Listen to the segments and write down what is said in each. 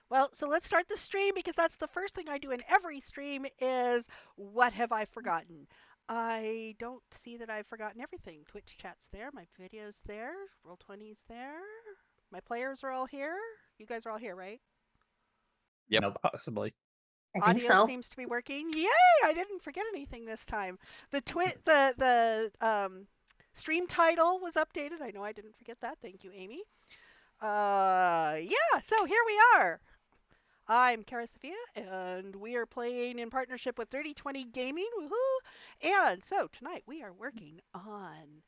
Well, so let's start the stream because that's the first thing I do in every stream is what have I forgotten? I don't see that I've forgotten everything. Twitch chat's there, my video's there, Roll20's there. My players are all here. You guys are all here, right? Yep. No, possibly. I think Audio so. seems to be working. Yay! I didn't forget anything this time. The stream title was updated. I know I didn't forget that. Thank you, Amy. Yeah, so here we are. I'm Cara Sophia, and we are playing in partnership with 3020 Gaming. Woohoo! And so tonight we are working on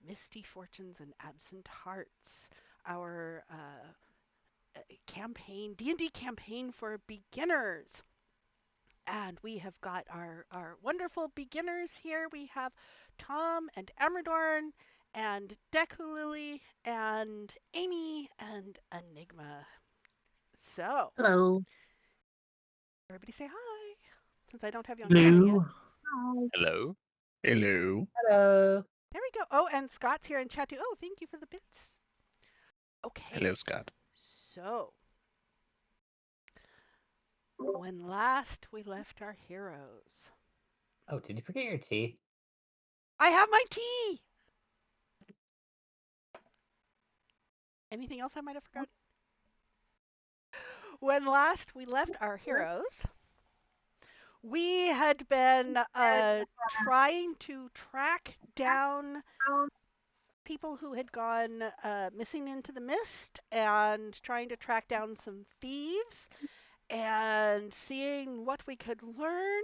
Misty Fortunes and Absent Hearts, our campaign, D&D campaign for beginners. And we have got our wonderful beginners here. We have Tom and Amadorn and Dekulili and Amy and Enigma. So, Hello. everybody say hi, since I don't have you on camera yet. Hello. Hi. Hello. Hello. Hello. There we go. Oh, and Scott's here in chat too. Oh, thank you for the bits. Hello, Okay, Scott. so when last we left our heroes, Oh, did you forget your tea? I have my tea. Anything else I might have forgotten? When last we left our heroes, we had been trying to track down people who had gone missing into the mist and trying to track down some thieves and seeing what we could learn.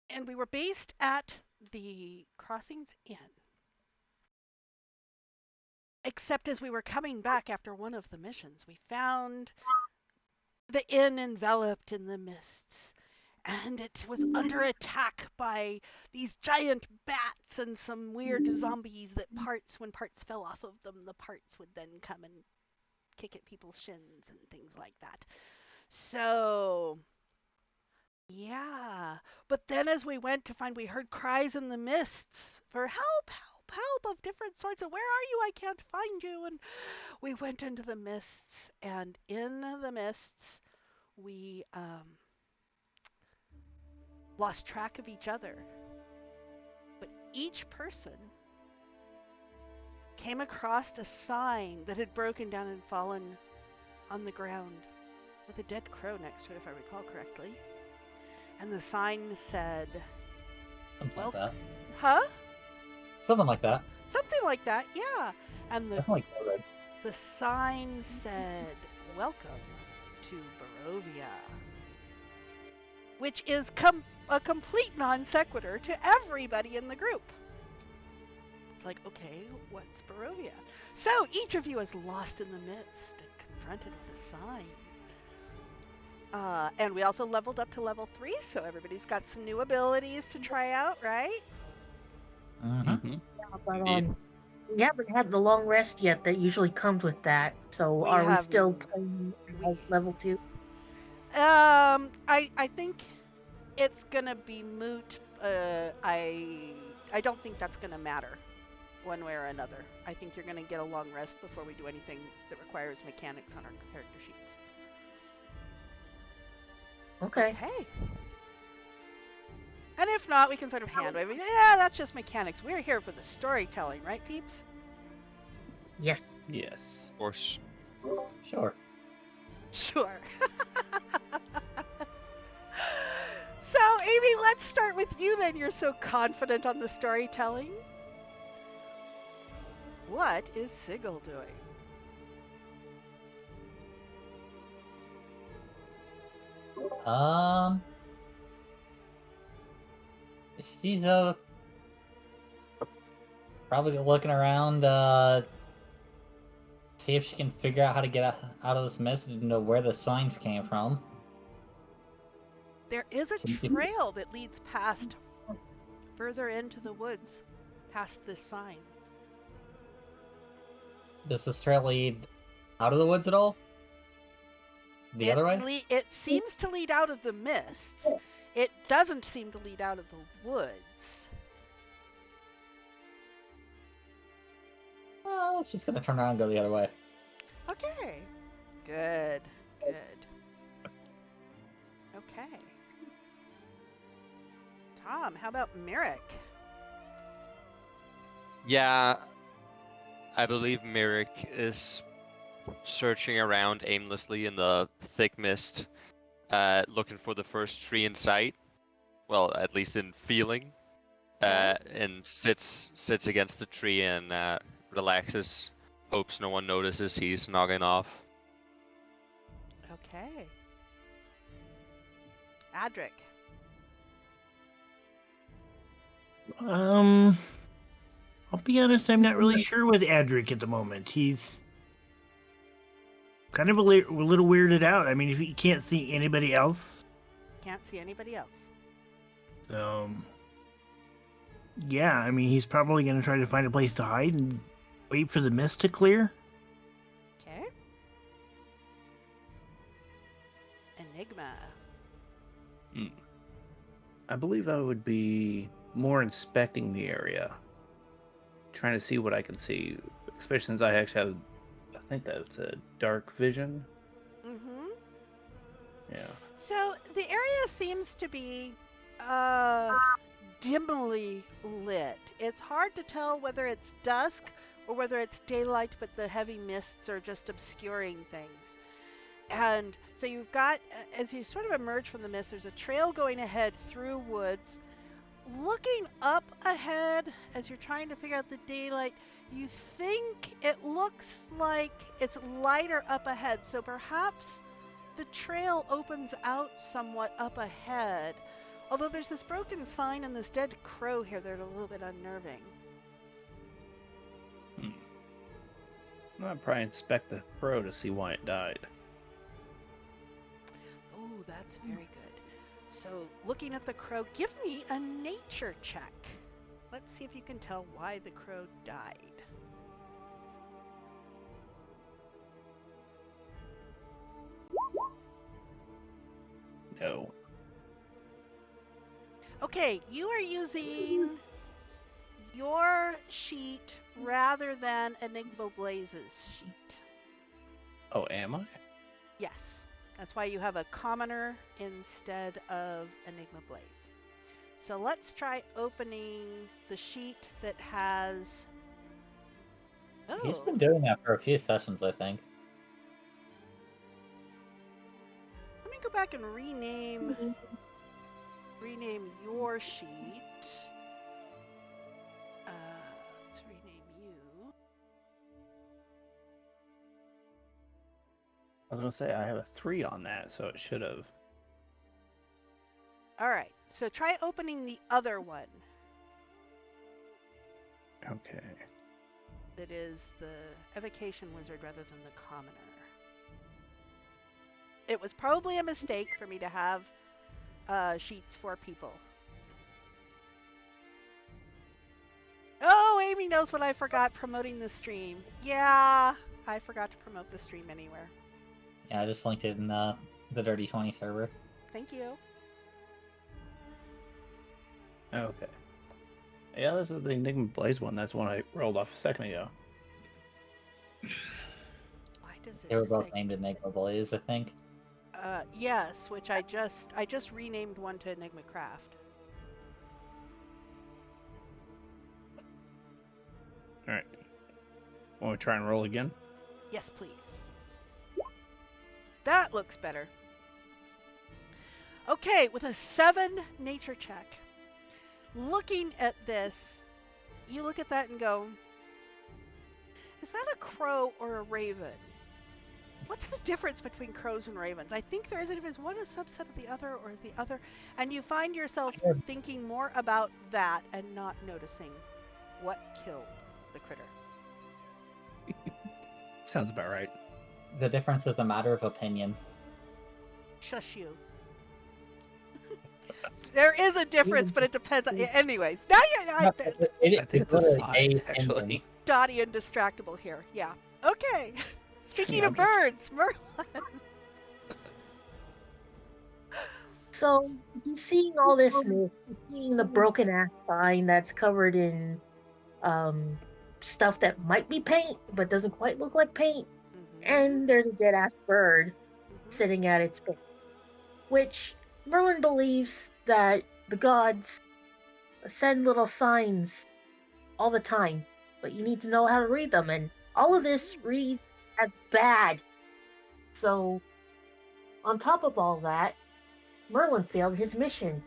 And we were based at the Crossings Inn. Except as we were coming back after one of the missions, we found the inn enveloped in the mists. And it was under attack by these giant bats and some weird zombies that when parts fell off of them, the parts would then come and kick at people's shins and things like that. So, yeah. But then as we went to find, we heard cries in the mists for help, help, help of different sorts of where are you? I can't find you. And we went into the mists, and in the mists, we lost track of each other. But each person came across a sign that had broken down and fallen on the ground with a dead crow next to it, if I recall correctly. And the sign said, Something well, like that. huh? Something like that. Something like that, yeah. And Definitely covered. the sign said, welcome to Barovia. Which is a complete non sequitur to everybody in the group. It's like, okay, what's Barovia? So each of you is lost in the mist and confronted with a sign. And we also leveled up to level 3, so everybody's got some new abilities to try out, right? Mm-hmm. Mm-hmm. But Indeed. we haven't had the long rest yet that usually comes with that. So We are we have still playing we level 2? I think it's gonna be moot. I don't think that's gonna matter one way or another. I think you're gonna get a long rest before we do anything that requires mechanics on our character sheets. Okay. Okay. And if not, we can sort of hand wave. Yeah, that's just mechanics. We're here for the storytelling, right, peeps? Yes. Yes. Of course. Sure. Sure. So, Amy, let's start with you then. You're so confident on the storytelling. What is Sigil doing? She's probably looking around, see if she can figure out how to get out of this mess and know where the sign came from. There is a trail that leads past further into the woods, past this sign. Does this trail lead out of the woods at all? The other way? It seems to lead out of the mists. It doesn't seem to lead out of the woods. Well, she's gonna turn around and go the other way. Okay. Good. Good. Rom. How about Merrick? Yeah, I believe Merrick is searching around aimlessly in the thick mist, looking for the first tree in sight. Well, at least in feeling. Okay. And sits against the tree and relaxes. Hopes no one notices he's nogging off. Okay. Adric. I'll be honest, I'm not really sure with Adric at the moment. He's kind of a little weirded out. I mean, if he can't see anybody else. Can't see anybody else. So, yeah, I mean, he's probably going to try to find a place to hide and wait for the mist to clear. Okay. Enigma. I believe I would be more inspecting the area, trying to see what I can see, especially since I actually have, I think that's a dark vision. Mm-hmm. Yeah. So the area seems to be dimly lit. It's hard to tell whether it's dusk or whether it's daylight, but the heavy mists are just obscuring things. And so you've got, as you sort of emerge from the mist, there's a trail going ahead through woods. Looking up ahead, as you're trying to figure out the daylight, you think it looks like it's lighter up ahead. So perhaps the trail opens out somewhat up ahead. Although there's this broken sign and this dead crow here that are a little bit unnerving. I'll probably inspect the crow to see why it died. Oh, that's very good. So, looking at the crow, give me a nature check. Let's see if you can tell why the crow died. No. Okay, you are using your sheet rather than Enigma Blaze's sheet. Oh, am I? Yes, that's why you have a commoner instead of Enigma Blaze. So let's try opening the sheet that has... He's Oh, been doing that for a few sessions, I think. let me go back and rename your sheet. Let's rename you. I was gonna say I have a 3 on that, so it should have. All right, so try opening the other one. Okay. That is the evocation wizard rather than the commoner. It was probably a mistake for me to have sheets for people. Oh, Amy knows what I forgot promoting the stream. Yeah, I forgot to promote the stream anywhere. Yeah, I just linked it in the Dirty 20 server. Thank you. Okay. Yeah, this is the Enigma Blaze one. That's one I rolled off a second ago. Why does it They were both say... named Enigma Blaze, I think. Yes, which I just renamed one to Enigma Craft. All right. Want to try and roll again? Yes, please. That looks better. Okay, with a 7 nature check. Looking at this, you look at that and go, is that a crow or a raven? What's the difference between crows and ravens? I think there isn't. Is one a subset of the other, or is the other? And you find yourself thinking more about that and not noticing what killed the critter. Sounds about right. The difference is a matter of opinion. Shush you. There is a difference, but it depends. Anyways, now you're I think it's a size, actually. Dotty and distractible here. Yeah. Okay. Speaking Yeah, of birds, Merlin. So he's seeing all this mist, he's seeing the broken ass sign that's covered in stuff that might be paint but doesn't quite look like paint. And there's a dead ass bird sitting at its base, which Merlin believes that the gods send little signs all the time, but you need to know how to read them, and all of this reads as bad. So, on top of all that, Merlin failed his mission.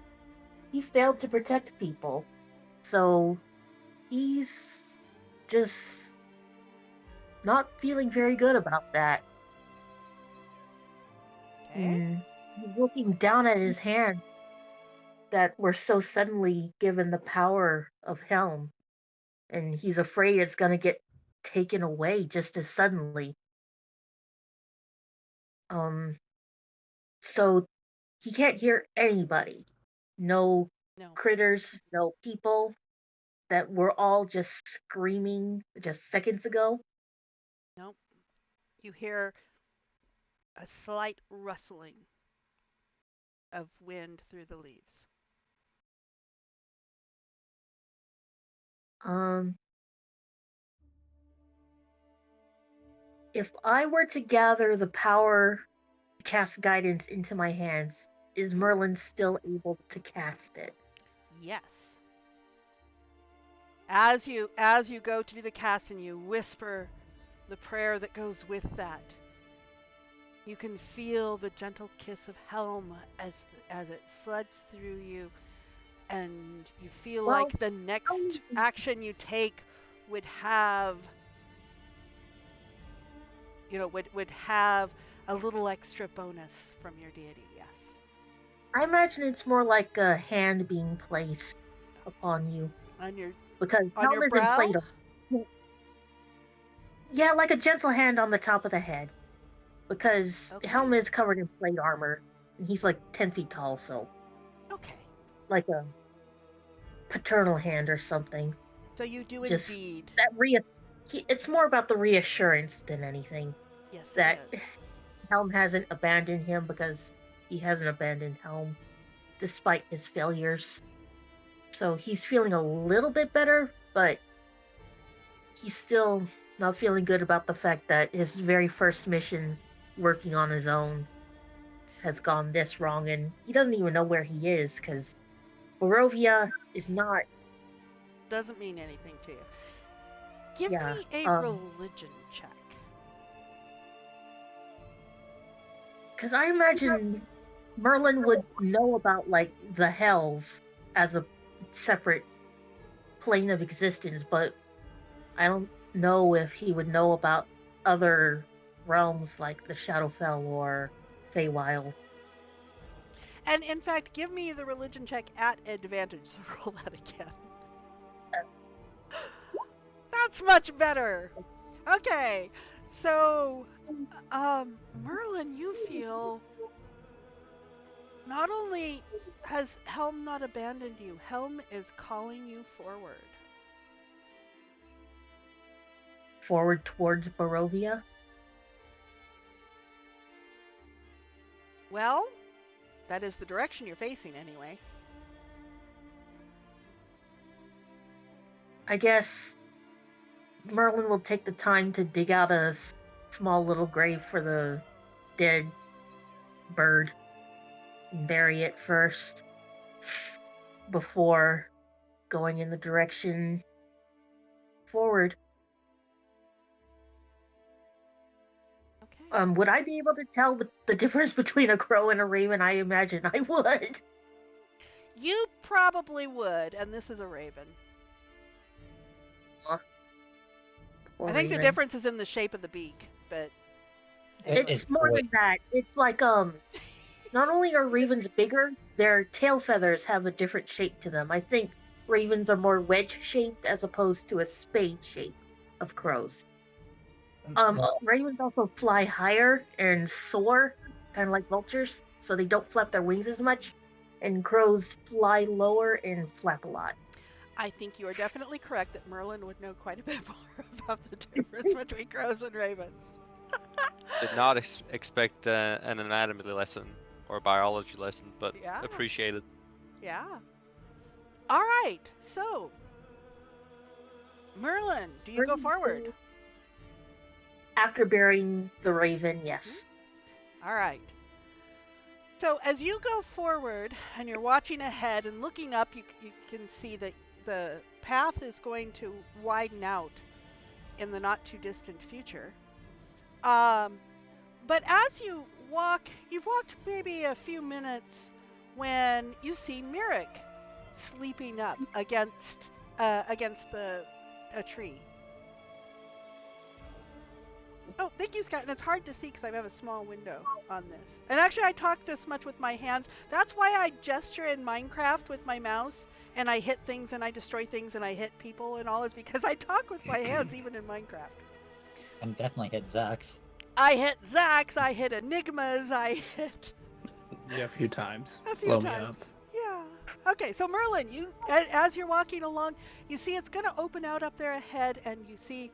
He failed to protect people. So, he's just not feeling very good about that. Okay. He's looking down at his hands that were so suddenly given the power of Helm, and he's afraid it's going to get taken away just as suddenly. Um, so he can't hear anybody. No No. critters, no people that were all just screaming just seconds ago. Nope. You hear a slight rustling of wind through the leaves. Um, if I were to gather the power to cast guidance into my hands, is Merlin still able to cast it? Yes. As you go to do the cast and you whisper the prayer that goes with that, you can feel the gentle kiss of Helm as it floods through you, and you feel Well, like the next action you take would have, would have a little extra bonus from your deity. Yes. I imagine it's more like a hand being placed upon you On your because on your Helm isn't brow. plate. Yeah, like a gentle hand on the top of the head because Okay. Helm is covered in plate armor and he's like 10 feet tall, so Okay. like a paternal hand or something. So you do Just indeed. that it's more about the reassurance than anything Yes, it that is. Helm hasn't abandoned him because he hasn't abandoned Helm despite his failures. So he's feeling a little bit better, but he's still not feeling good about the fact that his very first mission working on his own has gone this wrong, and he doesn't even know where he is because Barovia is not. Doesn't mean anything to you. Give Yeah. me a religion check. Because I imagine Merlin would know about like the hells as a separate plane of existence, but I don't know if he would know about other realms like the Shadowfell or Feywild. And in fact, give me the religion check at advantage. So roll that again. That's much better. Okay. So, Merlin, you feel not only has Helm not abandoned you, Helm is calling you forward. Forward towards Barovia. Well, that is the direction you're facing anyway. I guess Merlin will take the time to dig out a small little grave for the dead bird and bury it first before going in the direction forward. Okay. Would I be able to tell the difference between a crow and a raven? I imagine I would. You probably would, and this is a raven. Or I think the raven. difference is in the shape of the beak, but It's more than that. It's like not only are ravens bigger, their tail feathers have a different shape to them. I think ravens are more wedge shaped as opposed to a spade shape of crows. Ravens also fly higher and soar, kind of like vultures, so they don't flap their wings as much. And crows fly lower and flap a lot. I think you are definitely correct that Merlin would know quite a bit more about the difference between crows and ravens. Did not expect an anatomy lesson or a biology lesson, but Yeah. appreciate it. Yeah. All right. So, Merlin, do you go forward? After burying the raven, yes. All right. So as you go forward and you're watching ahead and looking up, you can see that the path is going to widen out in the not too distant future. But as you walk, you've walked maybe a few minutes when you see Mirik sleeping up against a tree. Oh, thank you, Scott. And it's hard to see because I have a small window on this. And actually, I talk this much with my hands. That's why I gesture in Minecraft with my mouse, and I hit things and I destroy things and I hit people and all, is because I talk with my hands even in Minecraft. And definitely hit Zax. I hit Zax, I hit Enigmas, I hit... Yeah, a few times. A few Blow times. me up. Yeah. Okay, so Merlin, you as you're walking along, you see it's going to open out up there ahead, and you see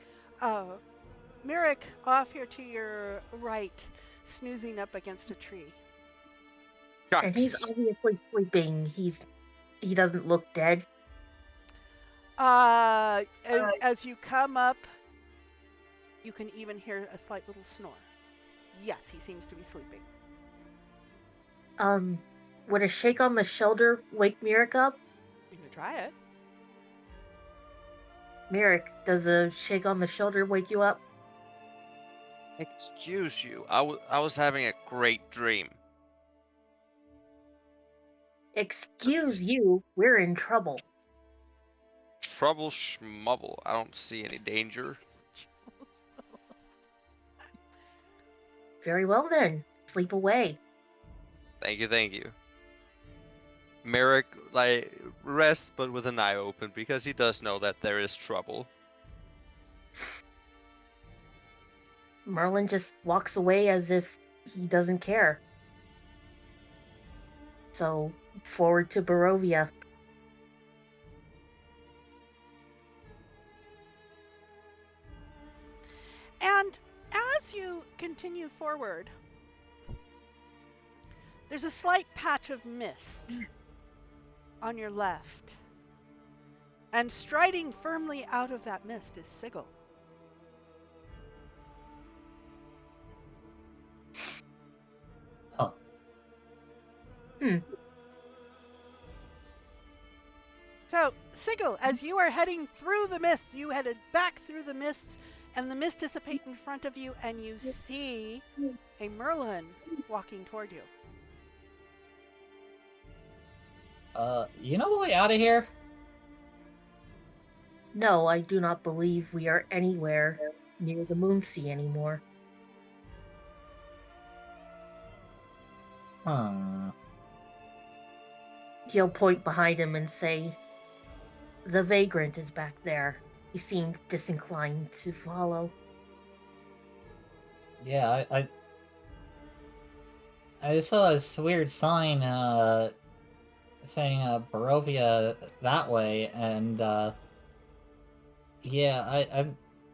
Mirik off here to your right, snoozing up against a tree. And he's Shucks. obviously sleeping. He doesn't look dead. As you come up, you can even hear a slight little snore. Yes, he seems to be sleeping. Would a shake on the shoulder wake Mirik up? You can try it. Mirik, does a shake on the shoulder wake you up? Excuse you. I was having a great dream. Excuse you, we're in trouble. Trouble schmubble. I don't see any danger. Very well then, sleep away. Thank you, thank you. Merrick, rests but with an eye open because he does know that there is trouble. Merlin just walks away as if he doesn't care. So, forward to Barovia. And as you continue forward, there's a slight patch of mist on your left. And striding firmly out of that mist is Sigil. Oh. So, Sigil, as you are heading through the mist, you headed back through the mists, and the mist dissipates in front of you, and you see a Merlin walking toward you. You know the way out of here? No, I do not believe we are anywhere near the Moonsea anymore. He'll point behind him and say, "The vagrant is back there." He seemed disinclined to follow. Yeah, I saw this weird sign, saying, Barovia that way, and, yeah,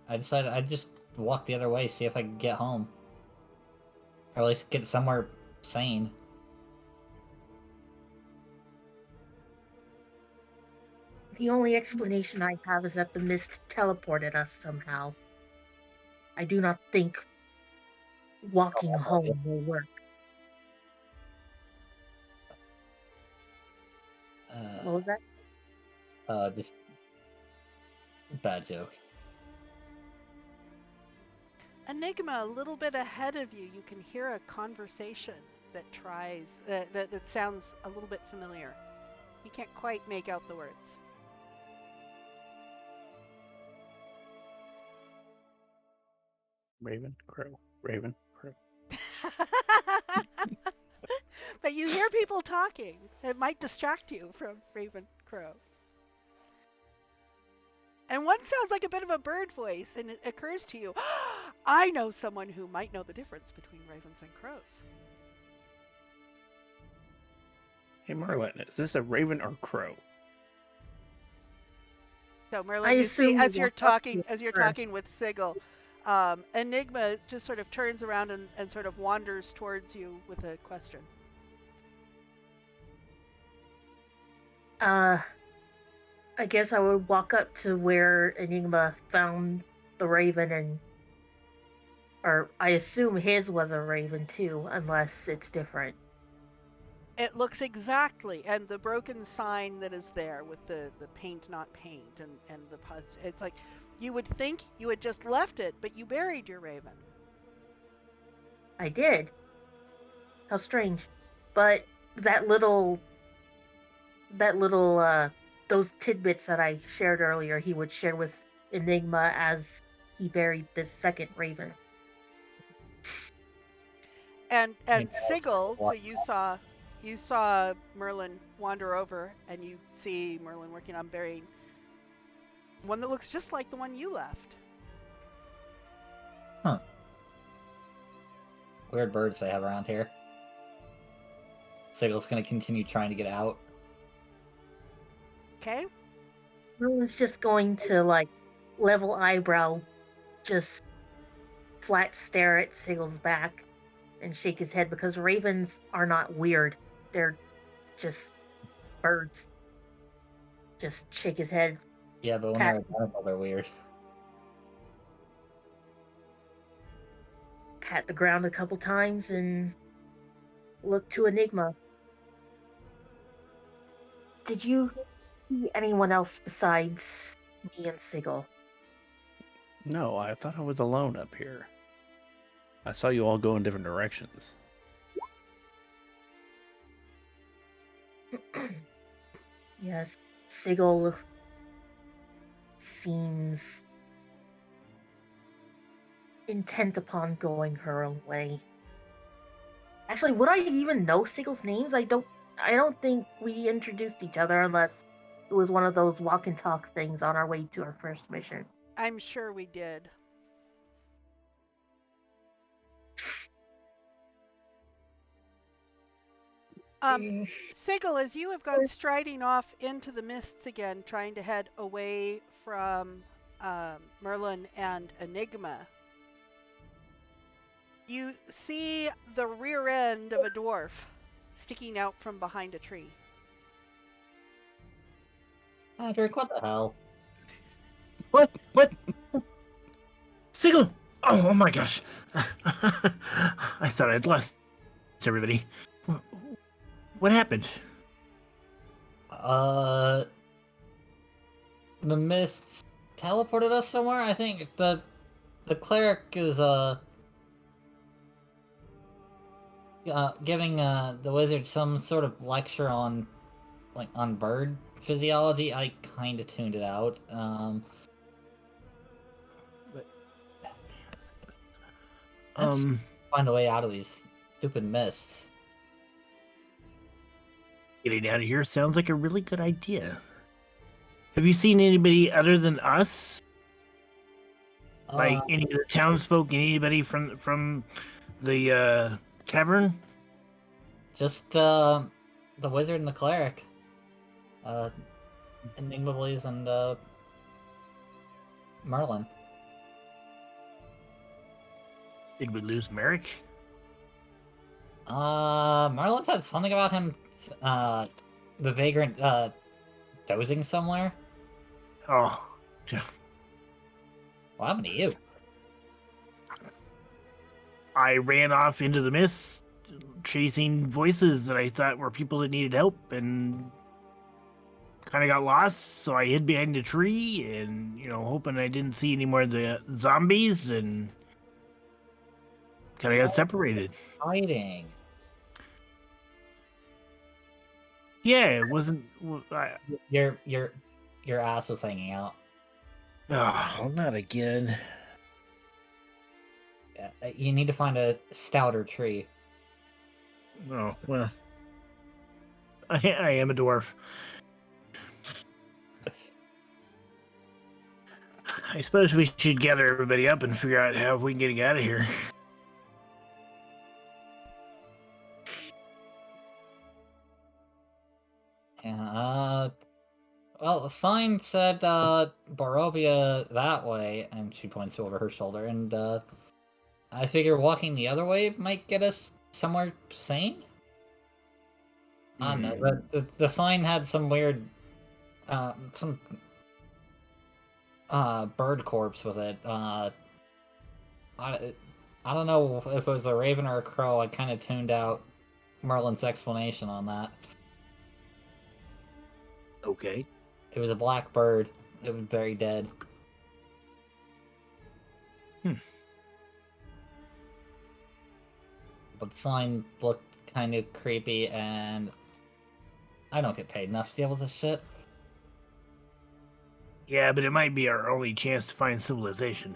I decided I'd just walk the other way, see if I could get home. Or at least get somewhere sane. The only explanation I have is that the mist teleported us somehow. I do not think walking home will work. What was that? Just bad joke. Enigma, a little bit ahead of you, you can hear a conversation that that sounds a little bit familiar. You can't quite make out the words. Raven, crow, raven, crow. But you hear people talking. It might distract you from Raven Crow. And one sounds like a bit of a bird voice, and it occurs to you, I know someone who might know the difference between ravens and crows. Hey Merlin, is this a raven or crow? So Merlin, you see, as you're talking with Sigil, Enigma just sort of turns around and sort of wanders towards you with a question. I guess I would walk up to where Enigma found the raven, or I assume his was a raven too, unless it's different. It looks exactly, and the broken sign that is there with the paint not paint and the it's like you would think you had just left it, but you buried your raven. I did. How strange. But that little that little those tidbits that I shared earlier, he would share with Enigma as he buried this second raven. And It's Sigil, so you saw Merlin wander over, and you see Merlin working on burying one that looks just like the one you left. Huh. Weird birds they have around here. Sigel's gonna continue trying to get out. Okay. Merlin's just going to like level eyebrow, just flat stare at Sigel's back and shake his head because ravens are not weird. They're just birds. Just shake his head. Yeah, but when Pat, they're identical, they're weird. pat the ground a couple times and look to Enigma. Did you see anyone else besides me and Sigil? No, I thought I was alone up here. I saw you all go in different directions. Yes, Sigil seems intent upon going her own way. Actually, would I even know Sigil's names? I don't think we introduced each other unless it was one of those walk and talk things on our way to our first mission. I'm sure we did. Sigil, as you have gone striding off into the mists again, trying to head away from Merlin and Enigma, you see the rear end of a dwarf sticking out from behind a tree. Patrick, what the hell? What? Sigil! Oh my gosh. I thought I'd lost everybody. What happened? The mist teleported us somewhere. I think the cleric is giving the wizard some sort of lecture on bird physiology. I kind of tuned it out. Let's find a way out of these stupid mists. Getting out of here sounds like a really good idea. Have you seen anybody other than us? Like any of the townsfolk, anybody from the tavern? Just the wizard and the cleric. Enigma Blaze and Merlin. Did we lose Merrick? Merlin said something about him, the vagrant, dozing somewhere. Oh, What happened to you? I ran off into the mist, chasing voices that I thought were people that needed help, and kind of got lost. So I hid behind a tree, and hoping I didn't see any more of the zombies, and kind of got separated. Hiding. Yeah, it wasn't. Your ass was hanging out. Oh, not again. Yeah, you need to find a stouter tree. Oh, well. I am a dwarf. I suppose we should gather everybody up and figure out how we can get out of here. Yeah, well, the sign said, Barovia that way, and she points over her shoulder, and, I figure walking the other way might get us somewhere sane? I don't know, the sign had some weird, some, bird corpse with it, I don't know if it was a raven or a crow. I kind of tuned out Merlin's explanation on that. Okay. It was a black bird. It was very dead. But the sign looked kind of creepy, and I don't get paid enough to deal with this shit. Yeah, but it might be our only chance to find civilization.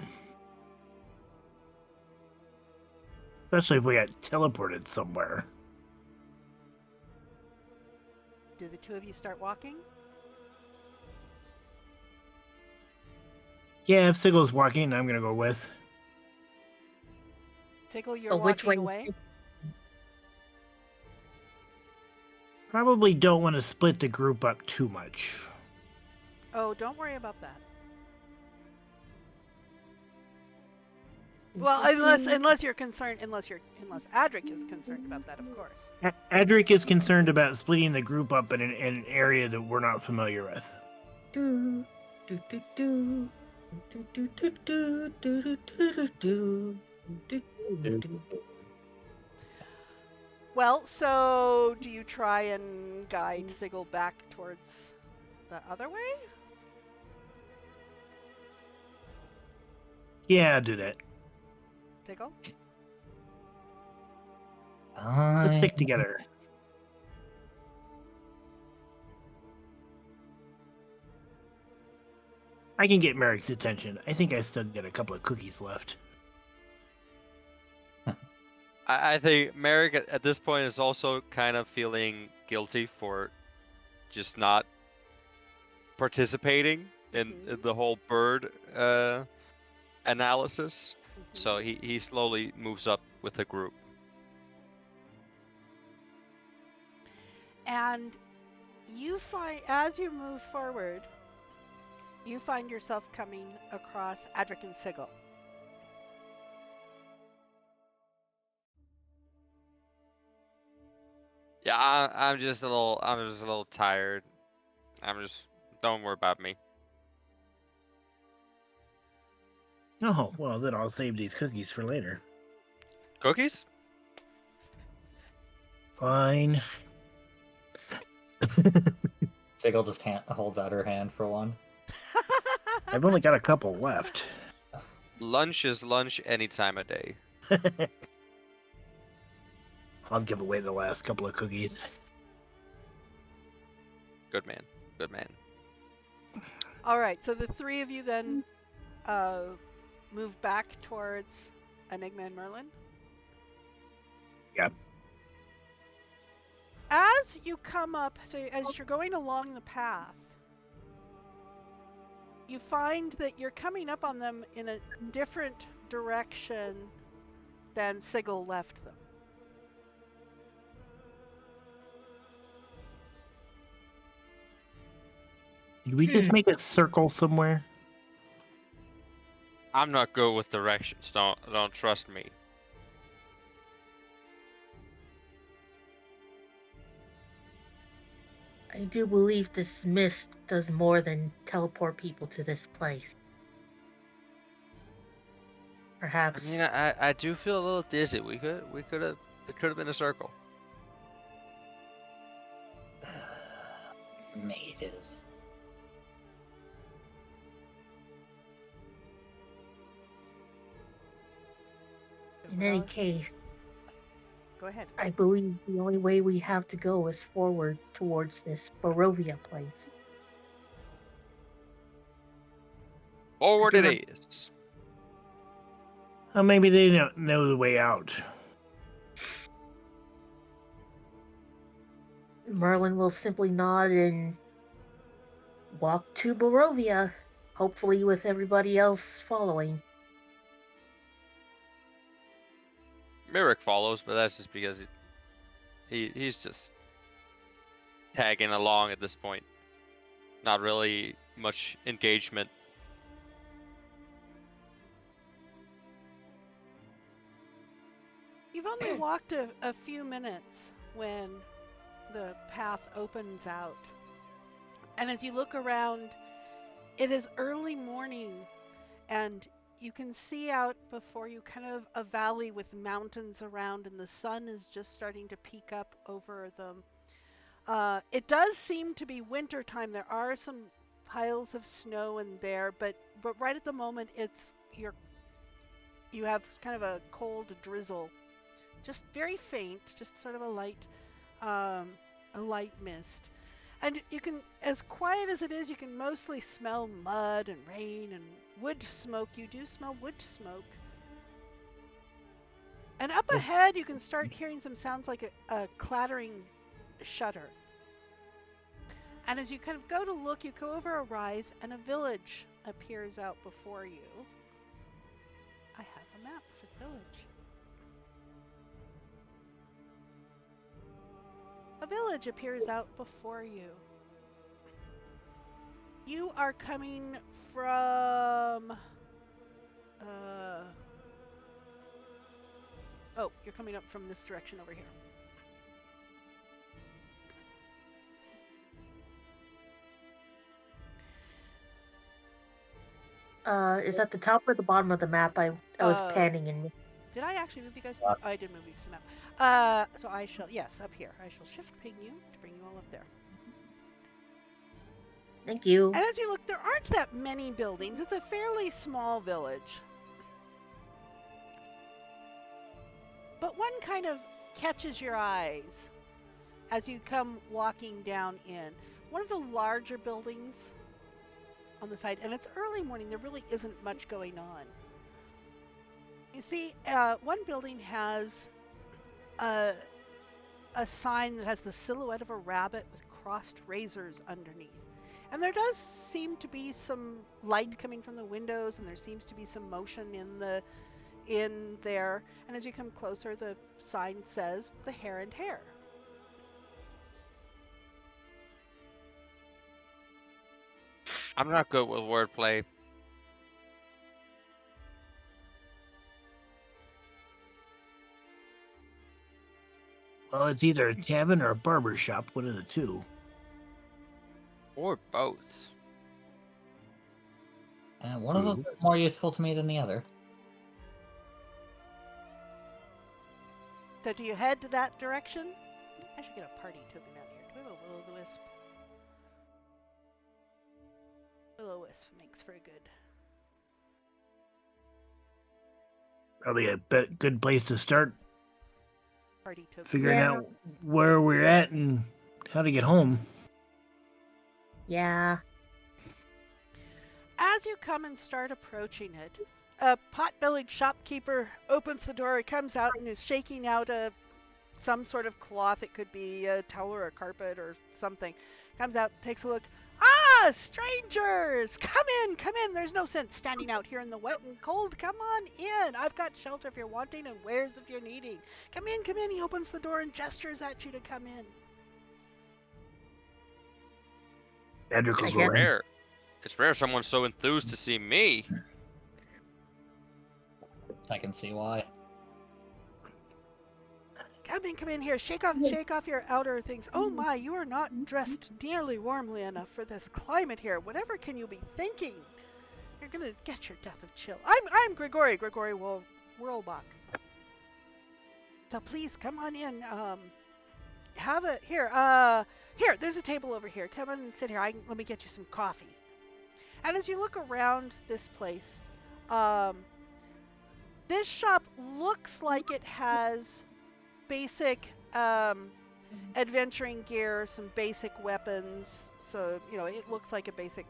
Especially if we got teleported somewhere. Do the two of you start walking? Yeah, if Siggle's walking, I'm gonna go with. Tickle, you're But which walking way? away? Probably don't want to split the group up too much. Oh, don't worry about that. Well, unless you're concerned, unless Adric is concerned about that, of course. Adric is concerned about splitting the group up in an area that we're not familiar with. Do, do, do, do. Do, do, do, do, do, do, do, do, do, do, do. Well, so do you try and guide Sigil back towards the other way? Yeah, I'll do that. Sigil? Let's stick together. I can get Merrick's attention. I think I still get a couple of cookies left. I think Merrick at this point is also kind of feeling guilty for just not participating in the whole bird analysis. So he slowly moves up with the group. And you find, as you move forward, you find yourself coming across Adric and Sigil. Yeah, I'm just a little tired. Don't worry about me. Oh, well, then I'll save these cookies for later. Cookies? Fine. Sigil just holds out her hand for one. I've only got a couple left. Lunch is lunch any time of day. I'll give away the last couple of cookies. Good man. Good man. All right, so the three of you then move back towards Enigma and Merlin. Yep. As you come up, so as you're going along the path, you find that you're coming up on them in a different direction than Sigil left them. Did we just make a circle somewhere? I'm not good with directions. Don't trust me. I do believe this mist does more than teleport people to this place. I Perhaps. mean, I do feel a little dizzy. It could have been a circle. Mages. In any case, Go ahead. I believe the only way we have to go is forward towards this Barovia place. Forward do it is. Maybe they don't know the way out. Merlin will simply nod and walk to Barovia, hopefully with everybody else following. Merrick follows, but that's just because he's just tagging along at this point. Not really much engagement. You've only walked a few minutes when the path opens out. And as you look around, it is early morning, and you can see out before you kind of a valley with mountains around, and the sun is just starting to peek up over them. It does seem to be winter time. There are some piles of snow in there, but right at the moment you have kind of a cold drizzle, just very faint, just sort of um, a light mist. And you can, as quiet as it is, you can mostly smell mud and rain and wood smoke. You do smell wood smoke. And up ahead, you can start hearing some sounds like a clattering shutter. And as you kind of go to look, you go over a rise, and a village appears out before you. I have a map for the village. A village appears out before you. You are coming from... oh, you're coming up from this direction over here. Is that the top or the bottom of the map? I was panning and Did I actually move you guys? Oh, I did move you to the map. So I shall, yes, up here. I shall shift ping you to bring you all up there. thank you. And as you look, there aren't that many buildings. It's a fairly small village. But one kind of catches your eyes as you come walking down in. One of the larger buildings on the side, and it's early morning, there really isn't much going on. You see, one building has a sign that has the silhouette of a rabbit with crossed razors underneath. And there does seem to be some light coming from the windows, and there seems to be some motion in there. And as you come closer, the sign says the Hare and Hare. I'm not good with wordplay. Well, it's either a tavern or a barber shop, one of the two. Or both. And one of those is more useful to me than the other. So do you head to that direction? I should get a party token out here. Do we have a will-o'-the-wisp? Will-o'-wisp makes for a good. Probably a good place to start Party token. figuring Yeah. out where we're at and how to get home. Yeah. As you come and start approaching it, a pot-bellied shopkeeper opens the door. He comes out and is shaking out some sort of cloth. It could be a towel or a carpet or something. Comes out, takes a look. Ah, strangers! Come in, come in. There's no sense standing out here in the wet and cold. Come on in. I've got shelter if you're wanting and wares if you're needing. Come in, come in. He opens the door and gestures at you to come in. Edric It's will go in. rare. It's rare someone's so enthused to see me. I can see why. Come in here. Shake off your outer things. Oh my, you are not dressed nearly warmly enough for this climate here. Whatever can you be thinking? You're gonna get your death of chill. I'm Grigori Whirlbach. So please come on in. Have a here. There's a table over here. Come on and sit here. Let me get you some coffee. And as you look around this place, this shop looks like it has basic adventuring gear, some basic weapons. So, you know, it looks like a basic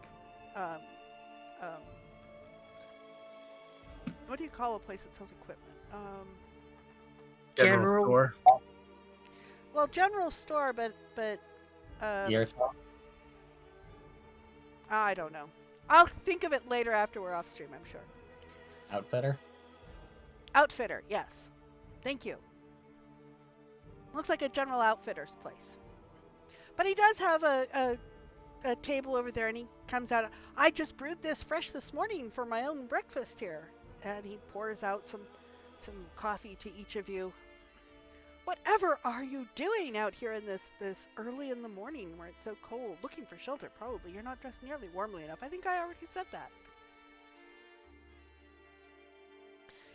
what do you call a place that sells equipment? General store. Well, general store, but Yours? I don't know. I'll think of it later after we're off stream, I'm sure. Outfitter? Outfitter, yes. Thank you. Looks like a general outfitter's place. But he does have a table over there, and he comes out. I just brewed this fresh this morning for my own breakfast here. And he pours out some coffee to each of you. Whatever are you doing out here in this early in the morning where it's so cold? Looking for shelter, probably. You're not dressed nearly warmly enough. I think I already said that.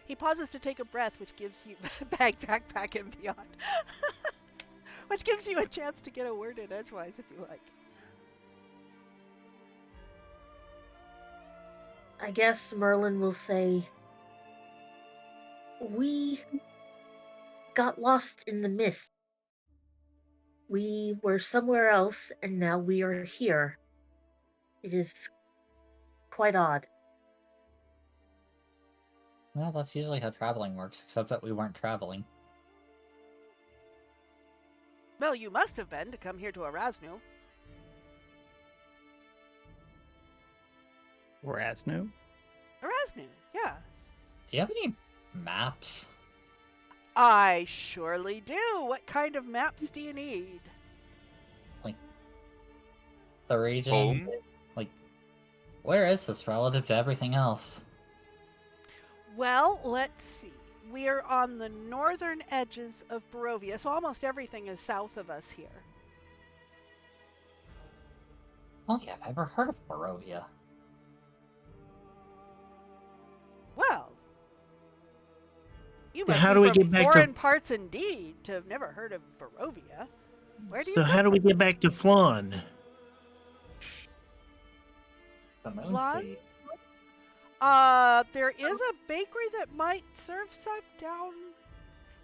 He pauses to take a breath, which gives you bag, backpack, and beyond, which gives you a chance to get a word in edgewise if you like. I guess Merlin will say, we got lost in the mist. We were somewhere else, and now we are here. It is quite odd. Well, that's usually how traveling works, except that we weren't traveling. Well, you must have been to come here to Erasnu. Rasnu? Erasnu, yes. Do you have any maps? I surely do. What kind of maps do you need? The region? Home? Like, where is this relative to everything else? Well, let's see. We're on the northern edges of Barovia, so almost everything is south of us here. I don't think I've ever heard of Barovia. Well, you So must how be do we from get back foreign to? parts indeed to have never heard of Barovia. Where do you So how do we get back to Flan? The Moon Lon? Sea. There is a bakery that might serve some down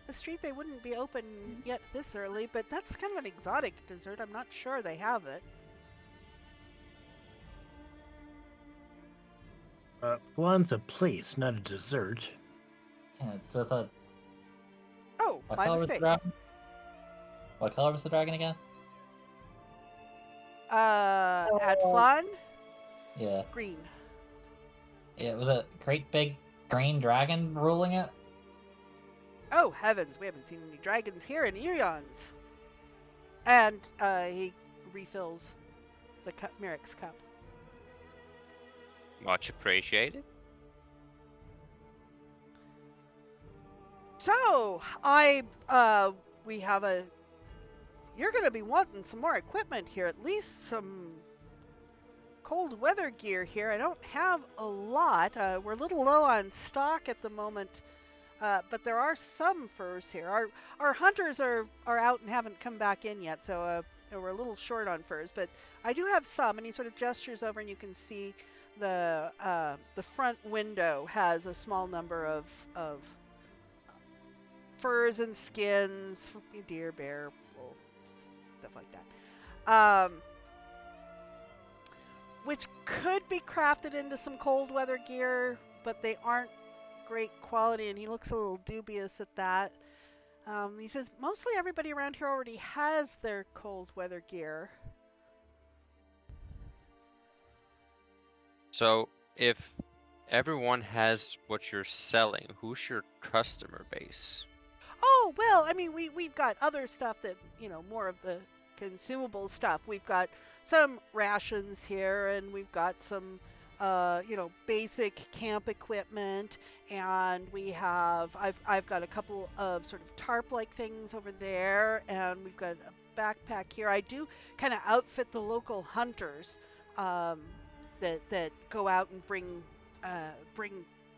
the street. They wouldn't be open yet this early, but that's kind of an exotic dessert. I'm not sure they have it. Flan's a place, not a dessert. Yeah, with a... Oh, What my color was the mistake. dragon? What color was the dragon again? At Flan, Yeah. green. It was a great big green dragon ruling it. Oh heavens, we haven't seen any dragons here in eons. And he refills the cup, Merrick's cup. Much appreciated. So we have a. You're gonna be wanting some more equipment here, at least some cold weather gear here. I don't have a lot. We're a little low on stock at the moment, but there are some furs here. Our hunters are out and haven't come back in yet, so we're a little short on furs. But I do have some, and he sort of gestures over, and you can see the front window has a small number of furs and skins, deer, bear, wolf, stuff like that. Which could be crafted into some cold weather gear, but they aren't great quality, and he looks a little dubious at that. He says mostly everybody around here already has their cold weather gear. So, if everyone has what you're selling, who's your customer base? Oh, well, I mean, we've got other stuff that, more of the consumable stuff. We've got some rations here, and we've got some, basic camp equipment, and I've got a couple of sort of tarp-like things over there, and we've got a backpack here. I do kind of outfit the local hunters, that go out and bring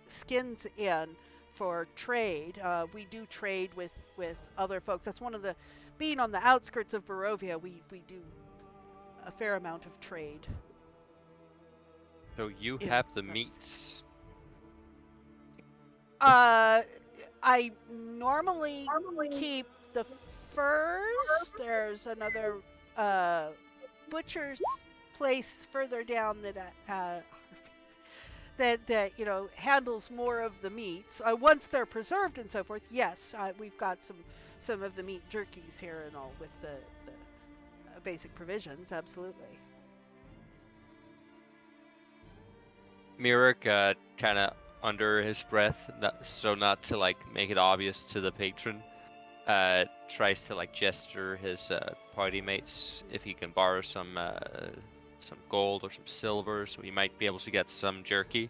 skins in for trade. We do trade with other folks. That's one of the, being on the outskirts of Barovia, we do a fair amount of trade. So you Yeah, have the that's- meats. I normally keep the furs. There's another butcher's place further down that handles more of the meats. Once they're preserved and so forth, yes, we've got some of the meat jerkies here and all with the basic provisions. Absolutely. Mirik, kind of under his breath, so not to like make it obvious to the patron, tries to like gesture his party mates if he can borrow some gold or some silver, so he might be able to get some jerky.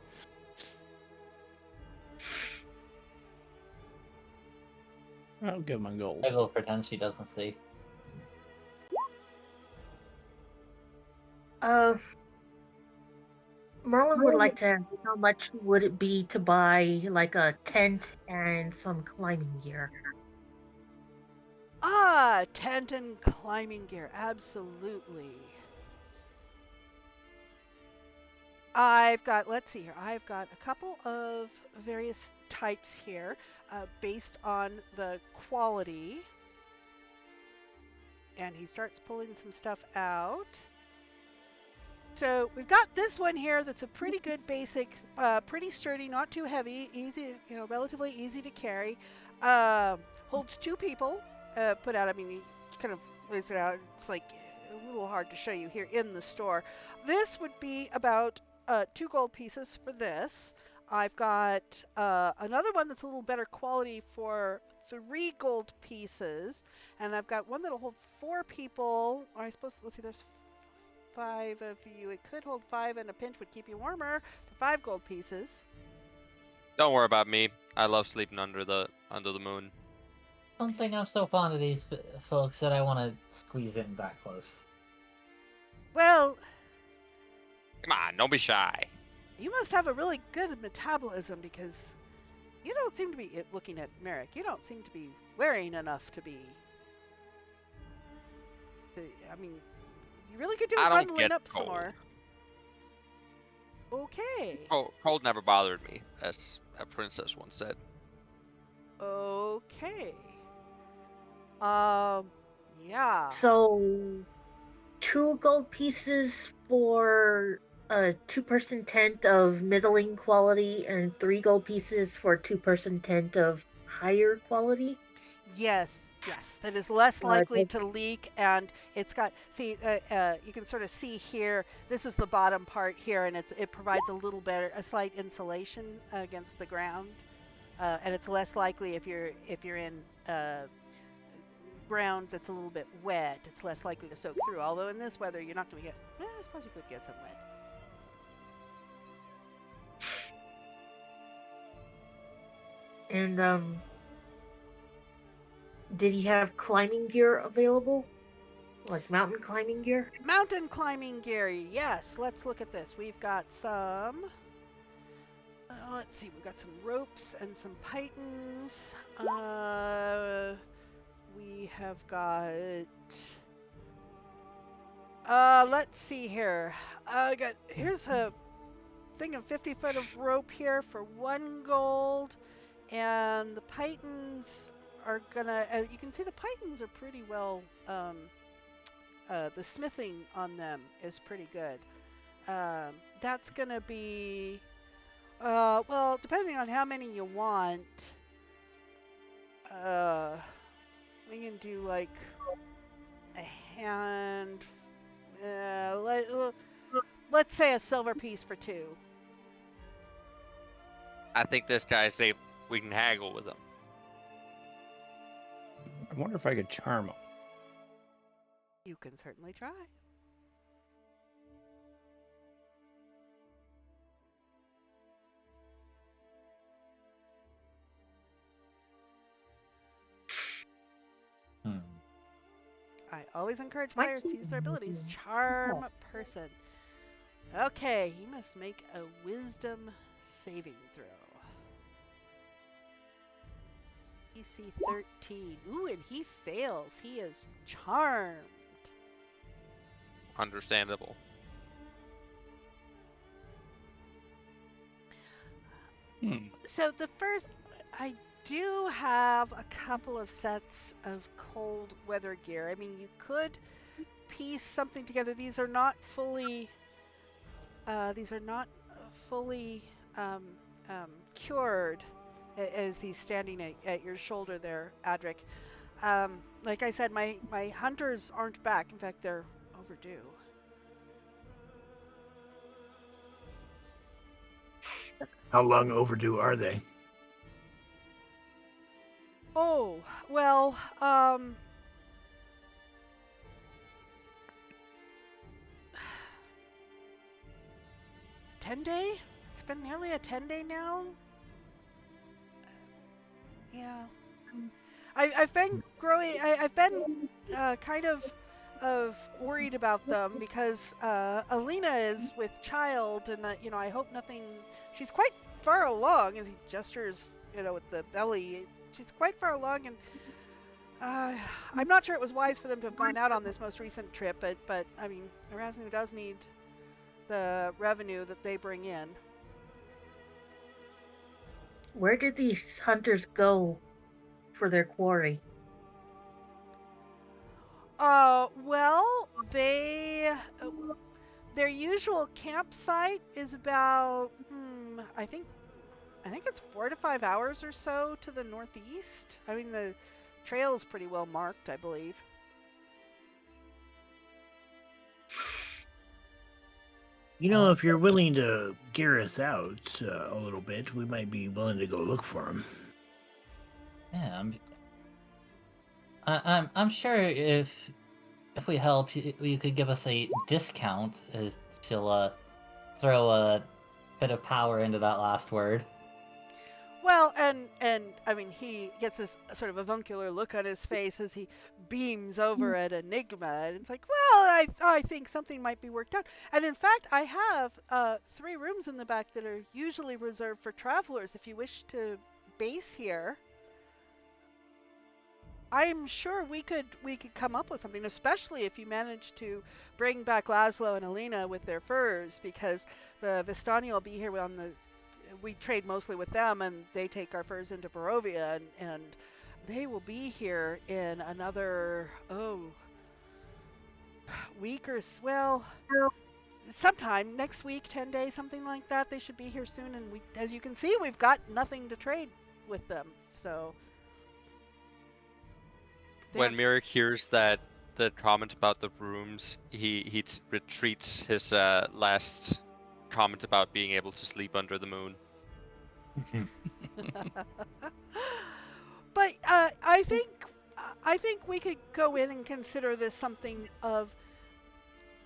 I'll give him a gold. Eggle pretends he doesn't see. Merlin would like to ask how much would it be to buy like a tent and some climbing gear? Ah, tent and climbing gear, absolutely. Let's see here, I've got a couple of various types here based on the quality. And he starts pulling some stuff out. So we've got this one here that's a pretty good basic, pretty sturdy, not too heavy, easy, relatively easy to carry. Holds two people. Put out, I mean, he kind of lays it out. It's like a little hard to show you here in the store. This would be about 2 gold pieces for this. I've got another one that's a little better quality for 3 gold pieces, and I've got one that'll hold 4 people. Or I suppose, let's see, there's 5 of you. It could hold 5, and a pinch would keep you warmer for 5 gold pieces. Don't worry about me. I love sleeping under the moon. I don't think I'm so fond of these folks that I want to squeeze in that close. Well, Come on, don't be shy. you must have a really good metabolism because you don't seem to be looking at Merrick. You don't seem to be wearing enough to be. I mean, you really could do I with don't bundling get up some cold. more. Okay. Cold never bothered me, as a princess once said. Okay. Yeah. So, 2 gold pieces for a 2-person tent of middling quality, and 3 gold pieces for a 2-person tent of higher quality. Yes, yes, that is less likely Does- to leak, and it's got. See, you can sort of see here. This is the bottom part here, and it provides a little better, a slight insulation against the ground, and it's less likely if you're in ground that's a little bit wet. It's less likely to soak through. Although in this weather, you're not going to get. I suppose you could get some wet. And did he have climbing gear available? Like mountain climbing gear? Mountain climbing gear. Yes, let's look at this. We've got some. Let's see, we've got some ropes and some pythons. We have got. Let's see here. Here's a thing of 50 foot of rope here for 1 gold, and the pythons are gonna. You can see the pythons are pretty well. The smithing on them is pretty good. That's gonna be. Well, depending on how many you want, uh, we can do like a hand. Let's say a silver piece for 2. I think this guy said we can haggle with him. I wonder if I could charm him. You can certainly try. I always encourage players to use their abilities. Charm person. Okay, he must make a wisdom saving throw. DC 13. Ooh, and he fails. He is charmed. Understandable. So the first, I do have a couple of sets of cold weather gear. I mean, you could piece something together. These are not fully. These are not fully cured. As he's standing at your shoulder there, Adric. Like I said, my hunters aren't back. In fact, they're overdue. How long overdue are they? Oh, well, 10-day? It's been nearly a 10-day now. Yeah. I've been growing. I've been kind of of worried about them because Alina is with child, and I hope nothing. She's quite far along as he gestures, with the belly. She's quite far along, and I'm not sure it was wise for them to have gone out on this most recent trip. But I mean, Erasmus does need the revenue that they bring in. Where did these hunters go for their quarry? Well, their usual campsite is about, I think it's 4 to 5 hours or so to the northeast. I mean, the trail is pretty well marked, I believe. If you're willing to gear us out a little bit, we might be willing to go look for him. Yeah, I'm sure if we help, you could give us a discount if she'll throw a bit of power into that last word. Well, and I mean, he gets this sort of avuncular look on his face as he beams over at Enigma, and it's like, well, I think something might be worked out. And in fact, I have 3 rooms in the back that are usually reserved for travelers. If you wish to base here, I'm sure we could come up with something, especially if you manage to bring back Laszlo and Alina with their furs, because the Vistani will be here we trade mostly with them, and they take our furs into Barovia, and they will be here in another week or sometime next week, 10 days, something like that. They should be here soon, and as you can see, we've got nothing to trade with them, so. When Mirik hears that the comment about the rooms, he retreats his last comment about being able to sleep under the moon. But I think we could go in and consider this something of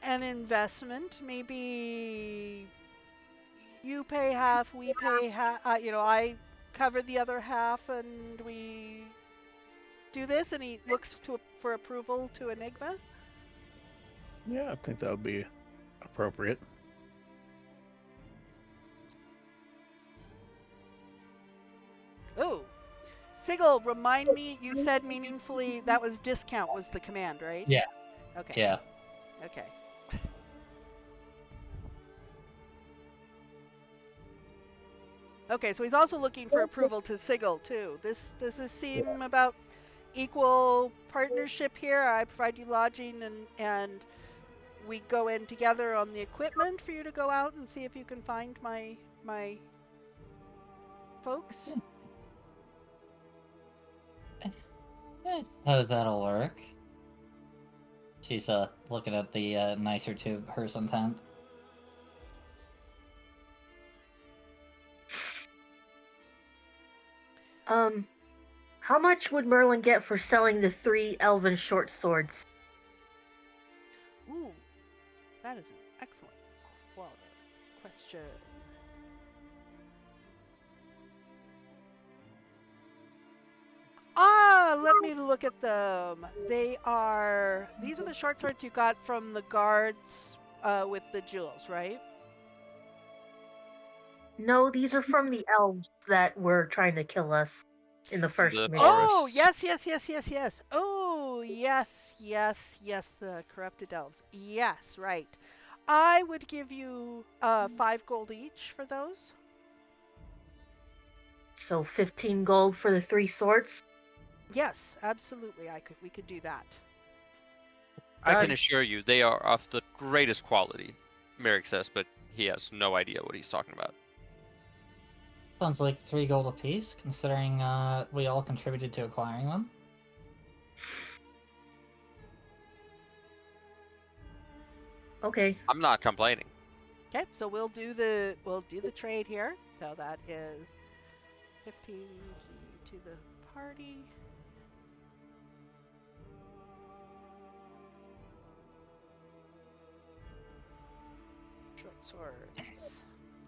an investment. Maybe you pay half, we pay half. I cover the other half, and we do this. And he looks for approval to Enigma. Yeah, I think that would be appropriate. Oh, Sigil, remind me, you said meaningfully that was discount was the command, right? Yeah. Okay. Yeah. Okay. Okay, so he's also looking for approval to Sigil too. Does this seem about equal partnership here? I provide you lodging, and we go in together on the equipment for you to go out and see if you can find my folks. I suppose that'll work. She's looking at the nicer to her tent. How much would Merlin get for selling the 3 elven short swords? Ooh, that is an excellent question. Let me look at them. These are the short swords you got from the guards with the jewels, right? No, these are from the elves that were trying to kill us in the first mission. Oh, yes. Oh, yes, the corrupted elves. Yes, right. I would give you 5 gold each for those. So 15 gold for the 3 swords? Yes, absolutely. We could do that. I can assure you they are of the greatest quality, Mirik says, but he has no idea what he's talking about. Sounds like 3 gold apiece, considering we all contributed to acquiring them. Okay. I'm not complaining. Okay, so we'll do the trade here. So that is 15 to the party. Short swords.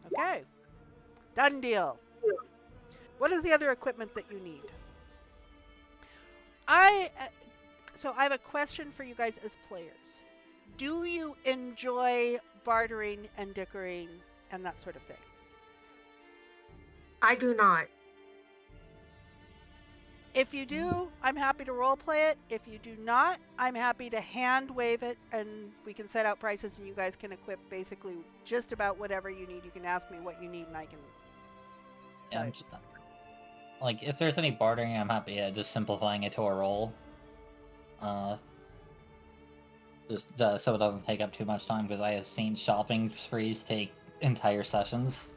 Okay. Done deal. What is the other equipment that you need? So I have a question for you guys as players. Do you enjoy bartering and dickering and that sort of thing? I do not. If you do, I'm happy to role play it. If you do not, I'm happy to hand wave it and we can set out prices and you guys can equip basically just about whatever you need. You can ask me what you need and I can Yeah, tell you. like, if there's any bartering, I'm happy at just simplifying it to a roll. Just so it doesn't take up too much time, because I have seen shopping sprees take entire sessions.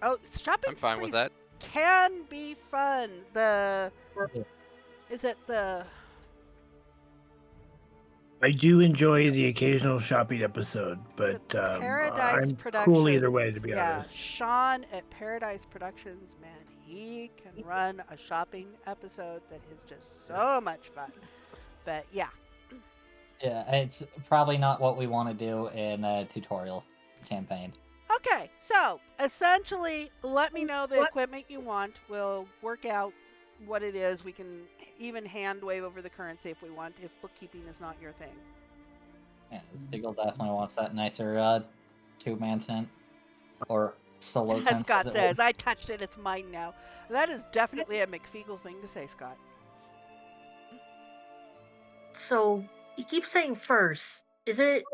Oh, shopping I'm fine with sprees that. can be fun. Is it the I do enjoy the occasional shopping episode, but Paradise I'm Productions? cool either way, to be Yeah, honest. Sean at Paradise Productions, man, he can run a shopping episode that is just so much fun. But yeah, Yeah, it's probably not what we want to do in a tutorial campaign. okay. So essentially, let me know the equipment you want. We'll work out what it is. We can even hand wave over the currency if we want. If bookkeeping is not your thing. Yeah, Stigl definitely wants that nicer two-man tent. Or solo As tent, Scott as it says, would. I touched it. It's mine now. That is definitely a McFeagle thing to say, Scott. So you keep saying first. Is it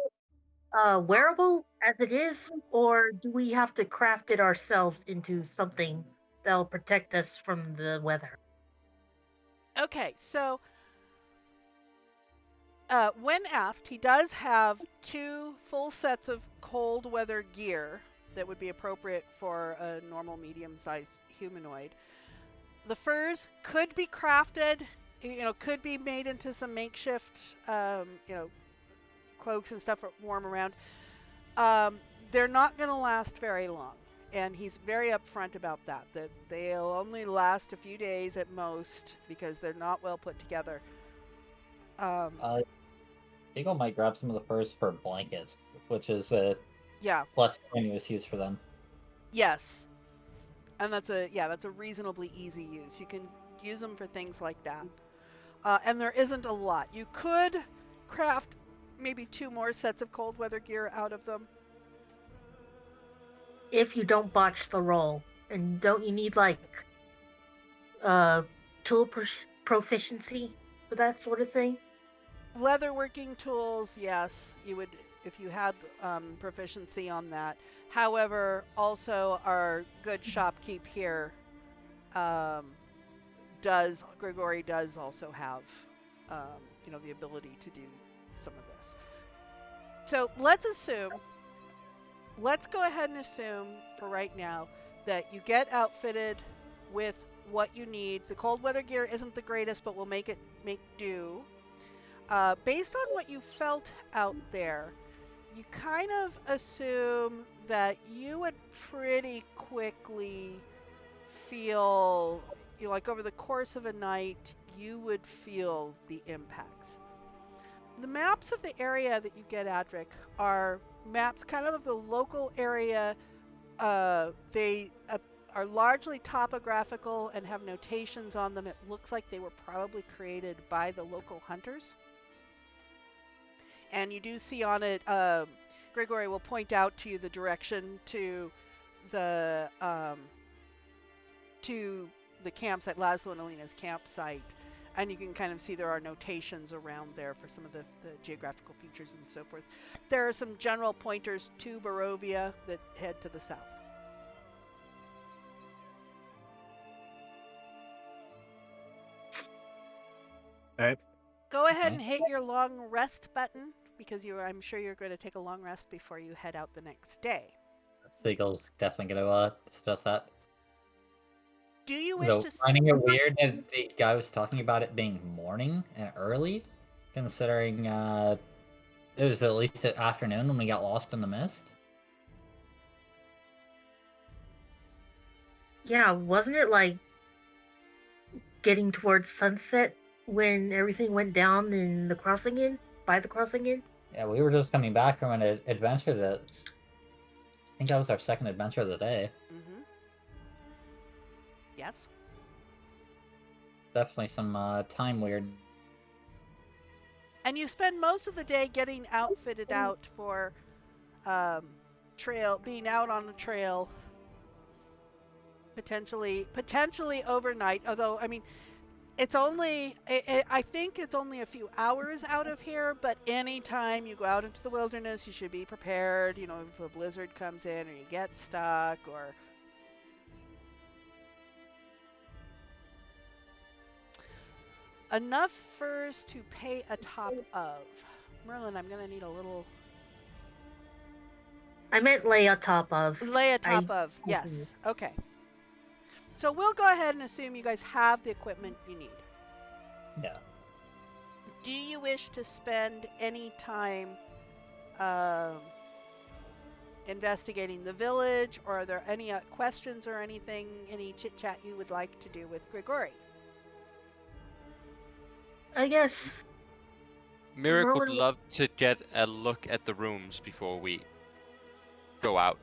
wearable as it is, or do we have to craft it ourselves into something that'll protect us from the weather? Okay, so when asked, he does have 2 full sets of cold weather gear that would be appropriate for a normal medium-sized humanoid. The furs could be crafted, could be made into some makeshift, cloaks and stuff for warm around. They're not going to last very long, and he's very upfront about that. That they'll only last a few days at most because they're not well put together. Stigl might grab some of the furs for blankets, which is Yeah. less strenuous use for them. Yes. And that's a reasonably easy use. You can use them for things like that. And there isn't a lot. You could craft maybe 2 more sets of cold weather gear out of them. If you don't botch the roll, and don't you need like uh tool proficiency for that sort of thing? Leatherworking tools, yes, you would if you had proficiency on that. However, also our good shopkeep here um, Grigori does also have the ability to do some of this. So let's go ahead and assume for right now that you get outfitted with what you need. The cold weather gear isn't the greatest, but we'll make do. Based on what you felt out there, you kind of assume that you would pretty quickly feel, like over the course of a night, you would feel the impacts. The maps of the area that you get, Adric, are maps kind of the local area. They are largely topographical and have notations on them. It looks like they were probably created by the local hunters. And you do see on it, Gregory will point out to you the direction to the campsite, Laszlo and Alina's campsite, and you can kind of see there are notations around there for some of the geographical features and so forth. There are some general pointers to Barovia that head to the south. Alright. Go ahead and hit your long rest button because I'm sure you're going to take a long rest before you head out the next day. Stigl's definitely gonna suggest that. Do you wish Though to? finding it weird that the guy was talking about it being morning and early, considering it was at least at afternoon when we got lost in the mist. Yeah, wasn't it like getting towards sunset when everything went down in the crossing inn? By the crossing inn? Yeah, we were just coming back from an adventure that I think that was our second adventure of the day. Mm-hmm. Yes. Definitely some time weird And you spend most of the day getting outfitted out for being out on the trail, potentially overnight. Although, I mean, I think it's only a few hours out of here, but anytime you go out into the wilderness, you should be prepared. You know, if a blizzard comes in or you get stuck or. Enough furs to pay a top of. Merlin, I'm going to need a little. I meant lay on top of. Lay a I. top of. Yes. Okay. So we'll go ahead and assume you guys have the equipment you need. Yeah. Do you wish to spend any time um, investigating the village, or are there any questions or anything, any chit chat you would like to do with Grigori? I guess Mirik would Merlin. love to get a look at the rooms before we go out.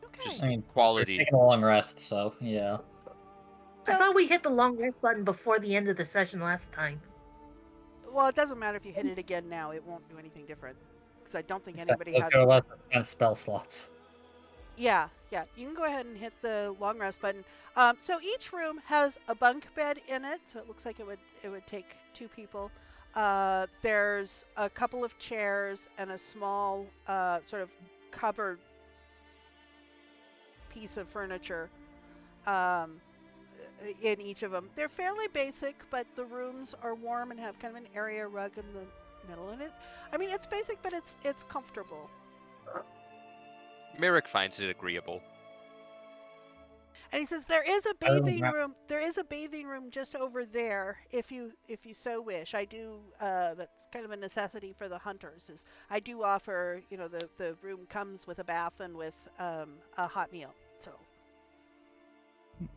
Okay. Just I mean, quality. we're taking a long rest, so yeah. I thought we hit the long rest button before the end of the session last time. Well, it doesn't matter if you hit it again now. It won't do anything different. Because I don't think Except anybody let's has... go less than 10 spell slots. Yeah. You can go ahead and hit the long rest button. So each room has a bunk bed in it, so it looks like it would take 2 people. There's a couple of chairs and a small sort of covered piece of furniture in each of them. They're fairly basic, but the rooms are warm and have kind of an area rug in the middle. And it's basic, but it's comfortable. Mirik finds it agreeable. And he says there is a bathing room. There is a bathing room just over there, if you so wish. I do. That's kind of a necessity for the hunters. Is I do offer. You know, the room comes with a bath and with a hot meal. So.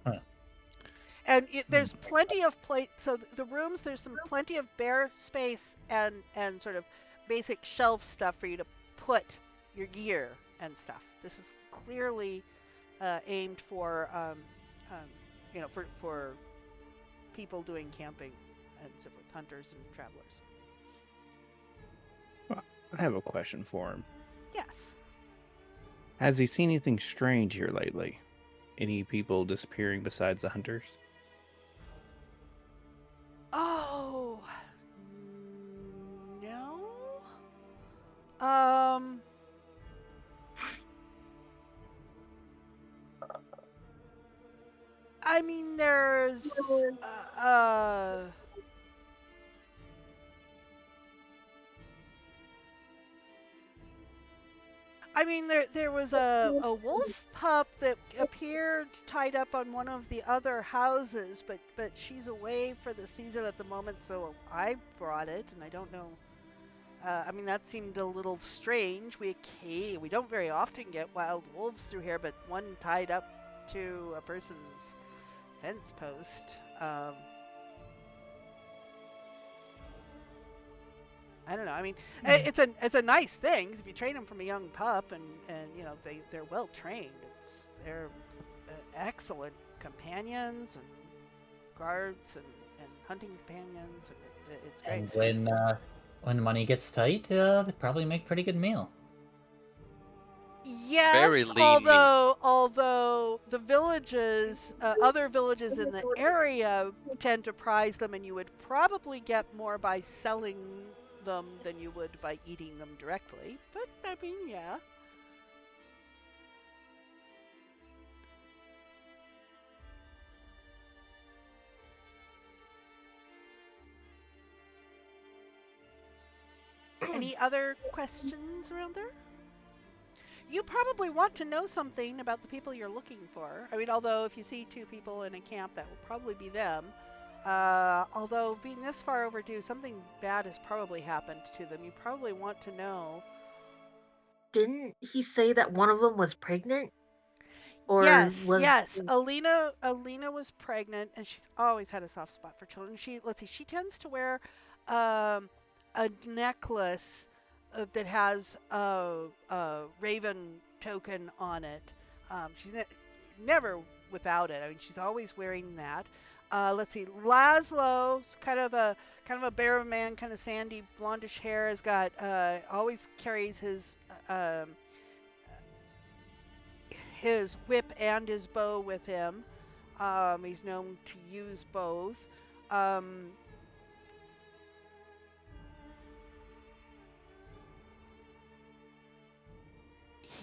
Huh. And there's plenty of so the rooms, there's plenty of bare space and sort of basic shelf stuff for you to put your gear and stuff. This is clearly aimed for for people doing camping and so forth, hunters and travelers. Well, I have a question for him. Yes. Has he seen anything strange here lately? Any people disappearing besides the hunters? Oh no. Um. I mean, there's I mean, there was a wolf pup that appeared tied up on one of the other houses, but she's away for the season at the moment, so I brought it, and I don't know. I mean, that seemed a little strange. We don't very often get wild wolves through here, but one tied up to a person's fence post. I don't know. I mean, it's a nice thing if you train them from a young pup, and you know they're well trained. They're excellent companions and guards and hunting companions, and it's great. And when money gets tight, they probably make pretty good meal. Yes, Very lean although the villages, other villages in the area tend to prize them, and you would probably get more by selling them than you would by eating them directly. But I mean, yeah. Any other questions around there? You probably want to know something about the people you're looking for. I mean, although if you see 2 people in a camp, that will probably be them. Although being this far overdue, something bad has probably happened to them. You probably want to know. Didn't he say that one of them was pregnant? Or Yes, was yes. Alina was pregnant, and she's always had a soft spot for children. She tends to wear a necklace that has a raven token on it. She's never without it. I mean, she's always wearing that. Let's see. Laszlo's kind of a bear man, kind of sandy, blondish hair. Has got always carries his whip and his bow with him. He's known to use both. Um,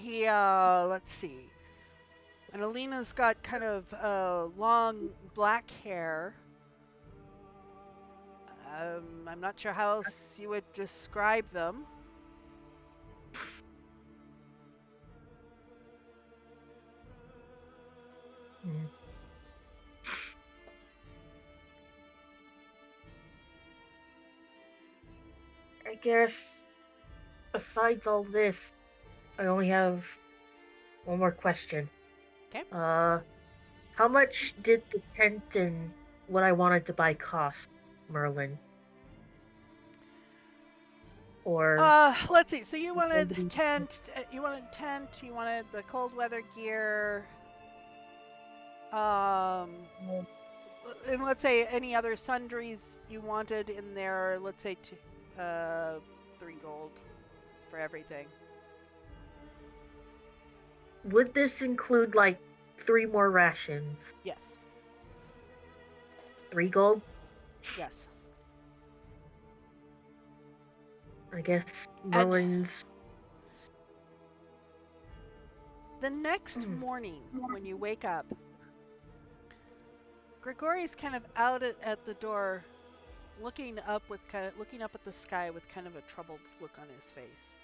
let's see. And Alina's got kind of long black hair. I'm not sure how else you would describe them. Mm. I guess, besides all this, I only have one more question. Okay. How much did the tent and what I wanted to buy cost, Merlin? Or Let's see. So you wanted tent. You wanted tent. You wanted the cold weather gear. And let's say any other sundries you wanted in there. Let's say 3 gold for everything. would this include like 3 more rations? Yes. 3 gold? Yes. I guess And Merlin's. the next morning when you wake up, Grigori's kind of out at the door, looking up at the sky with kind of a troubled look on his face.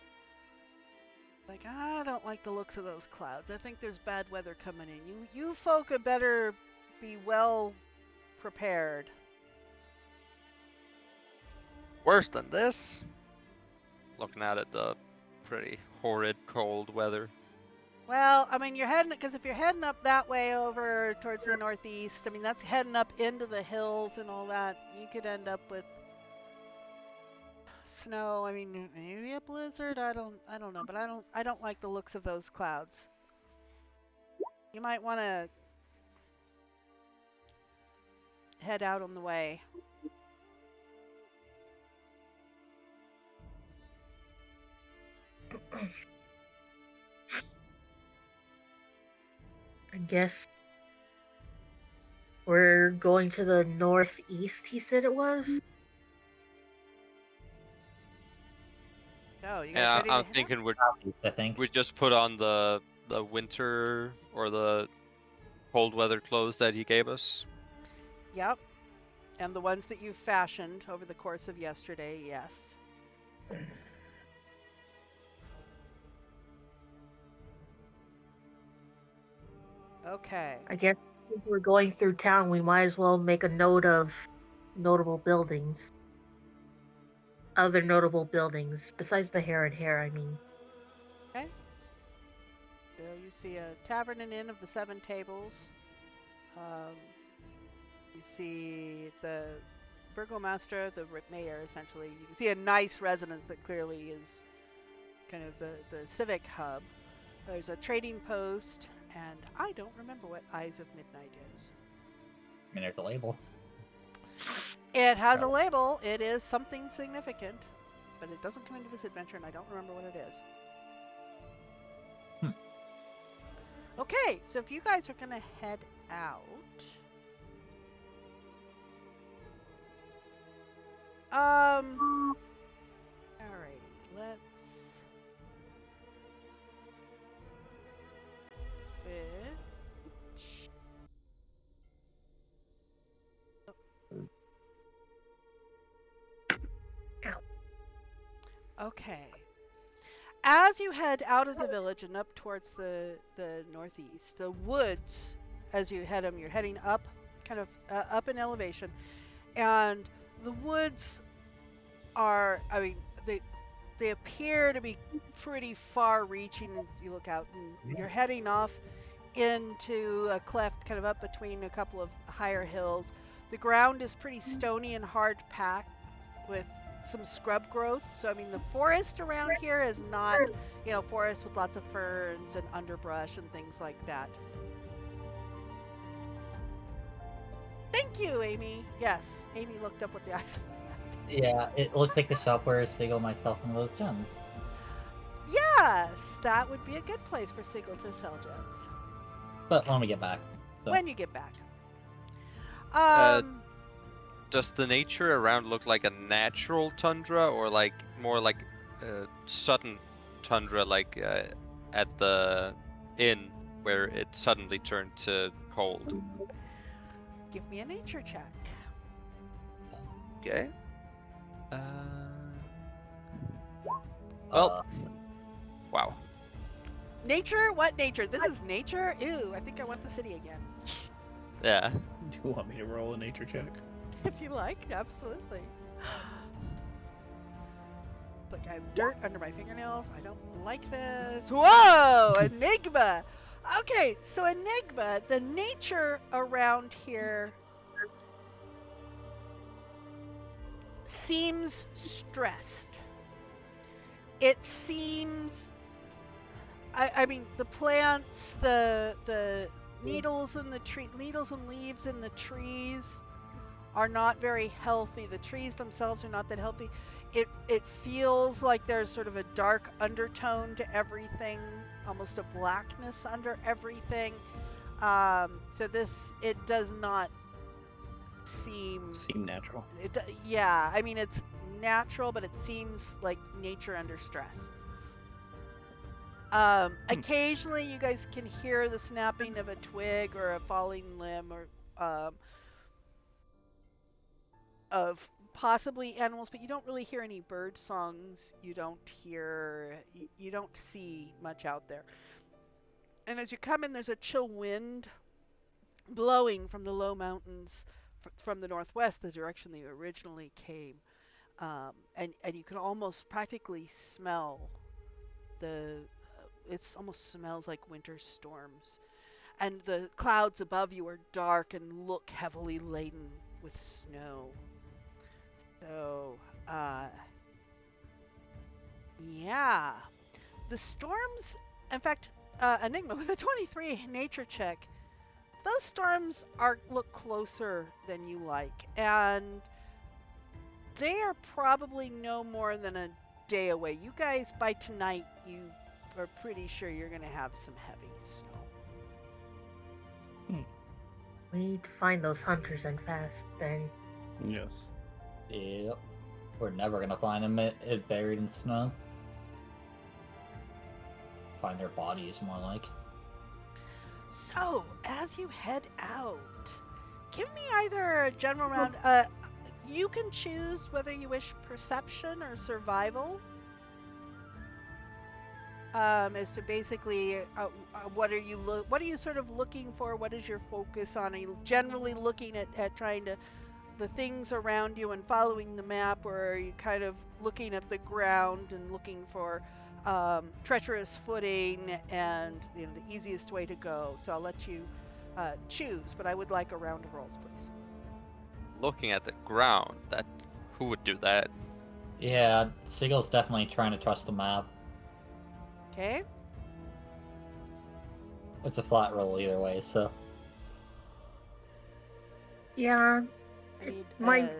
Like, I don't like the looks of those clouds. I think there's bad weather coming in. You folk had better be well prepared. Worse than this? Looking out at the pretty horrid cold weather. Well, I mean, because if you're heading up that way over towards the northeast, I mean, that's heading up into the hills and all that. You could end up with snow. I mean, maybe a blizzard. I don't know, but I don't like the looks of those clouds. You might want to head out on the way. I guess we're going to the northeast, he said it was? Oh, you guys Yeah, ready to I'm head thinking I think. we just put on the winter or the cold weather clothes that he gave us. Yep. And the ones that you fashioned over the course of yesterday, yes. Okay. I guess if we're going through town, we might as well make a note of notable buildings. Other notable buildings, besides the Hare and Hare, I mean. Okay. So you see a tavern and inn of the 7 tables. You see the burgomaster, the mayor, essentially. You can see a nice residence that clearly is kind of the civic hub. There's a trading post, and I don't remember what Eyes of Midnight is. I mean, there's a label. It has a label. It is something significant, but it doesn't come into this adventure, and I don't remember what it is. Okay, so if you guys are gonna head out, alrighty, let's switch. Okay. As you head out of the village and up towards the northeast, the woods, as you head them, you're heading up, kind of up in elevation, and the woods are, I mean, they appear to be pretty far-reaching as you look out, and you're heading off into a cleft, kind of up between a couple of higher hills. The ground is pretty stony and hard-packed with some scrub growth. So I mean, the forest around here is not, forest with lots of ferns and underbrush and things like that. Thank you, Amy. Yes, Amy looked up what the eyes. Yeah, it looks like the shop where Sigil might sell some of those gems. Yes, that would be a good place for Sigil to sell gems. But when we get back. So. When you get back. Uh, Does the nature around look like a natural tundra, or like more like sudden tundra, like at the inn where it suddenly turned to cold? Give me a nature check. Okay. Well, wow. Nature? What nature? This is nature? Ew, I think I want the city again. Yeah. Do you want me to roll a nature check? If you like, absolutely. Like I have dirt under my fingernails. I don't like this. Whoa! Enigma! Okay, so Enigma, the nature around here seems stressed. It seems I mean the plants, the needles in the tree needles and leaves in the trees are not very healthy. The trees themselves are not that healthy. It feels like there's sort of a dark undertone to everything, almost a blackness under everything. So it does not seem natural. Yeah, I mean it's natural, but it seems like nature under stress. Occasionally, you guys can hear the snapping of a twig or a falling limb, or of possibly animals, but you don't really hear any bird songs. You don't see much out there. And as you come in, there's a chill wind blowing from the low mountains from the northwest, the direction that you originally came. And you can almost practically smell it almost smells like winter storms. And the clouds above you are dark and look heavily laden with snow. So, yeah. The storms, in fact, Enigma with a 23 nature check, those storms look closer than you like. And they are probably no more than a day away. You guys, by tonight, you are pretty sure you're going to have some heavy snow. We need to find those hunters and fast, then. Yes. Yep. We're never gonna find them it buried in snow. Find their bodies, more like. So, as you head out, give me either a general round. You can choose whether you wish perception or survival. As to basically, what are you sort of looking for? What is your focus on? Are you generally looking at trying to the things around you and following the map, or are you kind of looking at the ground and looking for treacherous footing and the easiest way to go? So I'll let you choose, but I would like a round of rolls, please. Looking at the ground, who would do that? Yeah, Sigil's definitely trying to trust the map. Okay. It's a flat roll either way, so. Yeah. I need,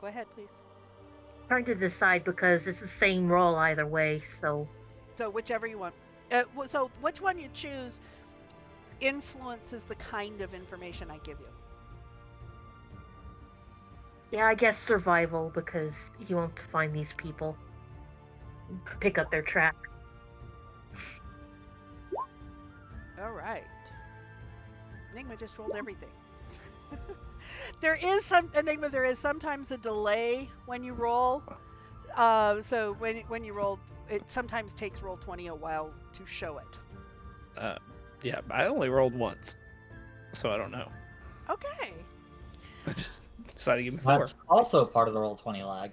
go ahead, please. Trying to decide because it's the same roll either way, so. So whichever you want. So which one you choose influences the kind of information I give you. Yeah, I guess survival, because you want to find these people. Pick up their track. All right. Enigma just rolled everything. There is sometimes a delay when you roll. So when you roll, it sometimes takes roll 20 a while to show it. Yeah, I only rolled once, so I don't know. Okay. Decided to give me 4. That's also part of the roll 20 lag.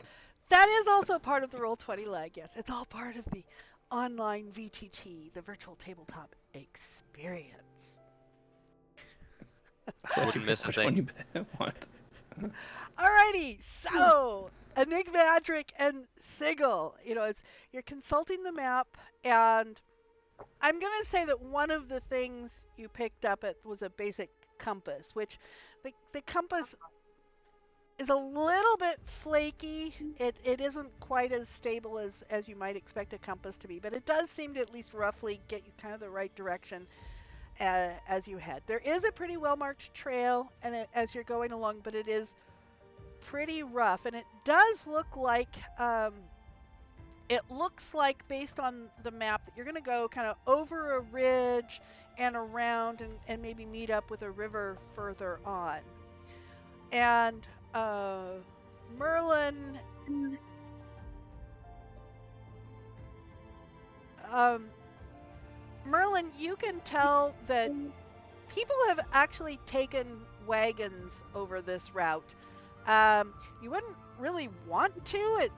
That is also part of the roll 20 lag. Yes, it's all part of the online VTT, the virtual tabletop experience. I Wouldn't miss a which thing. one you want. Alrighty, so Enigmatic and Sigil, you're consulting the map, and I'm gonna say that one of the things you picked up was a basic compass, which the compass is a little bit flaky. It isn't quite as stable as you might expect a compass to be, but it does seem to at least roughly get you kind of the right direction as you head. There is a pretty well marked trail as you're going along, but it is pretty rough, and it looks like based on the map that you're going to go kind of over a ridge and around and maybe meet up with a river further on. And Merlin, Merlin, you can tell that people have actually taken wagons over this route. You wouldn't really want to.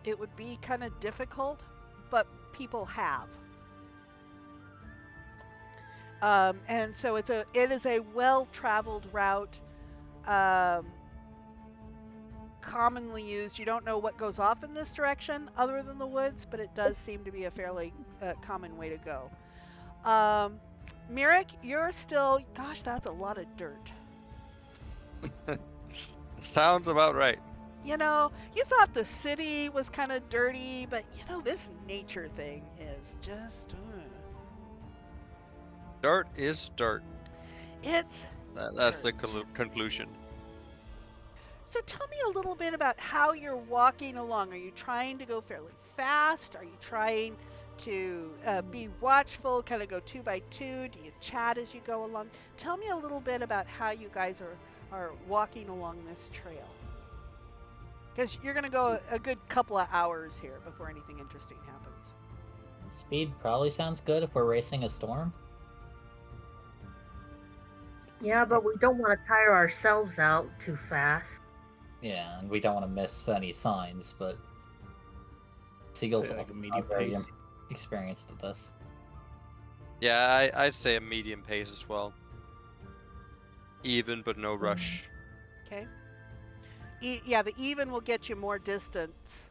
It would be kind of difficult, but people have. And so it is a well-traveled route, commonly used. You don't know what goes off in this direction other than the woods, but it does seem to be a fairly common way to go. Mirik, you're still, gosh, that's a lot of dirt. Sounds about right. You know, you thought the city was kind of dirty, but you know, this nature thing is just... Dirt is dirt. It's That's the dirt. conclusion. So tell me a little bit about how you're walking along. Are you trying to go fairly fast? Are you trying to be watchful, kind of go 2 by 2? Do you chat as you go along? Tell me a little bit about how you guys are walking along this trail. Because you're going to go a good couple of hours here before anything interesting happens. Speed probably sounds good if we're racing a storm. Yeah, but we don't want to tire ourselves out too fast. Yeah, and we don't want to miss any signs, but Seagull's Say, like, also a medium not very pace. experienced at this. Yeah, I'd say a medium pace as well. Even, but no rush. Okay. Yeah, the even will get you more distance,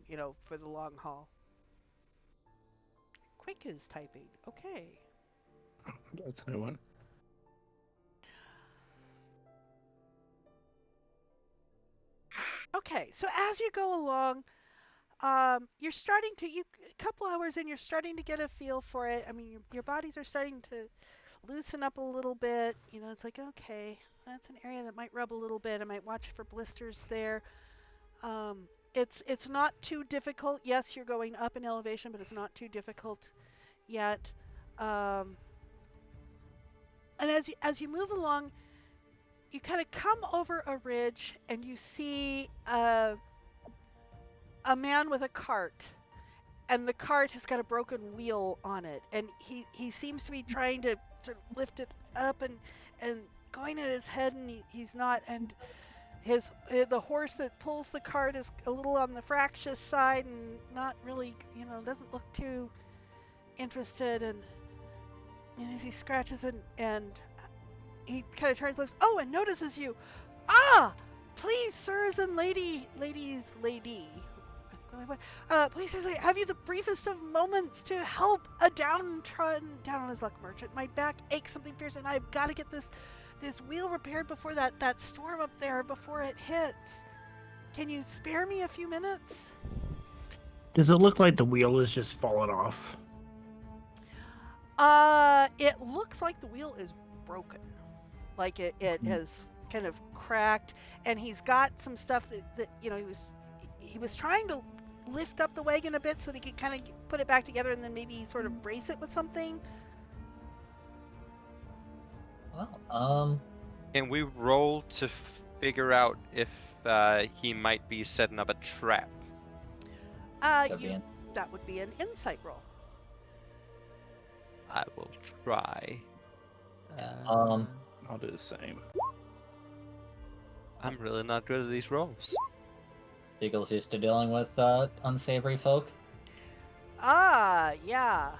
you know, for the long haul. Quick is typing. Okay. That's a new one. Okay, so as you go along, you're starting to, a couple hours in, you're starting to get a feel for it. I mean, your bodies are starting to loosen up a little bit. You know, it's like, okay, that's an area that might rub a little bit. I might watch for blisters there. It's not too difficult. Yes, you're going up in elevation, but it's not too difficult yet. And as you move along, you kind of come over a ridge and you see a man with a cart, and the cart has got a broken wheel on it, and he seems to be trying to sort of lift it up and going at his head, and he's not, and the horse that pulls the cart is a little on the fractious side and not really, you know, doesn't look too interested, and as he scratches it, and he kind of turns, looks, oh, and notices you. Ah, please, sirs and lady. Please, sirs, have you the briefest of moments to help a downtrodden, down on his luck merchant? My back aches something fierce, and I've got to get this wheel repaired before that storm up there, before it hits. Can you spare me a few minutes? Does it look like the wheel is just falling off? It looks like the wheel is broken. Like it has kind of cracked, and he's got some stuff that you know, he was trying to lift up the wagon a bit so that he could kind of put it back together and then maybe sort of brace it with something. Well, Can we roll to figure out if he might be setting up a trap? that'd be That would be an insight roll. I will try. I'll do the same. I'm really not good at these rolls. Seagull's used to dealing with unsavory folk. Yeah.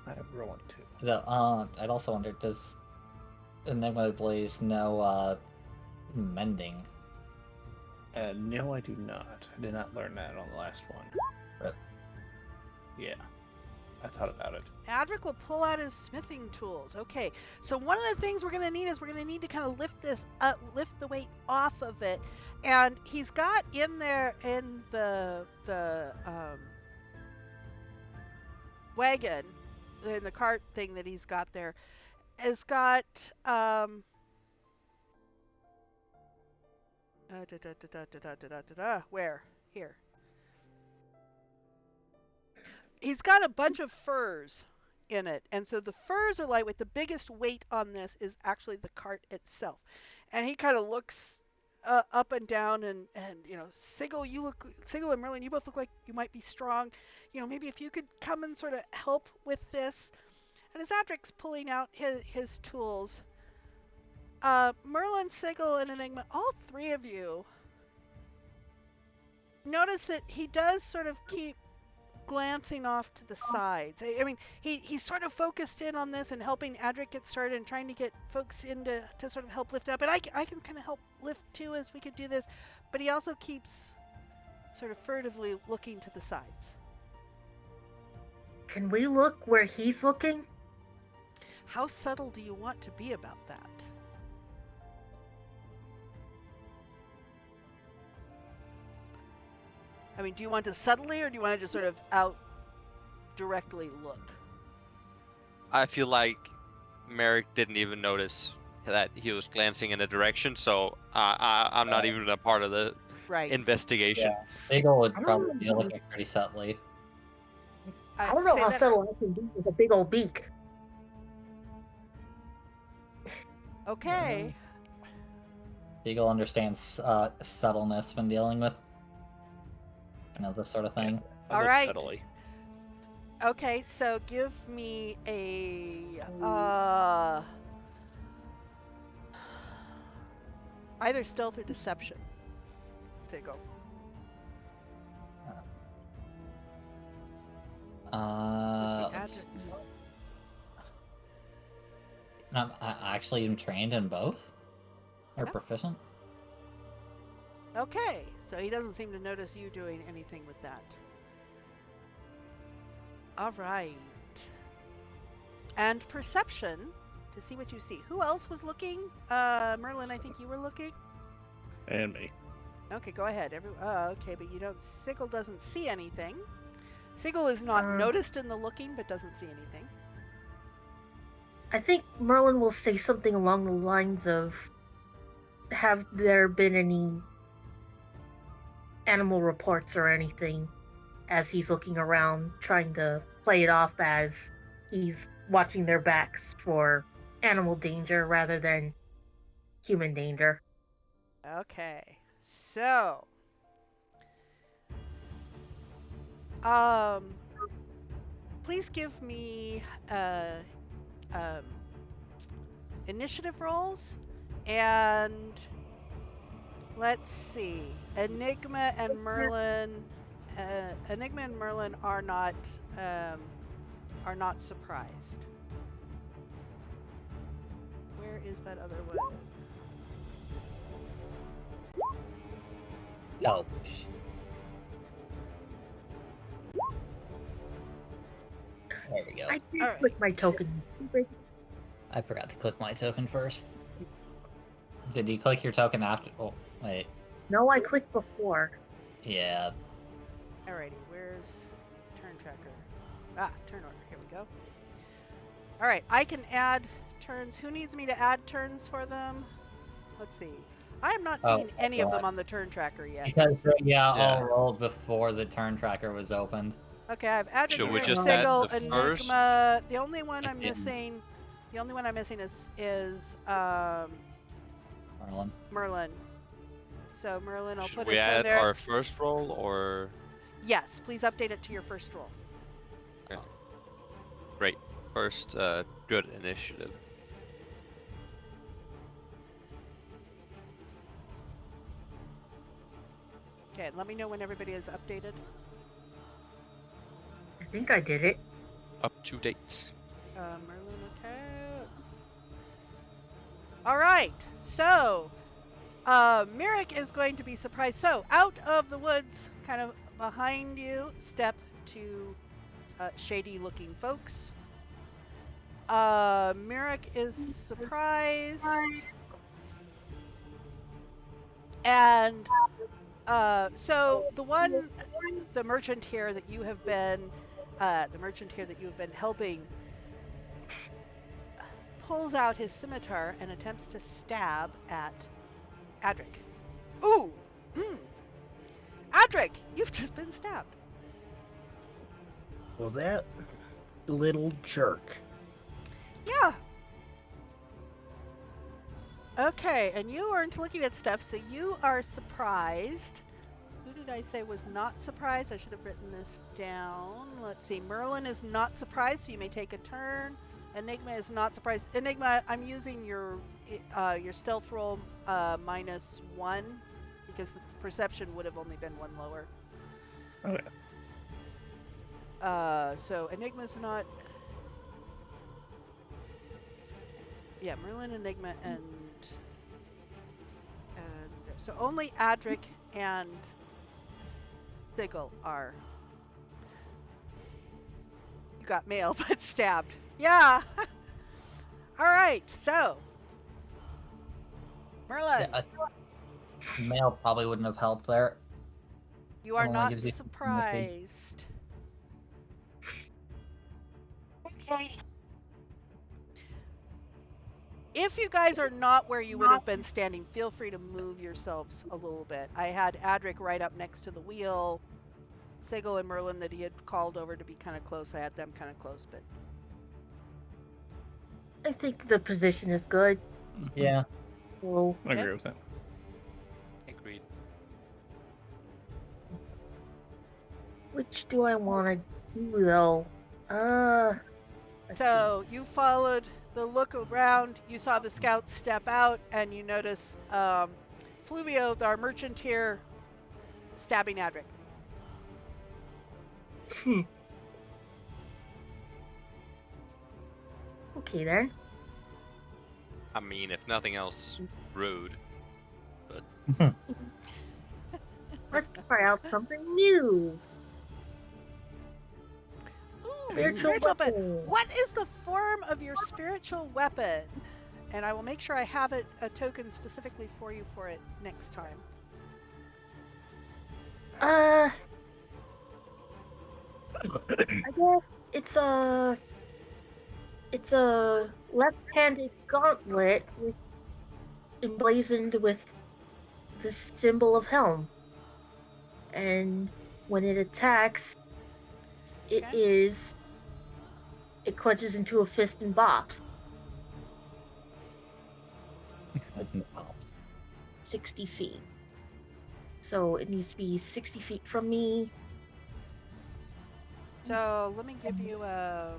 I'm rolling 2. I'd also wonder, does Enigma Blaze know mending? No, I do not. I did not learn that on the last one. Right. Yeah. I thought about it. Adric will pull out his smithing tools. Okay, so one of the things we're gonna need is we're gonna need to kind of lift this up, lift the weight off of it, and he's got in there in the wagon, in the cart thing that he's got there, has got where here. He's got a bunch of furs in it, and so the furs are lightweight. The biggest weight on this is actually the cart itself, and he kind of looks up and down, and Sigil, Sigil and Merlin, you both look like you might be strong. Maybe if you could come and sort of help with this. And as Adric's pulling out his tools, Merlin, Sigil, and Enigma, all three of you notice that he does sort of keep glancing off to the sides. I mean, he's sort of focused in on this and helping Adric get started and trying to get folks in to sort of help lift up. And I can kind of help lift too as we could do this. But he also keeps sort of furtively looking to the sides. Can we look where he's looking? How subtle do you want to be about that? I mean, do you want to subtly, or do you want to just sort of out directly look? I feel like Merrick didn't even notice that he was glancing in a direction, so I'm not even a part of the Right. investigation. Sigil would I don't probably know. be looking pretty subtly. I don't know say how that- subtle I can be with a big old beak. Okay. Sigil understands subtleness when dealing with this sort of thing. I All look right. subtly. Okay, so give me a either stealth or deception. There you go. Let's see. I actually am trained in both? Or Yeah. proficient? Okay, so he doesn't seem to notice you doing anything with that. All right. And perception to see what you see. Who else was looking? Merlin, I think you were looking. And me. Okay, go ahead. Okay, but you don't. Sigil doesn't see anything. Sigil is not noticed in the looking, but doesn't see anything. I think Merlin will say something along the lines of, have there been any animal reports or anything, as he's looking around, trying to play it off as he's watching their backs for animal danger rather than human danger. Okay, so please give me initiative rolls, and let's see. Enigma and Merlin are not surprised. Where is that other one? Oh. There we go. I did Alright. click my token. I forgot to click my token first. Did you click your token after? Oh, wait. No, I clicked before. Yeah. Alrighty, where's turn tracker? Turn order. Here we go. Alright, I can add turns. Who needs me to add turns for them? Let's see. I am not seeing any of them on the turn tracker yet. Because, Yeah. all rolled before the turn tracker was opened. Okay, I've added Should we Sigil, just add the Enigma. first? The only one I'm Within. missing. The only one I'm missing is Merlin. Merlin. So Merlin, I'll Should put we it in add there. our first roll, or Yes, please update it to your first roll. great first good initiative? Okay, let me know when everybody is updated. I think I did it. Up to date. Merlin attacks. All right, so Merrick is going to be surprised. So out of the woods, kind of behind you, step 2 shady-looking folks. Merrick is surprised, and so the merchant here that you have been helping pulls out his scimitar and attempts to stab at Adric. Ooh! Adric, you've just been stabbed. Well, that little jerk. Yeah. Okay, and you aren't looking at stuff, so you are surprised. Who did I say was not surprised? I should have written this down. Let's see. Merlin is not surprised, so you may take a turn. Enigma is not surprised. Enigma, I'm using your stealth roll -1 because the perception would have only been 1 lower. Okay. So Enigma's not. Yeah, Merlin, Enigma, and so only Adric and Sigil are. You got mail, but stabbed. Yeah. All right. So Merlin, Yeah, mail probably wouldn't have helped there. you are only not gives you surprised. Okay. If you guys are not where you would have been standing, feel free to move yourselves a little bit. I had Adric right up next to the wheel. Sigil and Merlin that he had called over to be kind of close. I had them kind of close, but I think the position is good. Yeah. So, I agree with that. Agreed. which do I want to do though? Let's so you followed the look around. You saw the scouts step out, and you notice Fluvio, our merchant here, stabbing Adric. see. Okay then. I mean, if nothing else, rude. Let's try out something new. Ooh, Spiritual spiritual weapon. weapon. What is the form of your spiritual weapon? And I will make sure I have a token specifically for you for it next time. I guess it's a left-handed gauntlet emblazoned with the symbol of Helm. And when it attacks, Okay. it crunches into a fist and bops. 60 feet. So it needs to be 60 feet from me. So let me give you a.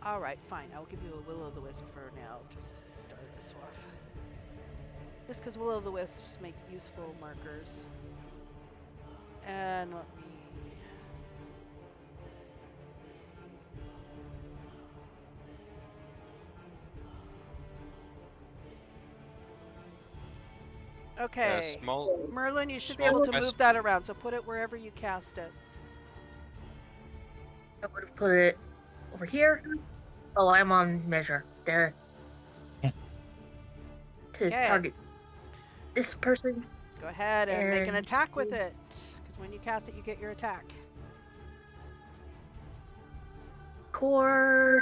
All right, fine. I'll give you a will-o'-the-wisp for now, just to start us off. Just because will-o'-the-wisps make useful markers. And let me. Okay. Small. Merlin, you should be small able to move quest- that around, so put it wherever you cast it. I would have put it over here. Oh, I'm on measure. Duh. Yeah. To Okay. target this person. Go ahead and make an And- attack with it, because when you cast it, you get your attack. Core.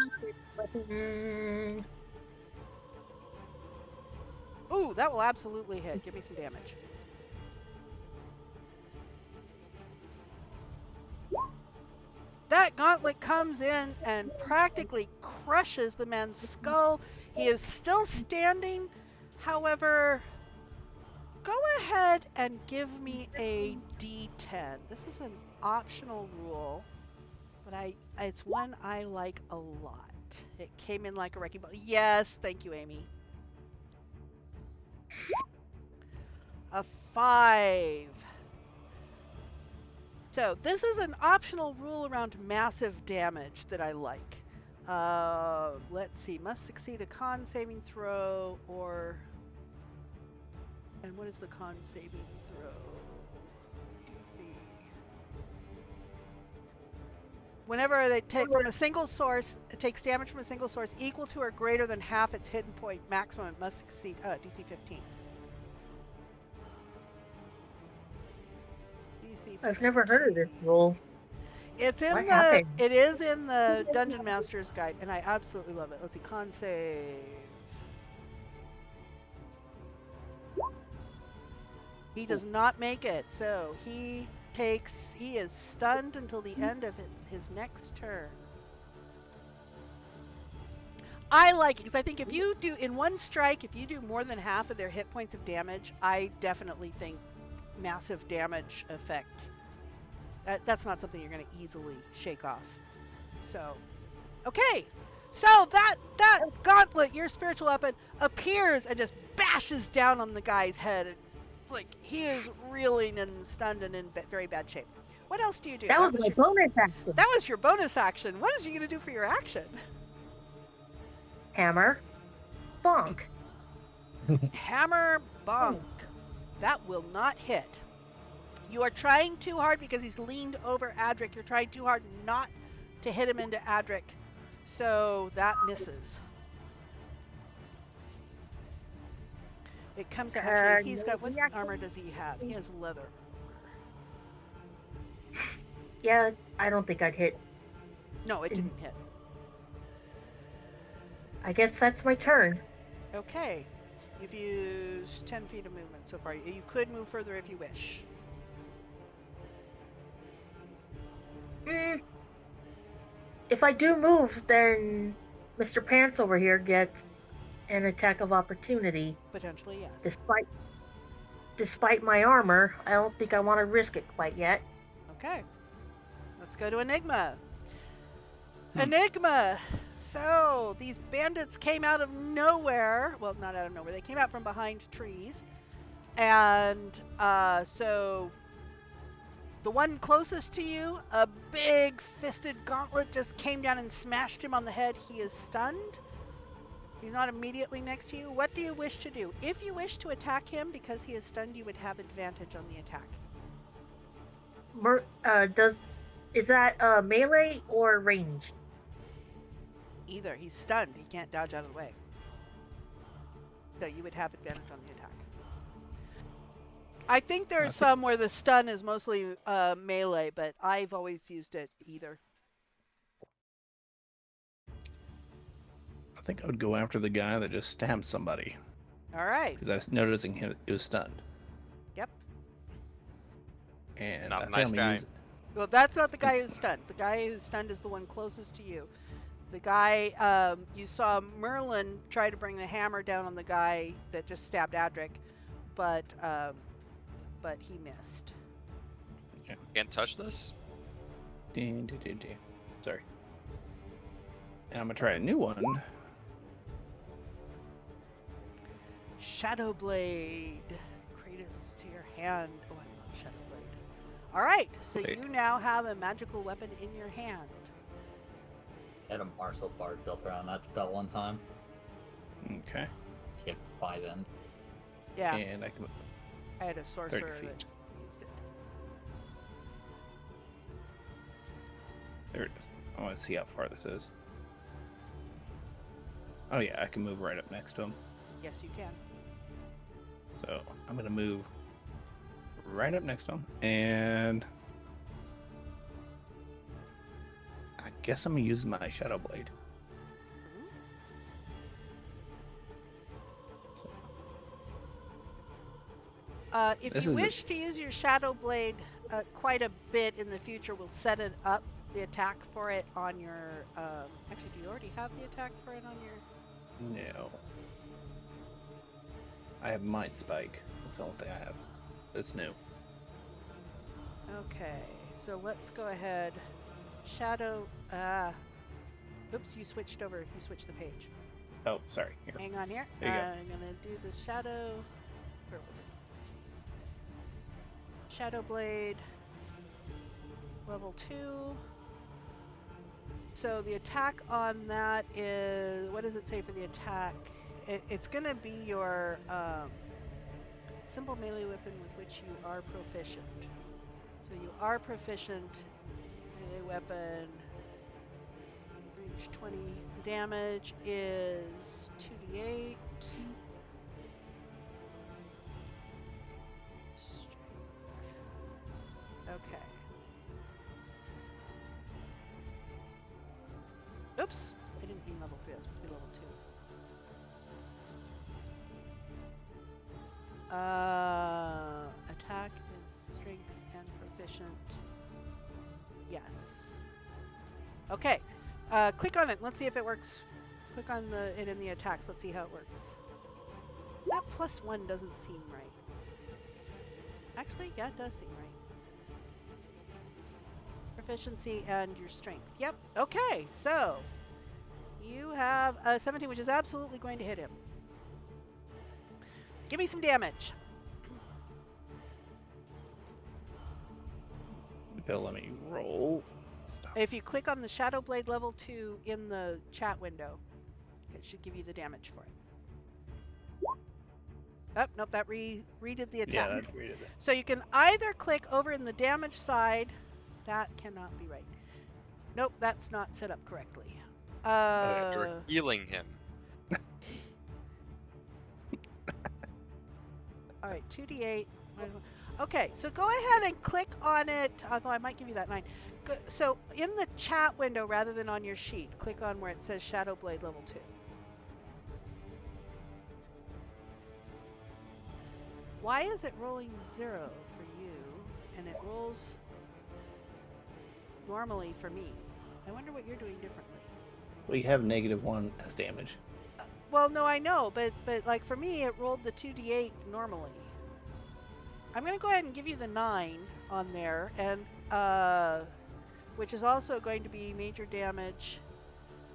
Weapon. Ooh, that will absolutely hit. Give me some damage. That gauntlet comes in and practically crushes the man's skull. He is still standing. However, go ahead and give me a D10. This is an optional rule, but it's one I like a lot. It came in like a wrecking ball. Yes, thank you, Amy. A 5. So this is an optional rule around massive damage that I like. Let's see, must succeed a con saving throw or And what is the con saving throw? Whenever they take from a single source, it takes damage from a single source equal to or greater than half its hidden point maximum. It must exceed DC 15. DC 15. I've never heard of this rule. It's in What the. happened? It is in the Dungeon Master's Guide, and I absolutely love it. Let's see, con save. He does not make it, so he is stunned until the end of his next turn. I like it because I think if you do in one strike, if you do more than half of their hit points of damage, I definitely think massive damage effect. That's not something you're going to easily shake off. So, okay. So that gauntlet, your spiritual weapon, appears and just bashes down on the guy's head. It's like he is reeling and stunned and in very bad shape. What else do you do? That was my bonus action. That was your bonus action. What is you going to do for your action? Hammer. Bonk. Hammer bonk. That will not hit. You are trying too hard because he's leaned over Adric. You're trying too hard not to hit him into Adric. So that misses. It comes out. Actually, he's got, what armor does he have? He has leather. Yeah, I don't think I'd hit. No, it didn't hit. I guess that's my turn. Okay. You've used 10 feet of movement so far. You could move further if you wish. If I do move, then Mr. Pants over here gets an attack of opportunity. Potentially, yes. Despite my armor, I don't think I want to risk it quite yet. Okay. Let's go to Enigma. Enigma! So, these bandits came out of nowhere. Well, not out of nowhere. They came out from behind trees. And, so, the one closest to you, a big fisted gauntlet just came down and smashed him on the head. He is stunned. He's not immediately next to you. What do you wish to do? If you wish to attack him because he is stunned, you would have advantage on the attack. Is that melee or ranged? Either. He's stunned. He can't dodge out of the way. So you would have advantage on the attack. I think there's some where the stun is mostly melee, but I've always used it either. I think I would go after the guy that just stabbed somebody. All right. Because I was noticing he was stunned. Yep. And Not I a think nice I'm gonna guy. use- Well, that's not the guy who's stunned. The guy who's stunned is the one closest to you. The guy, you saw Merlin try to bring the hammer down on the guy that just stabbed Adric, but he missed. Can't touch this? Sorry. And I'm gonna try a new one. Shadow Blade. Kratos to your hand. Oh, I love Shadow Blade. All right, so Blade. you now have a magical weapon in your hand. Had a martial bard built around that spell one time. Okay. To get 5 end. Yeah, And I can I had a sorcerer 30 that feet. used it. There it is. I want to see how far this is. Oh yeah, I can move right up next to him. Yes, you can. So I'm gonna move right up next to him, and I guess I'm gonna use my Shadow Blade. If This you is a- wish to use your Shadow Blade quite a bit in the future, we'll set it up, the attack for it on your... actually, do you already have the attack for it on your... No. I have Mind Spike. That's the only thing I have. It's new. Okay, so let's go ahead. Shadow... oops, you switched over. You switched the page. Oh, sorry. Here. Hang on here. There you go. I'm going to do the Shadow... Where was it? Shadow Blade, level 2. So the attack on that is, what does it say for the attack? It's going to be your simple melee weapon with which you are proficient. So you are proficient. Melee weapon. Reach 20. The damage is 2d8. Okay. Oops! I didn't mean level 3, that's supposed to be level 2. Attack is strength and proficient. Yes. Okay. Click on it. Let's see if it works. Click on it in the attacks. Let's see how it works. That +1 doesn't seem right. Actually, yeah, it does seem right. Proficiency and your strength. Yep. Okay. So you have a 17, which is absolutely going to hit him. Give me some damage. Bill, let me roll. Stop. If you click on the Shadow Blade level 2 in the chat window, it should give you the damage for it. Oh, nope, that redid the attack. Yeah, that redid it. So you can either click over in the damage side. That cannot be right. Nope, that's not set up correctly. You're healing him. Alright, 2d8. Okay, so go ahead and click on it, although I might give you that 9. So in the chat window, rather than on your sheet, click on where it says Shadow Blade level 2. Why is it rolling 0 for you, and it rolls normally for me? I wonder what you're doing differently. Well, you have -1 as damage. Well, no, I know, but like for me, it rolled the 2d8 normally. I'm gonna go ahead and give you the 9 on there, and which is also going to be major damage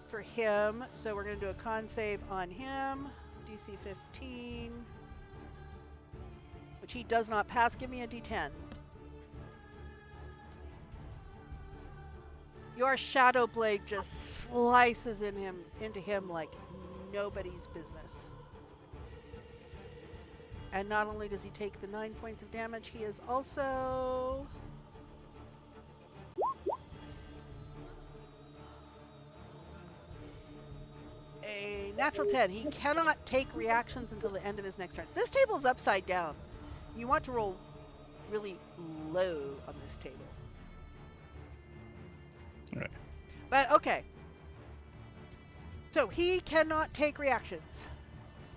for him. So we're gonna do a con save on him, DC 15, which he does not pass. Give me a D10. Your Shadow Blade just slices into him like nobody's business. And not only does he take the 9 points of damage, he is also a natural 10. He cannot take reactions until the end of his next turn. This table's upside down. You want to roll really low on this table. Right. But okay. So he cannot take reactions.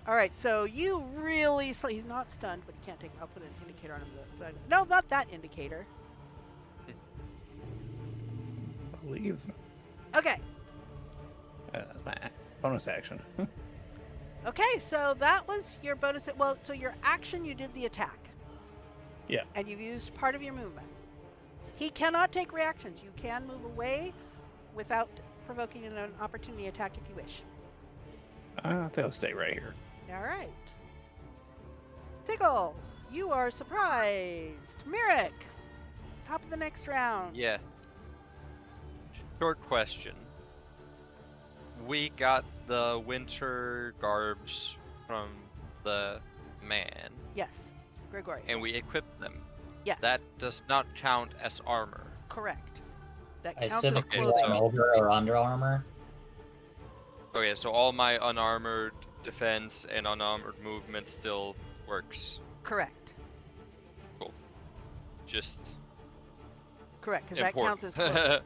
Alright, so you really... he's not stunned, but he can't take... I'll put an indicator on him. No, not that indicator. Leave. Okay. That's my bonus action. Okay, so that was your bonus... Well, so your action, you did the attack. Yeah. And you've used part of your movement. He cannot take reactions. You can move away without provoking an opportunity attack if you wish. I think I'll stay right here. Alright. Tiggle, you are surprised. Mirek, top of the next round. Yeah. Short question. We got the winter garbs from the man, Yes, Gregory. and we equipped them. Yes, That does not count as armor. correct. That I counts assume as it's Okay, clothing. so- over or under armor. Okay, so all my unarmored defense and unarmored movement still works. Correct. Just Correct, because that important. counts as clothing.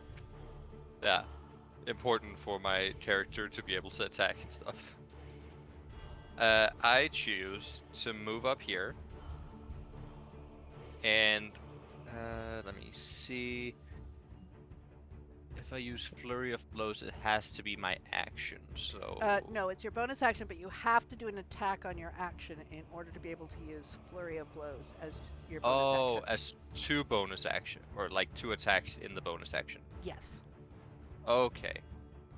Yeah, important for my character to be able to attack and stuff. I choose to move up here, and let me see. If I use Flurry of Blows, it has to be my action. So No, it's your bonus action, but you have to do an attack on your action in order to be able to use Flurry of Blows as your bonus action. as 2 bonus action, or like 2 attacks in the bonus action. Yes. Okay.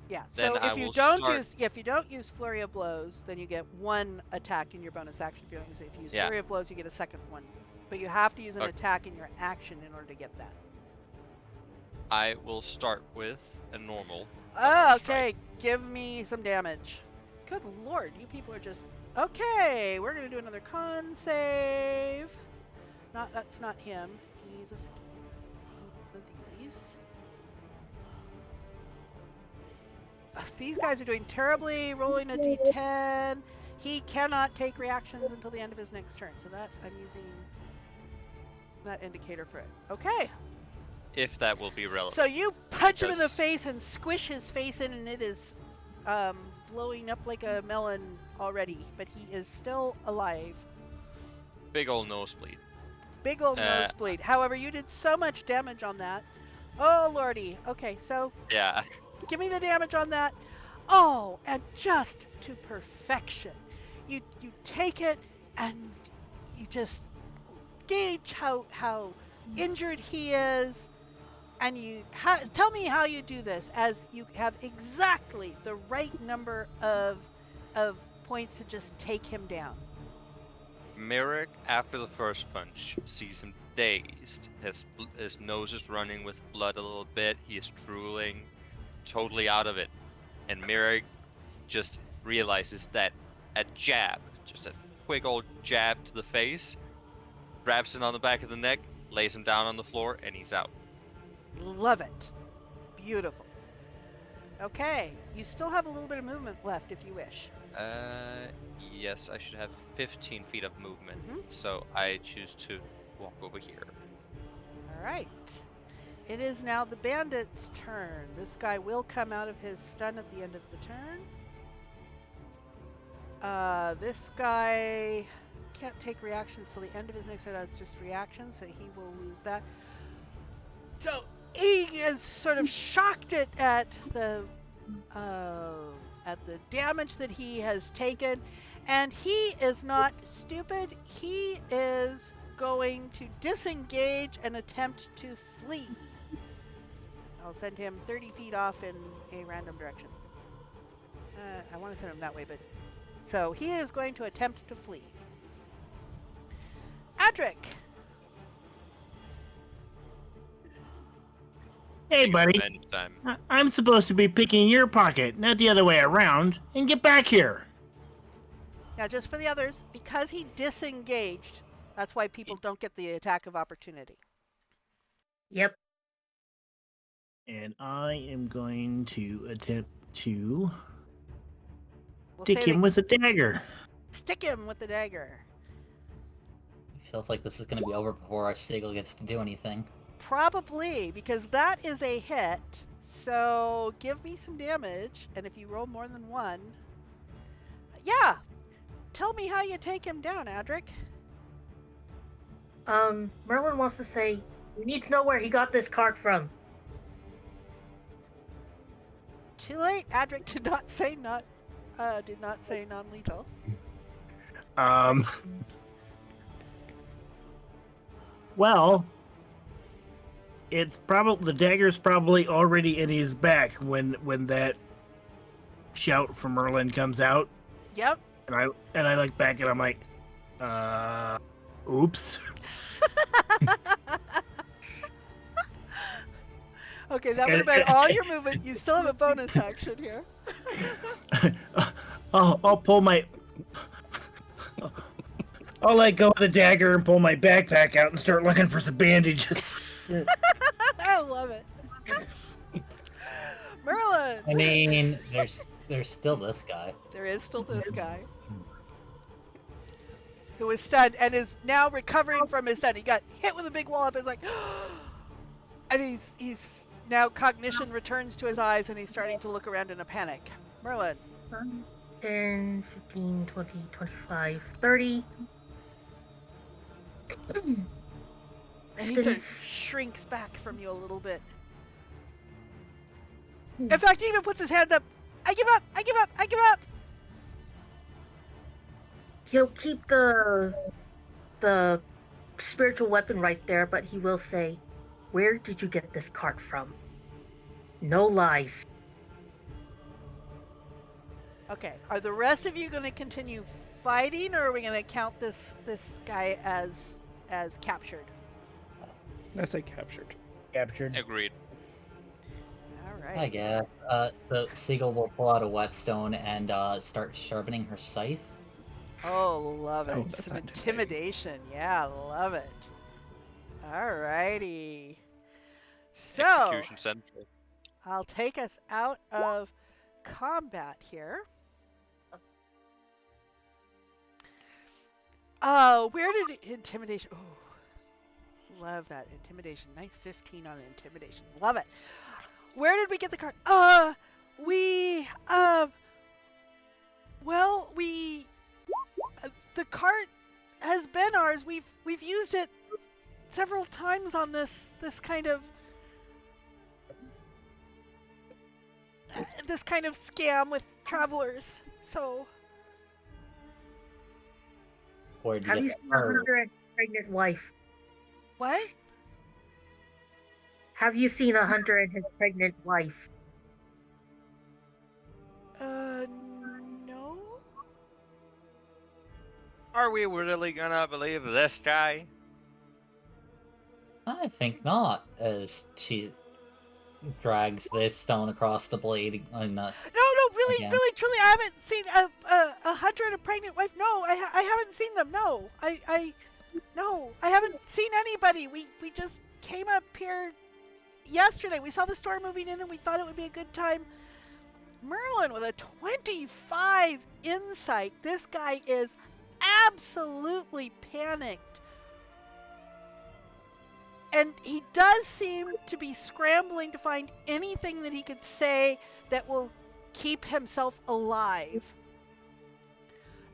Yeah. Then So I if you will don't start- use if you don't use Flurry of Blows, then you get 1 attack in your bonus action. If you don't use it, if you use Yeah. Flurry of Blows, you get a second one. But you have to use an Okay. attack in your action in order to get that. I will start with a normal. Oh, strike. okay. Give me some damage. Good lord, you people are just... Okay, we're gonna do another con save. That's not him. He's a of these. These guys are doing terribly, rolling a d10. He cannot take reactions until the end of his next turn, so that I'm using that indicator for it. Okay. If that will be relevant. So you punch him in the because- face and squish his face in, and it is blowing up like a melon already, but he is still alive. Big old nosebleed. Big old nosebleed. However, you did so much damage on that. Oh lordy. Okay, so Yeah. give me the damage on that. Oh, and just to perfection. You take it and you just gauge how injured he is, and you tell me how you do this, as you have exactly the right number of points to just take him down. Merrick, after the first punch, sees him dazed. His nose is running with blood a little bit. He is drooling, totally out of it. And Merrick just realizes that a jab, just a quick old jab to the face, grabs him on the back of the neck, lays him down on the floor, and he's out. Love it. Beautiful. Okay, you still have a little bit of movement left if you wish. Yes, I should have 15 feet of movement, Mhm. so I choose to walk over here. All right. It is now the bandit's turn. This guy will come out of his stun at the end of the turn. This guy can't take reactions till the end of his next turn. That's just reaction, so he will lose that. So he is sort of shocked at the damage that he has taken, and he is not stupid. He is going to disengage and attempt to flee. I'll send him 30 feet off in a random direction. I want to send him that way, but... So he is going to attempt to flee. Adric! Hey, buddy. Revenge time. I'm supposed to be picking your pocket, not the other way around. And get back here. Now, just for the others, because he disengaged, that's why people don't get the attack of opportunity. Yep. And I am going to attempt to We'll stick say him with a dagger. Stick him with the dagger. Feels like this is going to be over before our Sigil gets to do anything. Probably, because that is a hit. So give me some damage, and if you roll more than one... Yeah! Tell me how you take him down, Adric. Merlin wants to say, we need to know where he got this card from. Too late. Adric did not say non-lethal. Well, it's probably the dagger's probably already in his back when that shout from Merlin comes out, Yep. and I look back and I'm like, oops. Okay, that would have been all your movement. You still have a bonus action here. I'll pull my. I'll let go of the dagger and pull my backpack out and start looking for some bandages. I love it. Merlin! I mean, there's still this guy. There is still this guy. Who is stunned and is now recovering from his stun. He got hit with a big wallop and is like... and he's now cognition returns to his eyes and he's starting to look around in a panic. Merlin. 10, 15, 20, 25, 30. And he sort of Distance. shrinks back from you a little bit. In fact, he even puts his hands up. I give up! I give up! I give up! He'll keep the spiritual weapon right there, but he will say, where did you get this card from? No lies. Okay, are the rest of you going to continue fighting, or are we going to count this guy as captured? I say captured. Captured. Agreed. All right. I guess. The seagull will pull out a whetstone and start sharpening her scythe. Oh, love it. Oh, that's Some not intimidating. intimidation. Yeah, love it. Alrighty. So, Execution central. I'll take us out of combat here. Oh, where did intimidation? Oh, love that intimidation. Nice 15 on intimidation. Love it. Where did we get the card? We well, the cart has been ours. We've used it several times on this kind of scam with travelers. So, Where do you Have get you the seen a card? hunter and his pregnant wife? what? Have you seen a hunter and his pregnant wife? No. Are we really gonna believe this guy? I think not, as she drags this stone across the blade and No, really, again. really, truly, I haven't seen a hunter and a pregnant wife. No, I haven't seen them. No, no, I haven't seen anybody. We just came up here yesterday. We saw the storm moving in, and we thought it would be a good time. Merlin with a 25 insight. This guy is absolutely panicked. And he does seem to be scrambling to find anything that he could say that will keep himself alive.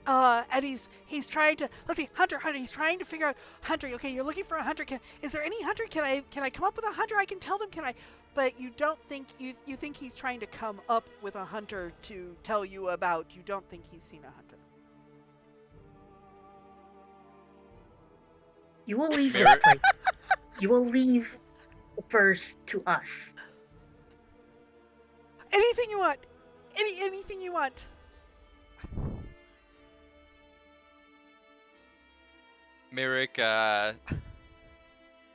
And he's trying to, let's see, Hunter. He's trying to figure out Hunter. Okay, you're looking for a hunter. Is there any hunter? Can I come up with a hunter? I can tell them. Can I? But you don't think you think he's trying to come up with a hunter to tell you about. You don't think he's seen a hunter. You will leave this place. You will leave the furs to us. Anything you want. Anything you want. Merrick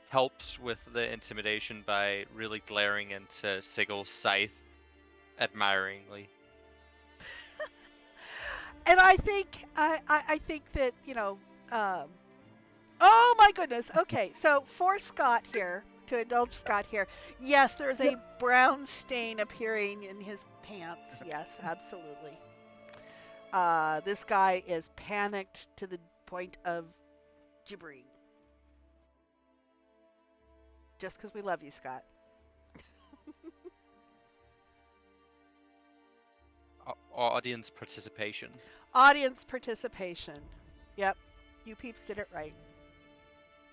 helps with the intimidation by really glaring into Sigel's scythe admiringly. And I think that oh my goodness. Okay, so for Scott here, to indulge Scott here, yes, there's a brown stain appearing in his pants. Yes, absolutely. This guy is panicked to the point of gibbering. Just because we love you, Scott. Audience participation. Audience participation. Yep, you peeps did it right.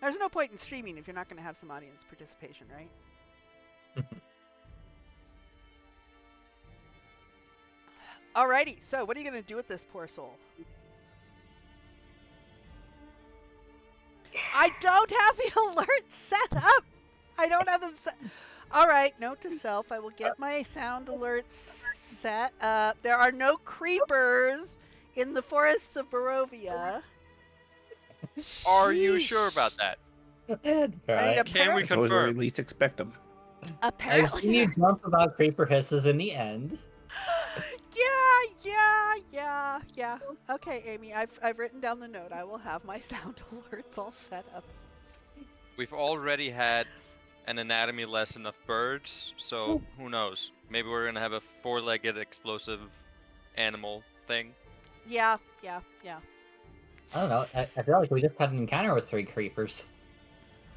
There's no point in streaming if you're not going to have some audience participation, right? Alrighty, so what are you going to do with this poor soul? I don't have the alerts set up. I don't have them set. Alright, note to self, I will get my sound alerts set up. There are no creepers in the forests of Barovia. Are you sure Sheesh. about that? I mean, Can we It's always where we confirm? least expect them. I've apparently. seen you jump about creeper hisses in the end. Yeah. Okay, Amy, I've written down the note. I will have my sound alerts all set up. We've already had an anatomy lesson of birds, so who knows? Maybe we're gonna have a four-legged explosive animal thing. Yeah. I don't know. I feel like we just had an encounter with 3 creepers.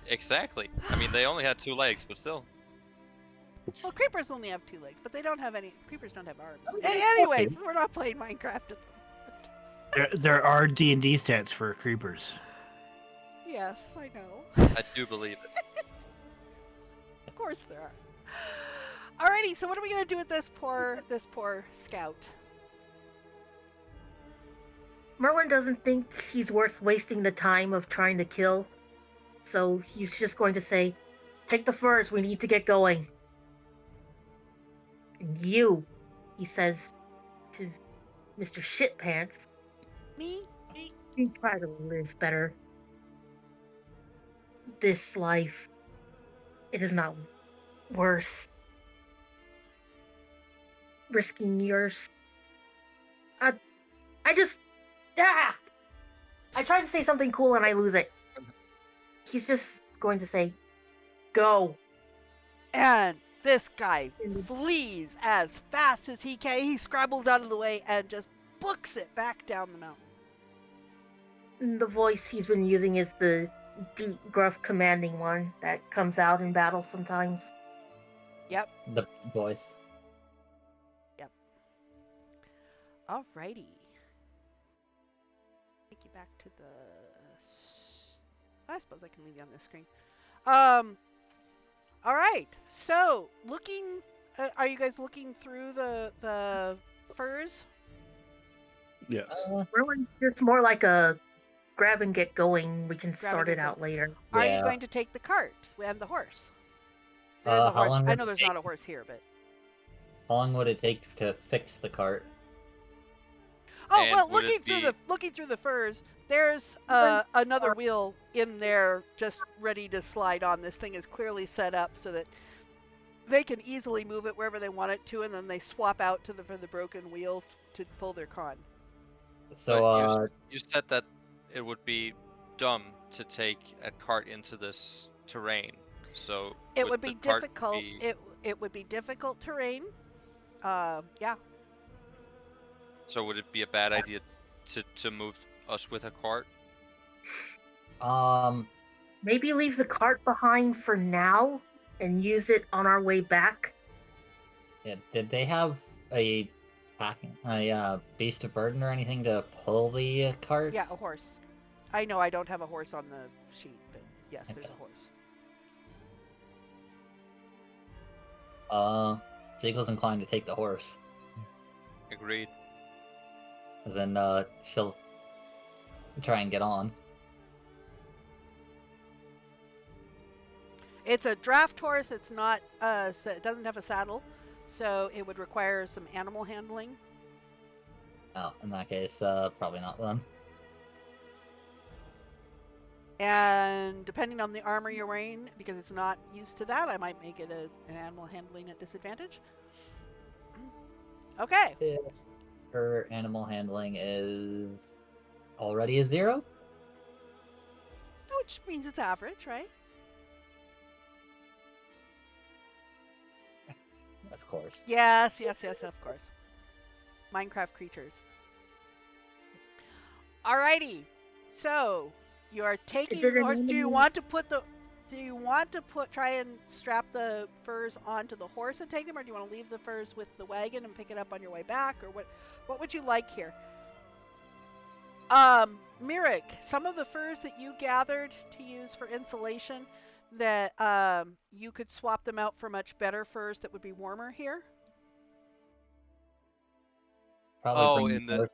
Exactly. I mean, they only had 2 legs, but still. Well, creepers only have 2 legs, but they don't have any. Creepers don't have arms. Anyways, we're not playing Minecraft at them. There are D&D stats for creepers. Yes, I know. I do believe it. Of course there are. Alrighty, so what are we gonna do with this poor scout? Merlin doesn't think he's worth wasting the time of trying to kill, so he's just going to say, "Take the furs, we need to get going." And you, he says to Mr. Shitpants, Me? you try to live better. This life, it is not worth risking yours. I just I try to say something cool and I lose it. He's just going to say, "Go." And this guy flees as fast as he can. He scrabbles out of the way and just books it back down the mountain. The voice he's been using is the deep, gruff, commanding one that comes out in battle sometimes. Yep. The voice. Alrighty. Take you back to the. I suppose I can leave you on this screen. All right. So, looking. Are you guys looking through the furs? Yes. Really, it's more like a grab and get going. We can Grab and sort get it out later. Are you Yeah. going to take the cart and the horse? There's a How horse. long I would know it there's take? not a horse here, but. How long would it take to fix the cart? Oh And well, would it looking through the furs, there's another wheel in there just ready to slide on. This thing is clearly set up so that they can easily move it wherever they want it to, and then they swap out for the broken wheel to pull their con. So, But you said that it would be dumb to take a cart into this terrain. So It would be the cart difficult. be- It would be difficult terrain. Yeah. So would it be a bad idea to move us with a cart? Maybe leave the cart behind for now and use it on our way back. yeah, did they have a beast of burden or anything to pull the cart? Yeah, a horse. I know I don't have a horse on the sheet, but yes, there's a Okay. horse. Ziegel's inclined to take the horse. Agreed. Then she'll try and get on. It's a draft horse. It's not. So it doesn't have a saddle, so it would require some animal handling. Oh, in that case, probably not then. And depending on the armor you're wearing, because it's not used to that, I might make it an animal handling at disadvantage. Okay. Her animal handling is already a 0? Which means it's average, right? Of course. Yes, of course. Minecraft creatures. Alrighty. So, you are taking Is it the an horse. Do you animal? want to try and strap the furs onto the horse and take them, or do you want to leave the furs with the wagon and pick it up on your way back, or what would you like here? Mirik, some of the furs that you gathered to use for insulation, that you could swap them out for much better furs that would be warmer here. Probably In the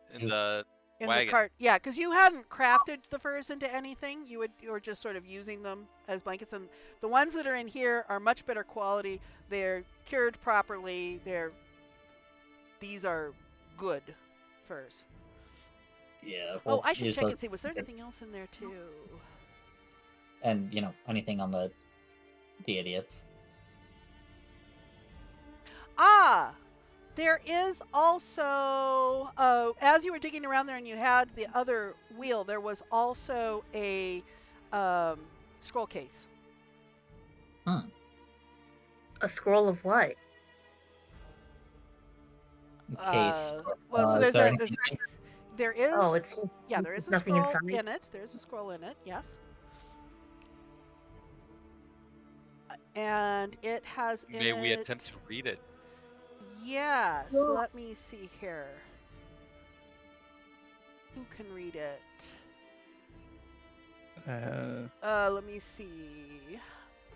In wagon. the cart, yeah, because you hadn't crafted the furs into anything. You were just sort of using them as blankets, and the ones that are in here are much better quality. They're cured properly. These are good furs. Yeah. Oh, I should use check those- and see, was there anything else in there too? And anything on the idiots. There is also, as you were digging around there and you had the other wheel, there was also a scroll case. A scroll of what? In case. Well, so is there there is. Oh, it's Yeah, there is a nothing scroll inside. in it. There's a scroll in it, yes. And it has in May we it... attempt to read it? Yes, Well- let me see here. Who can read it? Let me see.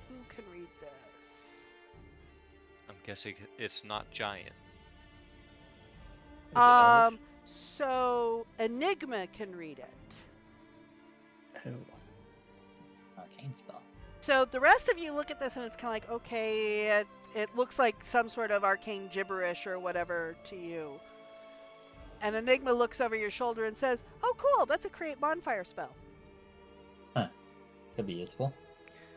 Who can read this? I'm guessing it's not giant. Is it Elvish? So Enigma can read it. Oh. arcane spell? So the rest of you look at this and it's kind of like, okay, it looks like some sort of arcane gibberish or whatever to you. And Enigma looks over your shoulder and says, oh cool, that's a create bonfire spell. Could be useful.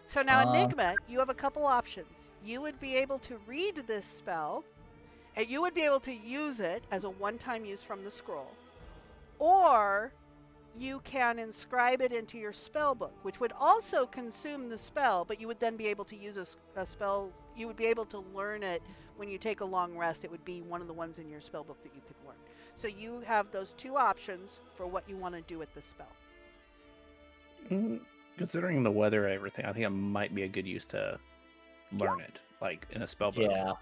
So now Enigma, you have a couple options. You would be able to read this spell And you would be able to use it as a one-time use from the scroll, or you can inscribe it into your spell book, which would also consume the spell, but you would then be able to use a spell. You would be able to learn it when you take a long rest. It would be one of the ones in your spell book that you could learn. So you have those two options for what you want to do with the spell. Considering the weather and everything, I think it might be a good use to learn it, like in a spell book. Yeah.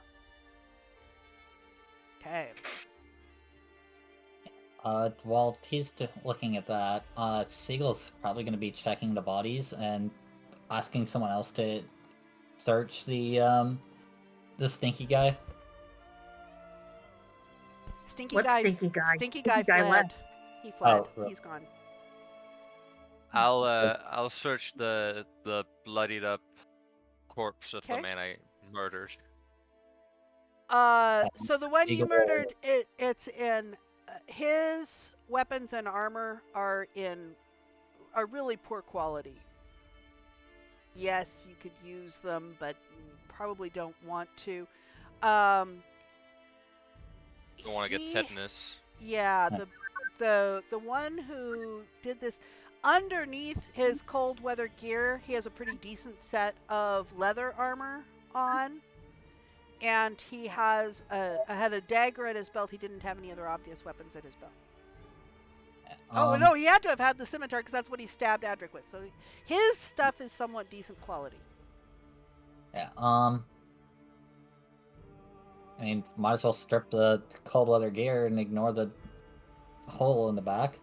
Okay. While he's looking at that, Siegel's probably going to be checking the bodies and asking someone else to search the stinky guy. Stinky What guy. stinky guy? Stinky Stinky guy guy fled. left. He fled. Oh, He's gone. I'll search the bloodied up corpse of the Okay. man I murdered. So the one you Eagle. murdered, it's in his weapons and armor are really poor quality. Yes, you could use them, but you probably don't want to. Don't want to get he- tetanus. Yeah, the one who did this, underneath his cold weather gear, he has a pretty decent set of leather armor on, and he had a dagger at his belt. He didn't have any other obvious weapons at his belt. Oh no, he had to have had the scimitar because that's what he stabbed Adric with. So his stuff is somewhat decent quality. Yeah. I mean, might as well strip the cold weather gear and ignore the hole in the back.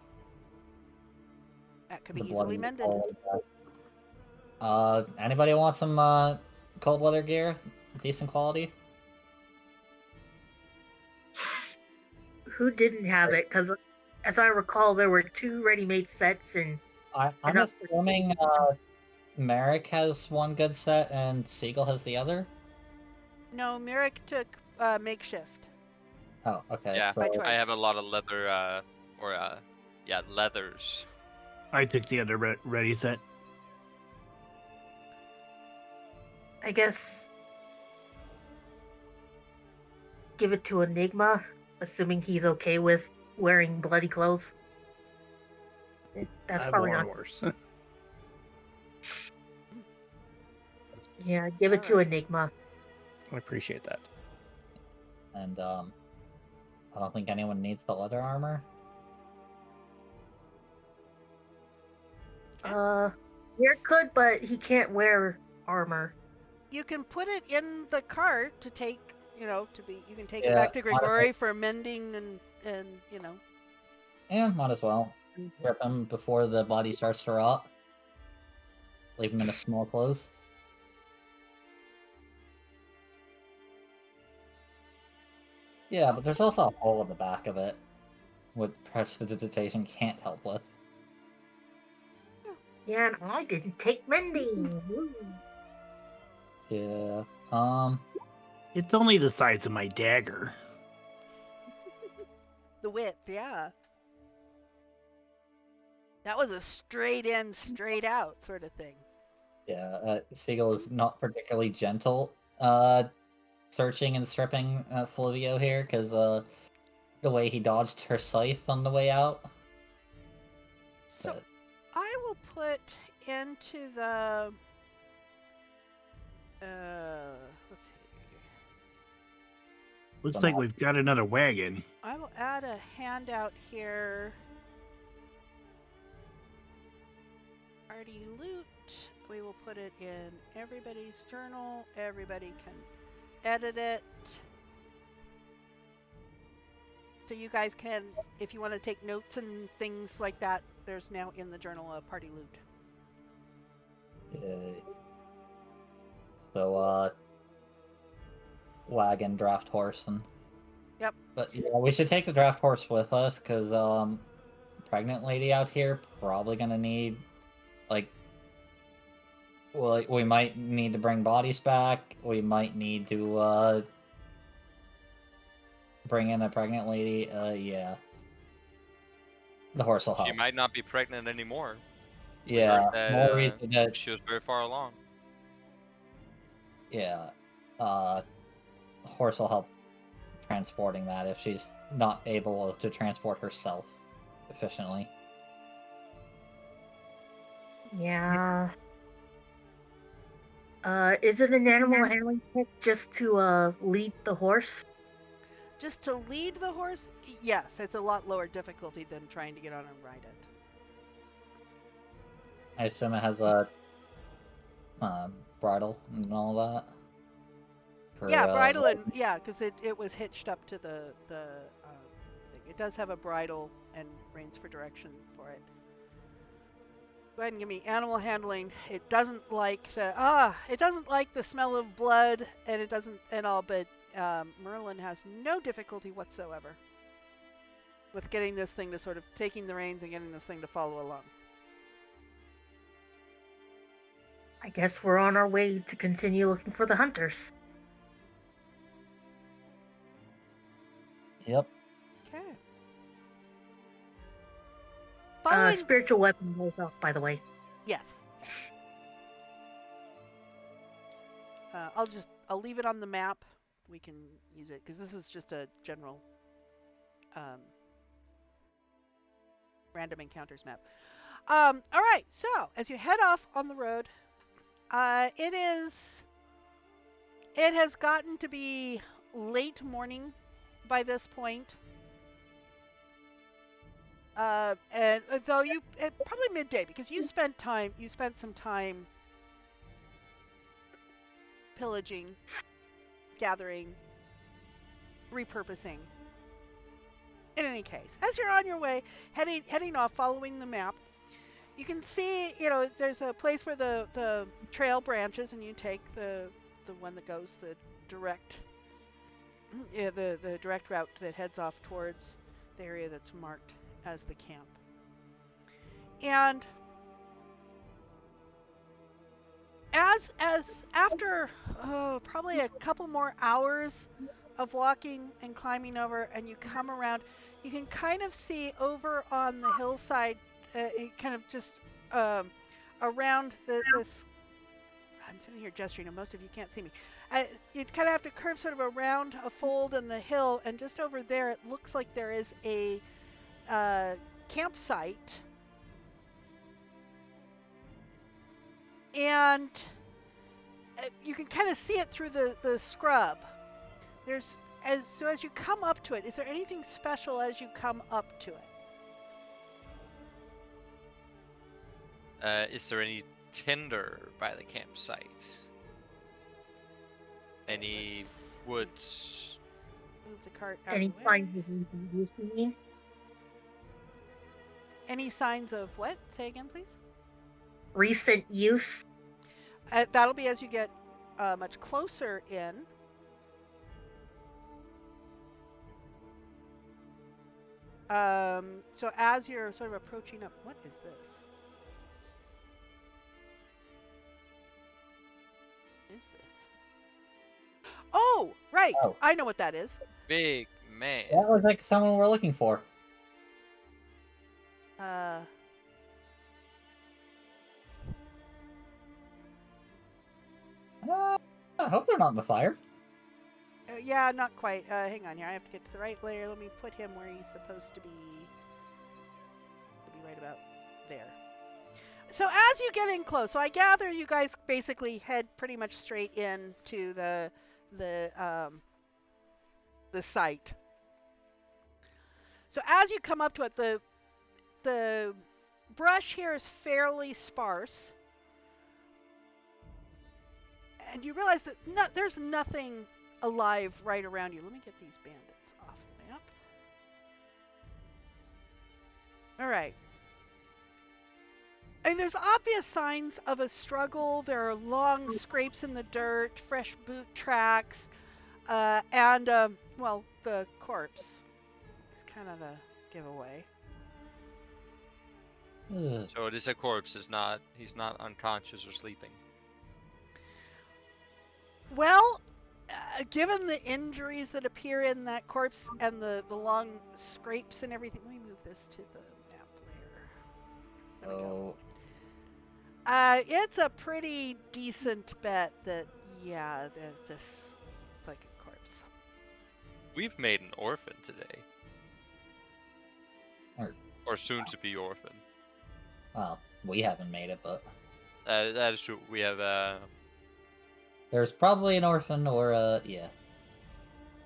That could The be easily bloody mended. hole in the back. Anybody want some cold weather gear? Decent quality? Who didn't have it? Because as I recall, there were 2 ready-made sets, and I'm Enough. assuming Merrick has one good set and Siegel has the other. No, Mirik took makeshift. Oh, okay. Yeah, So By choice. I have a lot of leather, leathers. I took the other ready set. I guess give it to Enigma, assuming he's okay with wearing bloody clothes. That's I've probably worn not. worse. Yeah, give it to Alright. Enigma. I appreciate that. and I don't think anyone needs the leather armor. Here could, but he can't wear armor. You can put it in the cart to take, you can take it Yeah, back to might as well. Grigori for mending and. Yeah, might as well. Strip him before the body starts to rot. Leave him in a small clothes. Yeah, but there's also a hole in the back of it, which prestidigitation can't help with. Yeah, and I didn't take mending. Woo. Yeah. It's only the size of my dagger. The width, yeah. That was a straight in, straight out sort of thing. Yeah, Siegel is not particularly gentle searching and stripping Flavio here, because the way he dodged her scythe on the way out. So But- I will put into the. Let's see. Looks like we've got another wagon. I will add a handout here. Party loot. We will put it in everybody's journal. Everybody can edit it. So you guys can, if you want to take notes and things like that, there's now in the journal a party loot. So, wagon, draft horse, and... Yep. But, yeah, we should take the draft horse with us, because, pregnant lady out here probably gonna need, like... Well, we might need to bring bodies back, we might need to, bring in a pregnant lady, yeah. The horse will help. She might not be pregnant anymore. Yeah, heard that, more reason that... She was very far along. Yeah, horse will help transporting that if she's not able to transport herself efficiently. Yeah. Is it an animal handling trick just to lead the horse? Just to lead the horse, yes, it's a lot lower difficulty than trying to get on and ride it. I assume it has a bridle and all that. Yeah, bridle and yeah, because it was hitched up to the thing. It does have a bridle and reins for direction for it. Go ahead and give me animal handling. It doesn't like the smell of blood, and it doesn't and all, but Merlin has no difficulty whatsoever with getting this thing to sort of taking the reins and getting this thing to follow along. I guess we're on our way to continue looking for the hunters. Yep. Okay. Following. Spiritual weapon goes off, by the way. Yes. I'll leave it on the map. We can use it because this is just a general random encounters map. All right. So as you head off on the road, it has gotten to be late morning by this point. And though probably midday because you spent some time pillaging, gathering, repurposing. In any case, as you're on your way, heading off, following the map, you can see, there's a place where the trail branches, and you take the one that goes the direct route that heads off towards the area that's marked as the camp. And as after probably a couple more hours of walking and climbing over, and you come around, you can kind of see over on the hillside, kind of just around this. I'm sitting here gesturing, and most of you can't see me. You kind of have to curve sort of around a fold in the hill, and just over there, it looks like there is a campsite. And you can kind of see it through the scrub. So as you come up to it, is there anything special as you come up to it? Is there any tinder by the campsite? Any woods? Move the cart out Any of the way. signs of recent use, you mean? Any signs of what? Say again, please. Recent use? That'll be as you get much closer in. So as you're sort of approaching up, what is this? What is this? Oh, right. Oh. I know what that is. Big man. That looks like someone we're looking for. I hope they're not in the fire. Yeah, not quite. Hang on here. I have to get to the right layer. Let me put him where he's supposed to be. He'll be right about there. So as you get in close, so I gather you guys basically head pretty much straight into the site. So as you come up to it, the brush here is fairly sparse. And you realize that there's nothing alive right around you. Let me get these bandits off the map. All right. I mean, there's obvious signs of a struggle. There are long scrapes in the dirt, fresh boot tracks, and, well, the corpse is kind of a giveaway. Ugh. So it is a corpse. He's not unconscious or sleeping. Well, given the injuries that appear in that corpse and the long scrapes and everything, let me move this to the map layer. There we go. It's a pretty decent bet that, yeah, this is like a corpse. We've made an orphan today. Or soon to be orphan. Well, we haven't made it, but That is true. We have there's probably an orphan or yeah.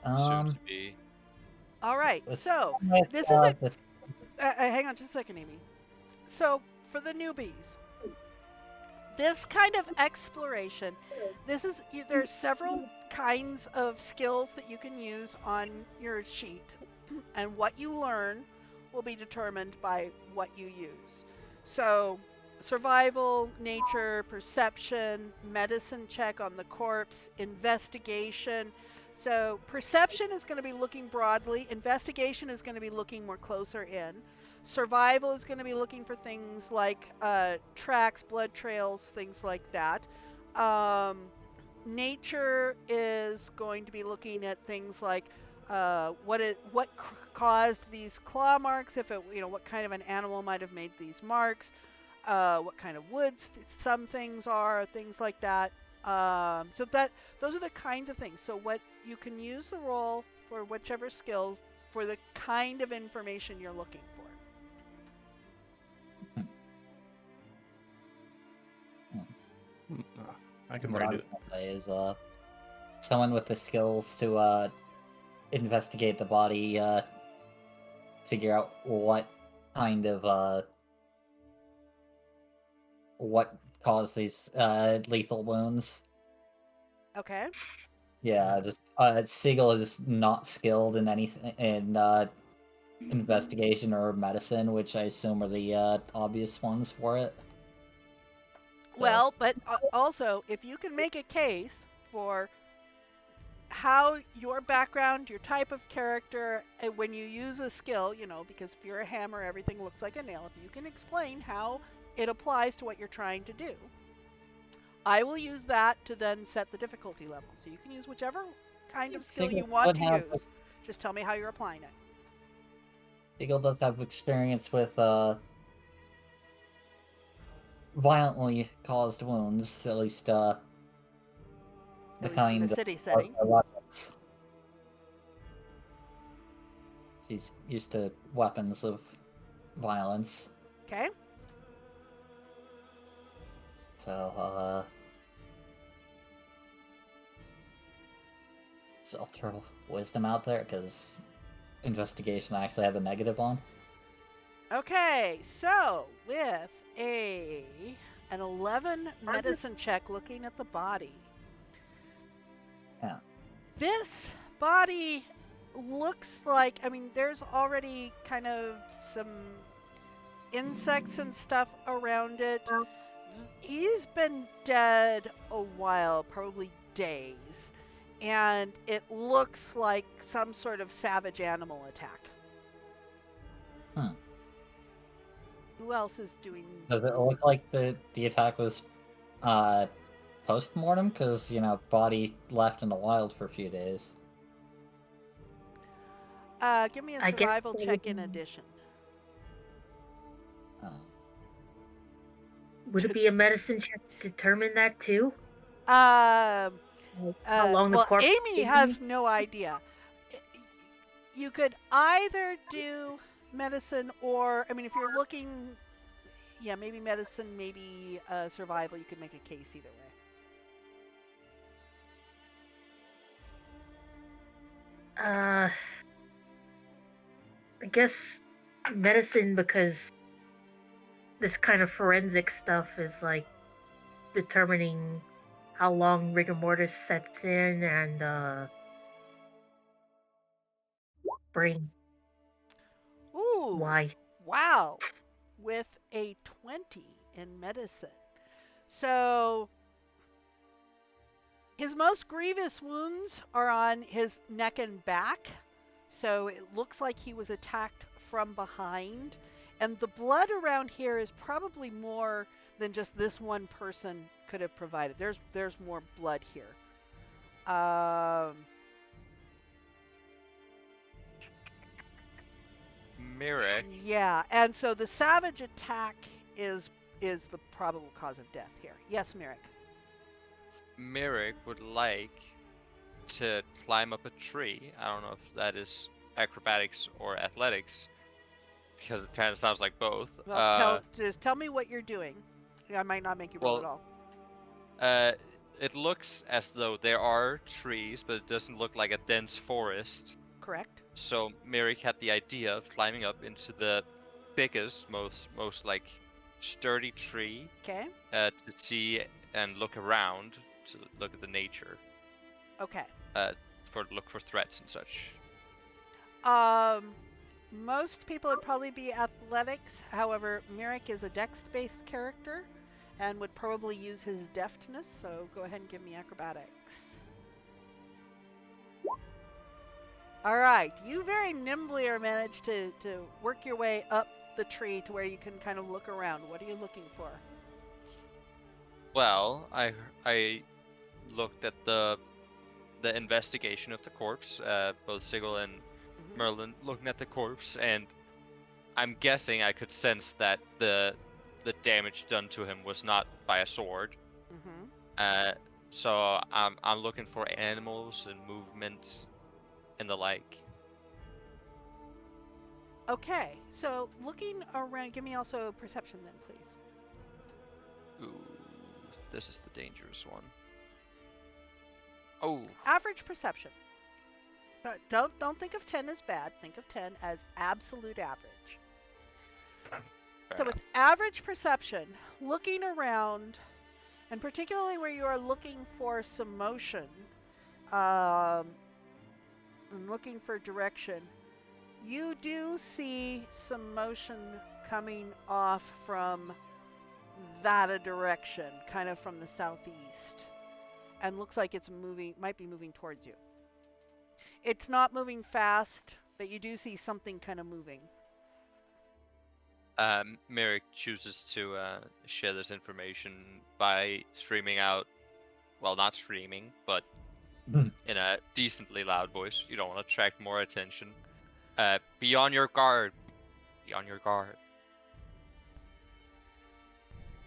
soon to be. All right. Let's So with, this is a this, hang on just a second, Amy. So for the newbies, this kind of exploration, there's several kinds of skills that you can use on your sheet, and what you learn will be determined by what you use. So survival, nature, perception, medicine check on the corpse, investigation. So perception is going to be looking broadly, investigation is going to be looking more closer in. Survival is going to be looking for things like tracks, blood trails, things like that. Nature is going to be looking at things like what caused these claw marks, if it, what kind of an animal might have made these marks, what kind of woods some things are, things like that. So those are the kinds of things. So what you can use the roll for whichever skill for the kind of information you're looking for. I can what I probably was do it. gonna say is someone with the skills to investigate the body, figure out what kind of what caused these lethal wounds. Okay. Yeah, just Siegel is not skilled in anything in investigation or medicine, which I assume are the obvious ones for it. Well, but also, if you can make a case for how your background, your type of character, when you use a skill, because if you're a hammer, everything looks like a nail. If you can explain how it applies to what you're trying to do, I will use that to then set the difficulty level. So you can use whichever kind of skill you want to use. Just tell me how you're applying it. Siegel does have experience with violently caused wounds, at least the kind in a city of setting. weapons. He's used to weapons of violence. Okay. So, I'll throw wisdom out there, because investigation I actually have a negative on. Okay, so with an 11 medicine check looking at the body. Yeah. This body looks like, there's already kind of some insects and stuff around it. He's been dead a while, probably days, and it looks like some sort of savage animal attack. Who else is doing? Does it look like the attack was post-mortem? Because, body left in the wild for a few days. Give me a survival check in addition. Would it be a medicine check to determine that too? How long the corpse Amy has no idea. You could either do medicine or, if you're looking, maybe medicine, maybe survival. You could make a case either way. I guess medicine, because this kind of forensic stuff is like determining how long rigor mortis sets in and brain. Ooh. Why? Wow. With a 20 in medicine. So his most grievous wounds are on his neck and back. So it looks like he was attacked from behind. And the blood around here is probably more than just this one person could have provided. There's more blood here. Mirek. Yeah, and so the savage attack is the probable cause of death here. Yes, Mirek. Mirek would like to climb up a tree. I don't know if that is acrobatics or athletics, because it kind of sounds like both. Well, just tell me what you're doing. I might not make you roll at Well, all. it looks as though there are trees, but it doesn't look like a dense forest. Correct. So Merrick had the idea of climbing up into the biggest, most like sturdy tree Okay. to see and look around, to look at the nature, Okay. look for threats and such. Most people would probably be athletics. However, Merrick is a dex-based character and would probably use his deftness. So go ahead and give me acrobatics. All right, you very nimbly are managed to work your way up the tree to where you can kind of look around. What are you looking for? Well, I looked at the investigation of the corpse. Both Sigil and Mhm. Merlin looking at the corpse, and I'm guessing I could sense that the damage done to him was not by a sword. Mhm. So I'm looking for animals and movement and the like. Okay, so looking around, give me also perception then, please. Ooh, this is the dangerous one. Oh, Average perception. Don't think of 10 as bad. Think of 10 as absolute average. fair So with enough. average perception, looking around, and particularly where you are looking for some motion, and looking for direction, you do see some motion coming off from that a direction, kind of from the southeast, and looks like it's moving, might be moving towards you. It's not moving fast, but you do see something kind of moving. Merrick chooses to share this information by streaming out. Well, not streaming, but in a decently loud voice. You don't want to attract more attention. Be on your guard. Be on your guard.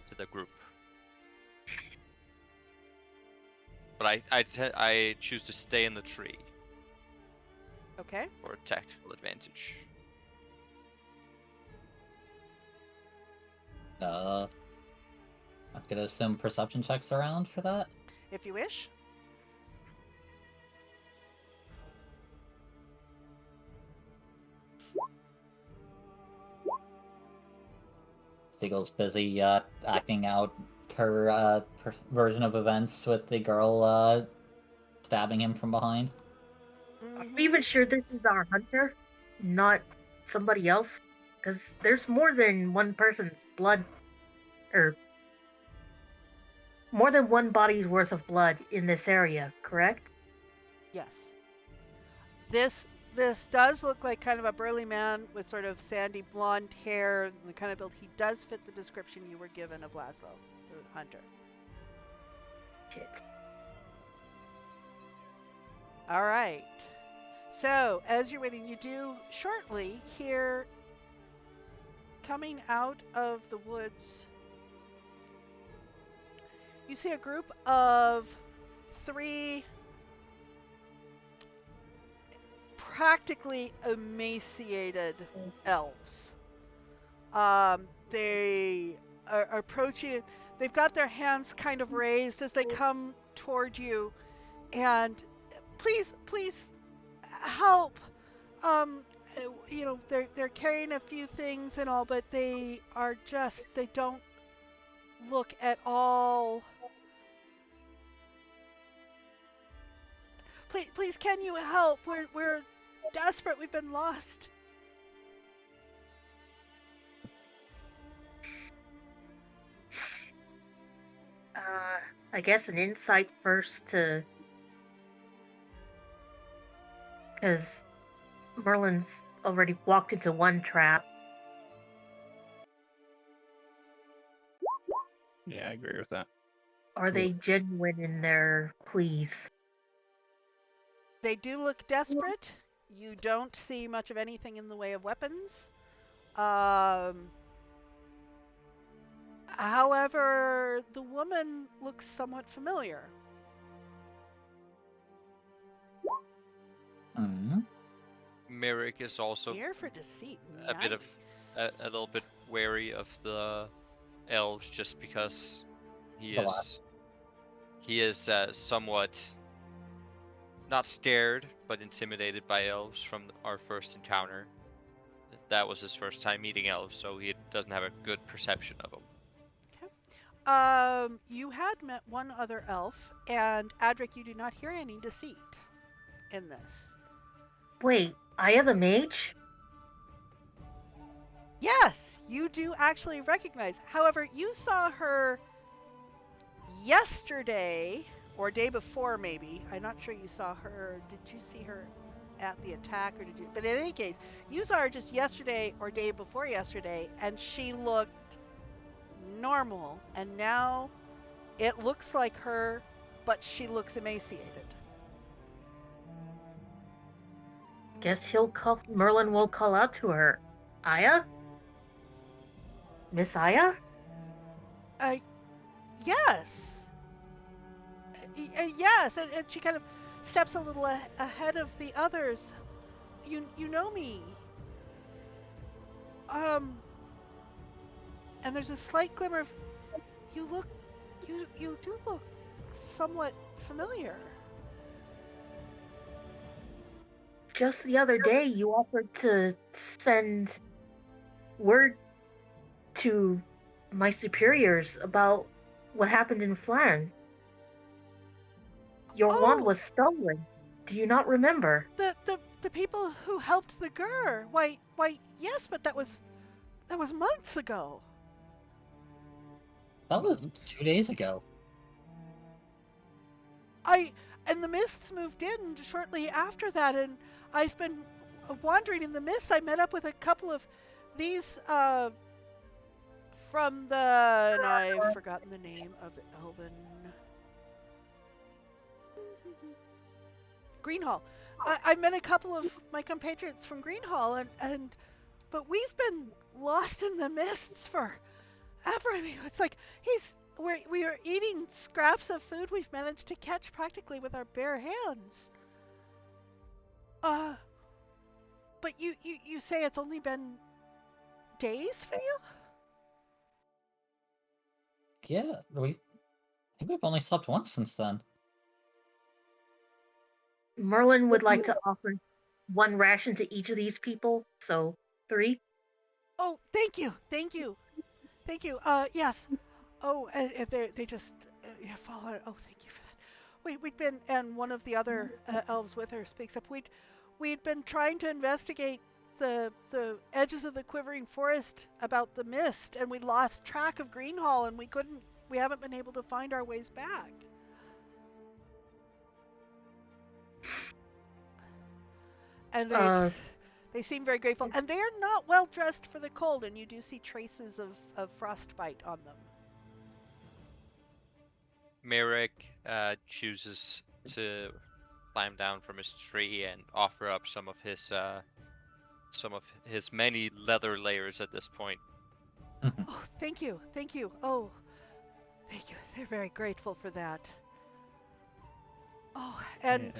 To the group. But I choose to stay in the tree Okay. for a tactical advantage. I'm gonna assume perception checks around for that. If you wish. Siegel's busy acting out her version of events with the girl stabbing him from behind. Are we even sure this is our hunter, not somebody else? Because there's more than one person's blood, or more than one body's worth of blood in this area, correct? Yes. This does look like kind of a burly man with sort of sandy blonde hair, the kind of build. He does fit the description you were given of Laszlo, the hunter. Shit. All right. So, as you're waiting, you do shortly hear coming out of the woods. You see a group of 3 practically emaciated elves. They are approaching. They've got their hands kind of raised as they come toward you, and please, help. Um, they're carrying a few things and all, but they don't look at all. Please, can you help? We're desperate. We've been lost. I guess an insight first to, because Merlin's already walked into one trap. Yeah, I agree with that. Are they genuine in their pleas? They do look desperate. You don't see much of anything in the way of weapons. However, the woman looks somewhat familiar. Merrick is also Ear for deceit. a Nice. bit of a little bit wary of the elves, just because he The last. is somewhat not scared but intimidated by elves from our first encounter. That was his first time meeting elves, so he doesn't have a good perception of them. You had met one other elf, and Adric, you do not hear any deceit in this. Wait, Aya the mage? Yes, you do actually recognize. However, you saw her yesterday or day before, maybe. I'm not sure you saw her. Did you see her at the attack, or did you? But in any case, you saw her just yesterday or day before yesterday, and she looked normal. And now it looks like her, but she looks emaciated. Guess Merlin will call out to her. Aya? Miss Aya? Yes. Yes, and she kind of steps a little ahead of the others. You know me. And there's a slight glimmer of you do look somewhat familiar. Just the other day, you offered to send word to my superiors about what happened in Flan. Your wand was stolen. Do you not remember? The people who helped the Gur. Why yes, but that was months ago. That was 2 days ago. And the mists moved in shortly after that, and I've been wandering in the mists. I met up with a couple of these from the, and I've forgotten the name of the elven Greenhall. I met a couple of my compatriots from Greenhall, but we've been lost in the mists forever. I mean, it's like we are eating scraps of food we've managed to catch practically with our bare hands. But you say it's only been days for you? Yeah, I think we've only slept once since then. Merlin would like to offer one ration to each of these people, so 3. Oh, thank you. Yes. Oh, they just follow. Oh, thank you for that. We'd been, and one of the other elves with her speaks up. We'd been trying to investigate the edges of the quivering forest about the mist, and we lost track of Greenhall, and we haven't been able to find our ways back. And they seem very grateful, and they are not well dressed for the cold, and you do see traces of frostbite on them. Merrick chooses to climb down from his tree and offer up some of his many leather layers at this point. Oh, thank you. Oh, thank you. They're very grateful for that. Oh, and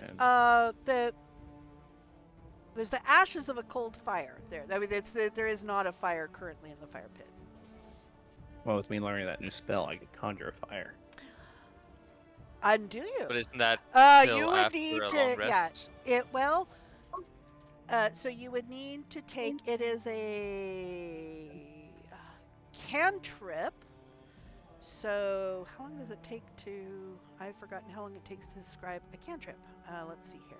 there's the ashes of a cold fire there. I mean, there is not a fire currently in the fire pit. Well, with me learning that new spell, I could conjure a fire. And do you? But isn't that you till would after need a to, long rest? yeah. So you would need to take. It is a cantrip. So how long does it take to? I've forgotten how long it takes to describe a cantrip. Let's see here.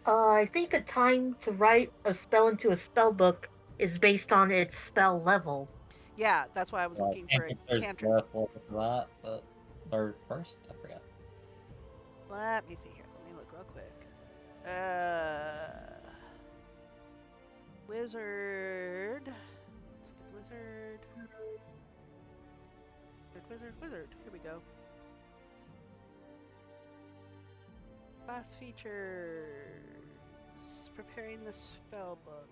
I think the time to write a spell into a spell book is based on its spell level. Yeah, that's why I was looking for a cantrip. For that, but or first, I forgot. Let me see here. Let me look real quick. Wizard. Let's look at wizard. Wizard. Here we go. Class features. Preparing the spell book.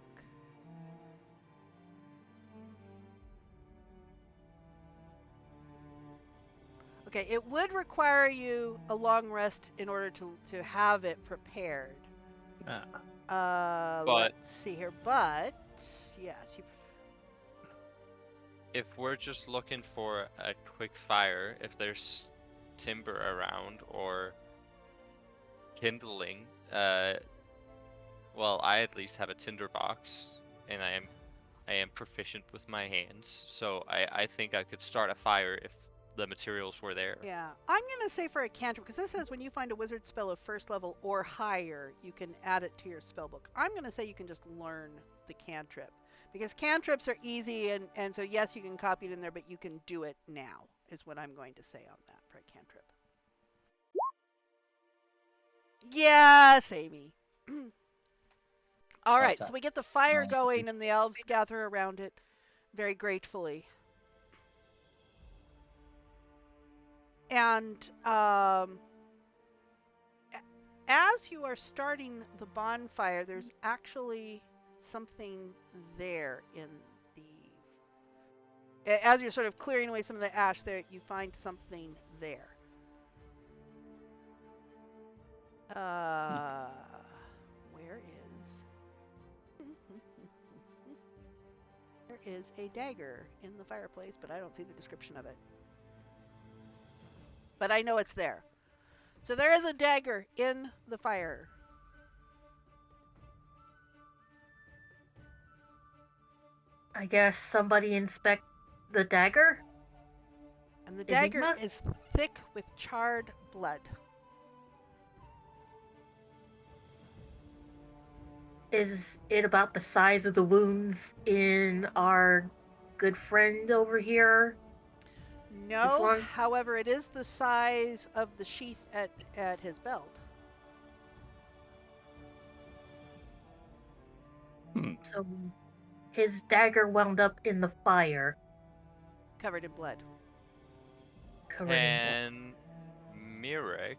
Okay, it would require you a long rest in order to have it prepared. But Let's see here. But yes, you. if we're just looking for a quick fire, if there's timber around or kindling, well, I at least have a tinder box, and I am proficient with my hands, so I think I could start a fire if the materials were there. Yeah, I'm gonna say for a cantrip because this says when you find a wizard spell of first level or higher, you can add it to your spell book. I'm gonna say you can just learn the cantrip because cantrips are easy and so yes, you can copy it in there, but you can do it now. Is what I'm going to say on that for a cantrip. Yes, Amy. All right, Okay. so we get the fire Nice. going and the elves gather around it very gratefully. And as you are starting the bonfire, there's actually something there in as you're sort of clearing away some of the ash there, you find something there. Where is there is a dagger in the fireplace, but I don't see the description of it. But I know it's there. So there is a dagger in the fire. I guess somebody inspect the dagger? And the dagger Enigma? is thick with charred blood. Is it about the size of the wounds in our good friend over here? No, one? however, it is the size of the sheath at his belt. So his dagger wound up in the fire, Covered in blood. covered in blood. And Mirek,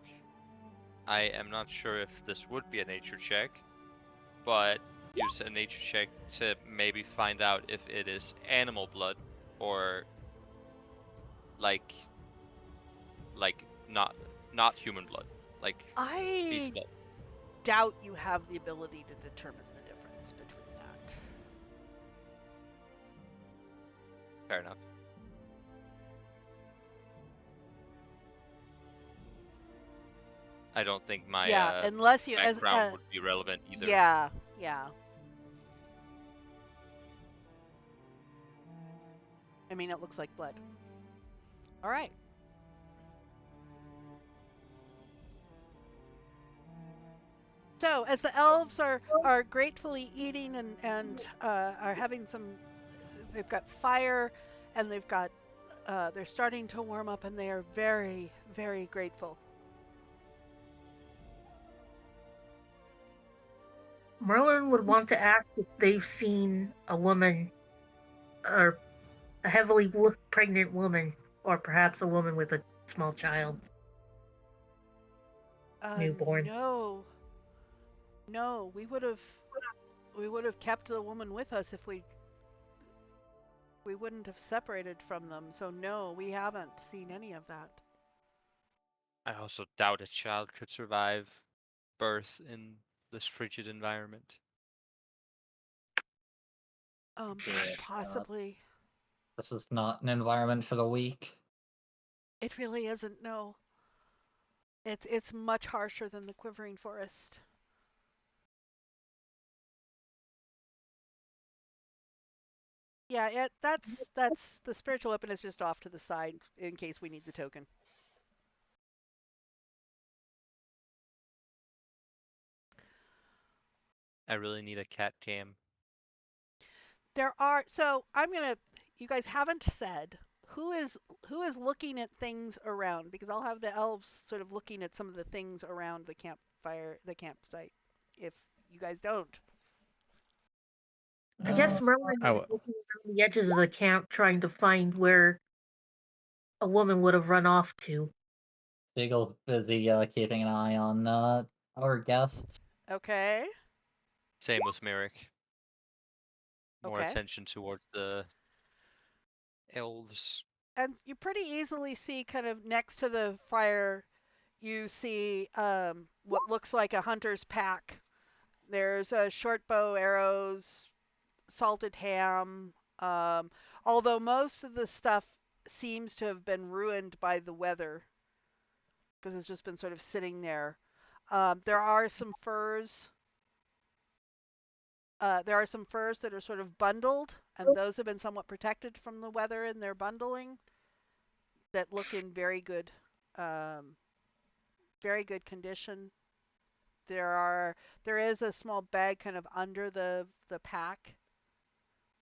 I am not sure if this would be a nature check, but use a nature check to maybe find out if it is animal blood or like not human blood, like beast I blood. doubt you have the ability to determine the difference between that. Fair enough. I don't think my Yeah, unless you background would be relevant either. Yeah, yeah. I mean, it looks like blood. All right. So as the elves are gratefully eating and are having some, they've got fire, and they've got they're starting to warm up, and they are very very grateful. Merlin would want to ask if they've seen a woman, or a heavily pregnant woman, or perhaps a woman with a small child, newborn. No, no, we would have kept the woman with us if we wouldn't have separated from them. So no, we haven't seen any of that. I also doubt a child could survive birth in this frigid environment. Yeah, Possibly. this is not an environment for the weak. It really isn't. No, it's much harsher than the Quivering Forest. Yeah, that's the spiritual weapon is just off to the side in case we need the token. I really need a cat cam. There are so I'm gonna. You guys haven't said who is looking at things around because I'll have the elves sort of looking at some of the things around the campsite. If you guys don't, I guess Uh, Merlin I is will. looking around the edges of the camp trying to find where a woman would have run off to. Diggle's busy keeping an eye on our guests. okay, Same with Merrick. More okay. attention towards the elves. And you pretty easily see kind of next to the fire, you see what looks like a hunter's pack There's short bow arrows, salted ham. Um, Although most of the stuff seems to have been ruined by the weather because it's just been sort of sitting there. There are some furs. There are some furs that are sort of bundled, and those have been somewhat protected from the weather in their bundling that look in um, very good condition. There is a small bag kind of under the pack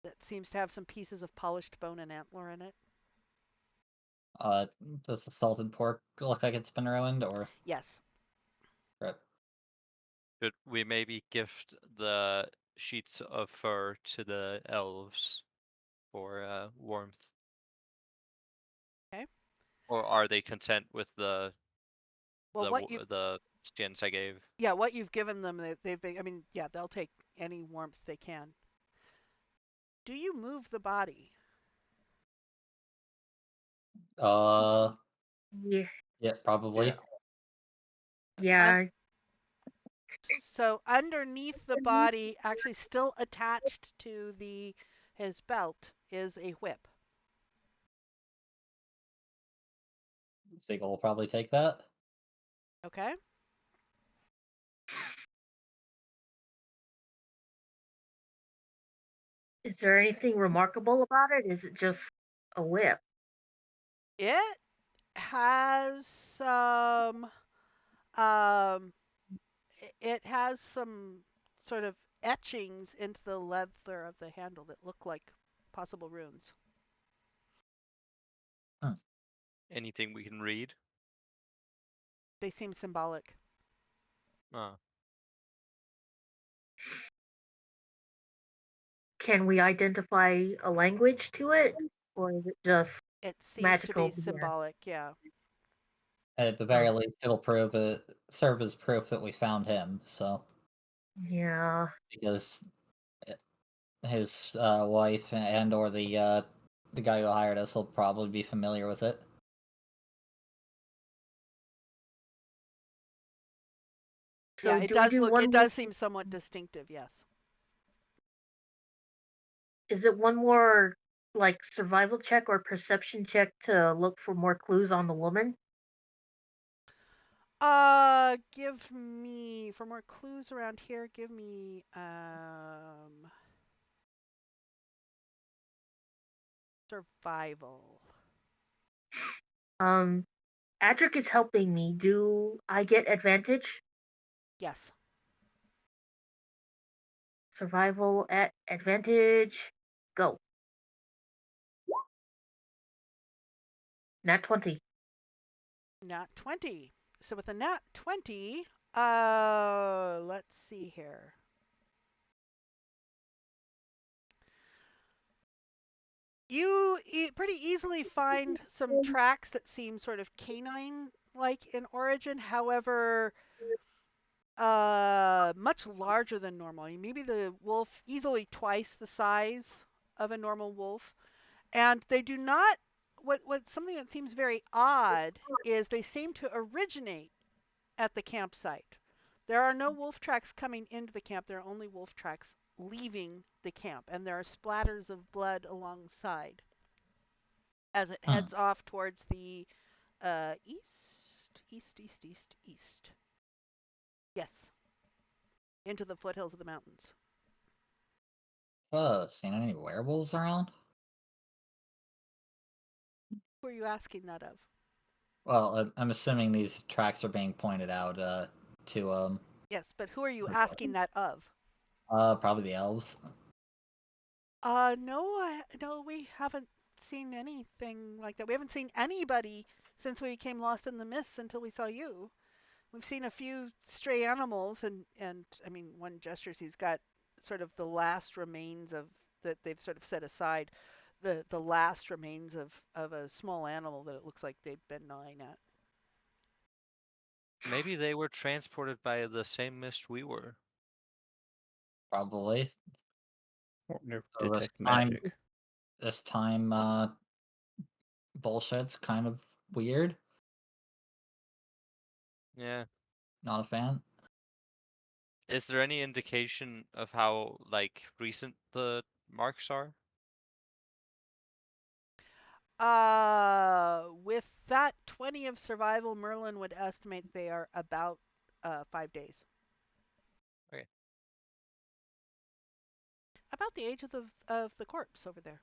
that seems to have some pieces of polished bone and antler in it. Uh, does the salted pork look like it's been ruined, or? Yes. Rip. Should we maybe gift the sheets of fur to the elves for warmth? Okay. Or are they content with Well, the skins I gave? what you've given them, they've been. I mean, yeah, they'll take any warmth they can. Do you move the body? Uh, Yeah, yeah, probably. Un- yeah. so underneath the body, actually still attached to the his belt, is a whip. Seagull will probably take that. Okay. Is there anything remarkable about it? Is it just a whip? It has some um it has some sort of etchings into the leather of the handle that look like possible runes. Hmm. Anything we can read? They seem symbolic. Oh. Can we identify a language to it? Or is it just It seems to be magical here? symbolic, yeah. At the Huh. very least, it'll serve as proof that we found him. So, Yeah. because his wife and or the guy who hired us will probably be familiar with it. Yeah, So do we do it one more? does seem somewhat distinctive, yes. Is it one more like survival check or perception check to look for more clues on the woman? Give me for more clues around here, give me survival. Um, Adric is helping me. Do I get advantage? Yes. Survival at advantage. Go. Nat 20. Nat 20. So with a nat 20, let's see here. You pretty easily find some tracks that seem sort of canine like in origin, however, much larger than normal. Maybe the wolf easily twice the size of a normal wolf. And they do not what something that seems very odd is they seem to originate at the campsite. There are no wolf tracks coming into the camp. There are only wolf tracks leaving the camp, and there are splatters of blood alongside as it Hmm. heads off towards the east. Yes, into the foothills of the mountains. Seen any werewolves around? Who are you asking that of? Well, I'm assuming these tracks are being pointed out to Yes, but who are you asking that of? probably the elves. No, no, we haven't seen anything like that. We haven't seen anybody since we became lost in the mists until we saw you. We've seen a few stray animals, and I mean, one gestures. He's got sort of the last remains of that they've sort of set aside, the last remains of a small animal that it looks like they've been gnawing at. Maybe they were transported by the same mist we were. Probably. Or never So detect magic. this time, bullshit's kind of weird. Yeah. Not a fan. Is there any indication of how like recent the marks are? With that 20 of survival, Merlin would estimate they are about 5 days. Okay. About the age of the corpse over there.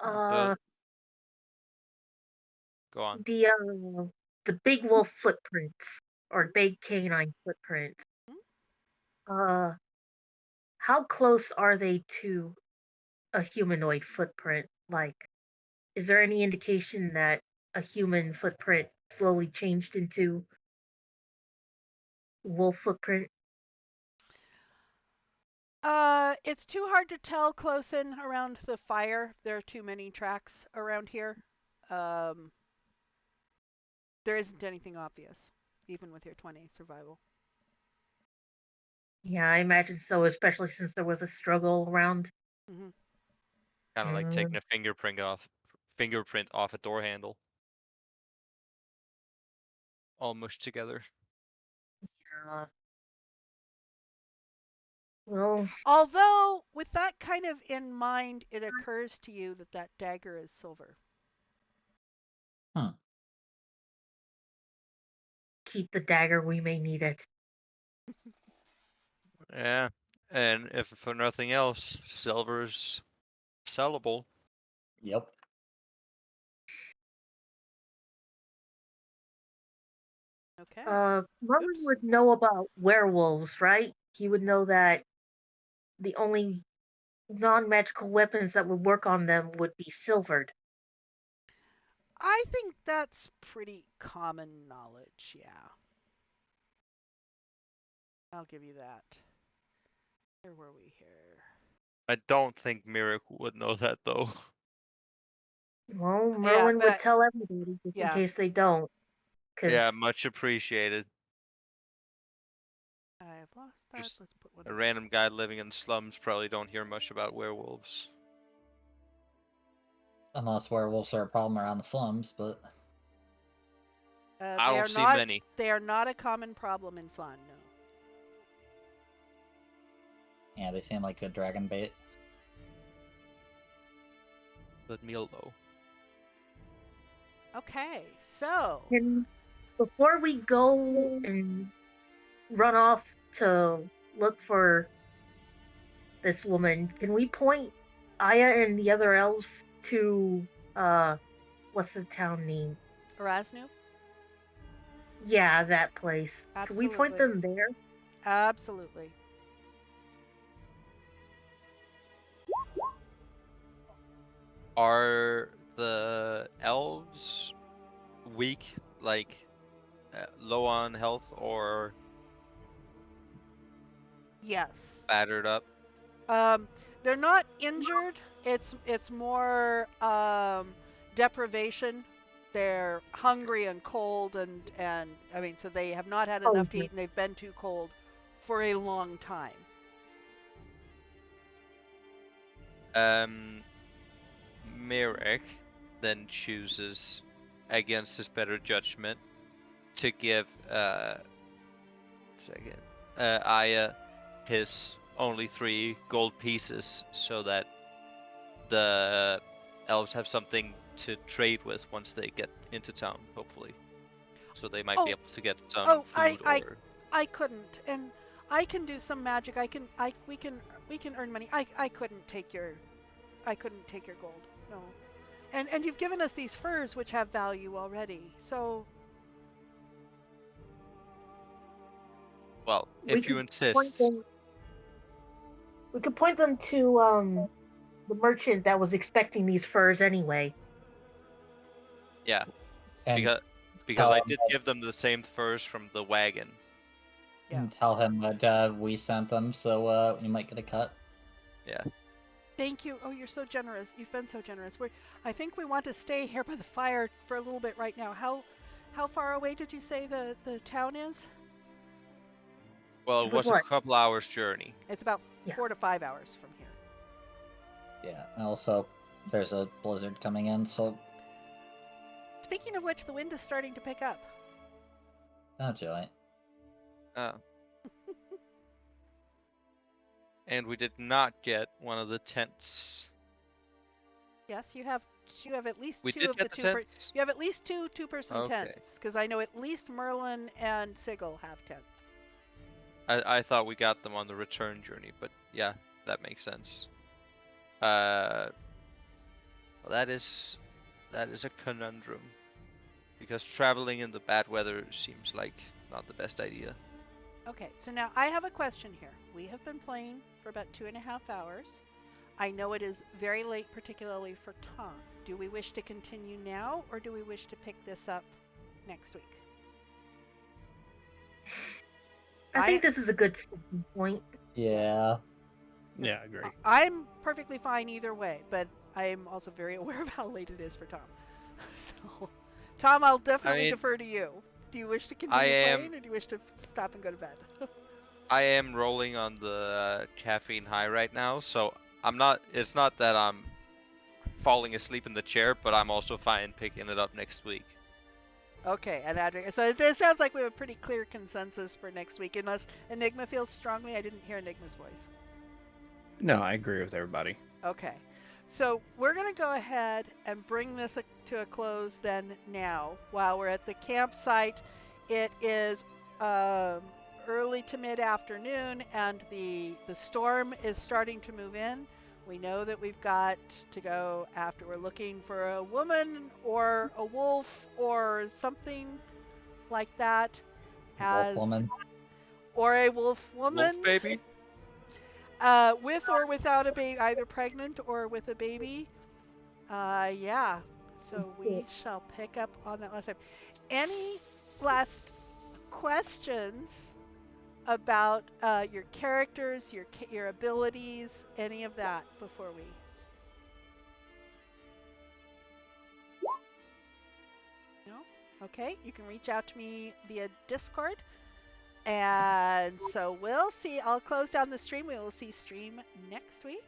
Uh, Go on. the big wolf footprints or big canine footprints. Uh, how close are they to a humanoid footprint? Like, is there any indication that a human footprint slowly changed into wolf footprint? It's too hard to tell close in around the fire. There are too many tracks around here. Um, there isn't anything obvious, even with your 20 survival. Yeah, I imagine so, especially since there was a struggle around. Hmm Kind of like taking Mm, a fingerprint off a door handle, all mushed together. yeah. Well, Although, with that kind of in mind, it occurs to you that that dagger is silver. keep the dagger. We may need it. Yeah, and if for nothing else, silver's sellable. Yep. Okay. Merlin Oops. would know about werewolves, right? He would know that the only non-magical weapons that would work on them would be silvered. I think that's pretty common knowledge, yeah. I'll give you that. Where were we here? I don't think Mirik would know that though. Well, Yeah, Merlin but would tell everybody just in yeah, case they don't, because Yeah, much appreciated. I've lost that. Just Let's put one a of random guy living in slums probably don't hear much about werewolves. Unless werewolves are a problem around the slums, but I They don't are see not. many. They are not a common problem in fun. No. yeah, they seem like good dragon bait. Good meal though. Okay, so before we go and run off to look for this woman, can we point Aya and the other elves to what's the town name? Erasnu, Yeah, that place. Can we point absolutely, them there? absolutely. Are the elves weak, like low on health or Yes. battered up? Um, they're not injured. It's more deprivation. They're hungry and cold, and I mean, so they have not had Oh, enough to eat, and they've been too cold for a long time. Mirik then chooses, against his better judgment, to give second Aya his only 3 gold pieces so that the elves have something to trade with once they get into town, hopefully. So they might be Oh, able to get some oh, food or I couldn't, and I can do some magic. We can earn money. I couldn't take your gold. No. And you've given us these furs which have value already. So well, we if you could point insist. them. We could point them to the merchant that was expecting these furs anyway. Yeah, And because tell I him did give them the same furs from the wagon. yeah. that we sent them, so you might get a cut. Yeah. Thank you. Oh, you're so generous. You've been so generous. I think we want to stay here by the fire for a little bit right now. How far away did you say the town is? Well, It it was was a what? couple hours journey. It's about Yeah. 4 to 5 hours from here. Yeah. And also, there's a blizzard coming in, so Speaking of which, the wind is starting to pick up. oh joy. Oh. And we did not get one of the tents. Yes, you have at least We two did of the get the two. tents? You have at least two-person Okay. tents because I know at least Merlin and Sigil have tents. I thought we got them on the return journey, but yeah, that makes sense. Well, that is a conundrum. Because traveling in the bad weather seems like not the best idea. Okay, so now I have a question here. We have been playing for about 2.5 hours. I know it is very late, particularly for Tom. Do we wish to continue now, or do we wish to pick this up next week? I think this is a good starting point. Yeah. Yeah, I agree. I'm perfectly fine either way, but I am also very aware of how late it is for Tom. So, Tom, I'll definitely defer to you. Do you wish to continue playing, or do you wish to stop and go to bed? I am rolling on the caffeine high right now, so I'm not. It's not that I'm falling asleep in the chair, but I'm also fine picking it up next week. Okay, and Adric. So it sounds like we have a pretty clear consensus for next week, unless Enigma feels strongly. I didn't hear Enigma's voice. No, I agree with everybody. Okay, so we're gonna go ahead and bring this to a close then now. While we're at the campsite, it is early to mid-afternoon, and the storm is starting to move in. We know that we've got to go after. We're looking for a woman or a wolf or something like that, Wolf as woman. or a wolf Wolf woman, baby? with or without a baby, either pregnant or with a baby. Yeah. So we shall pick up on that last time. Any last questions about your characters, your abilities, any of that before we? No? Okay, you can reach out to me via Discord. And so we'll see. I'll close down the stream. We will see stream next week.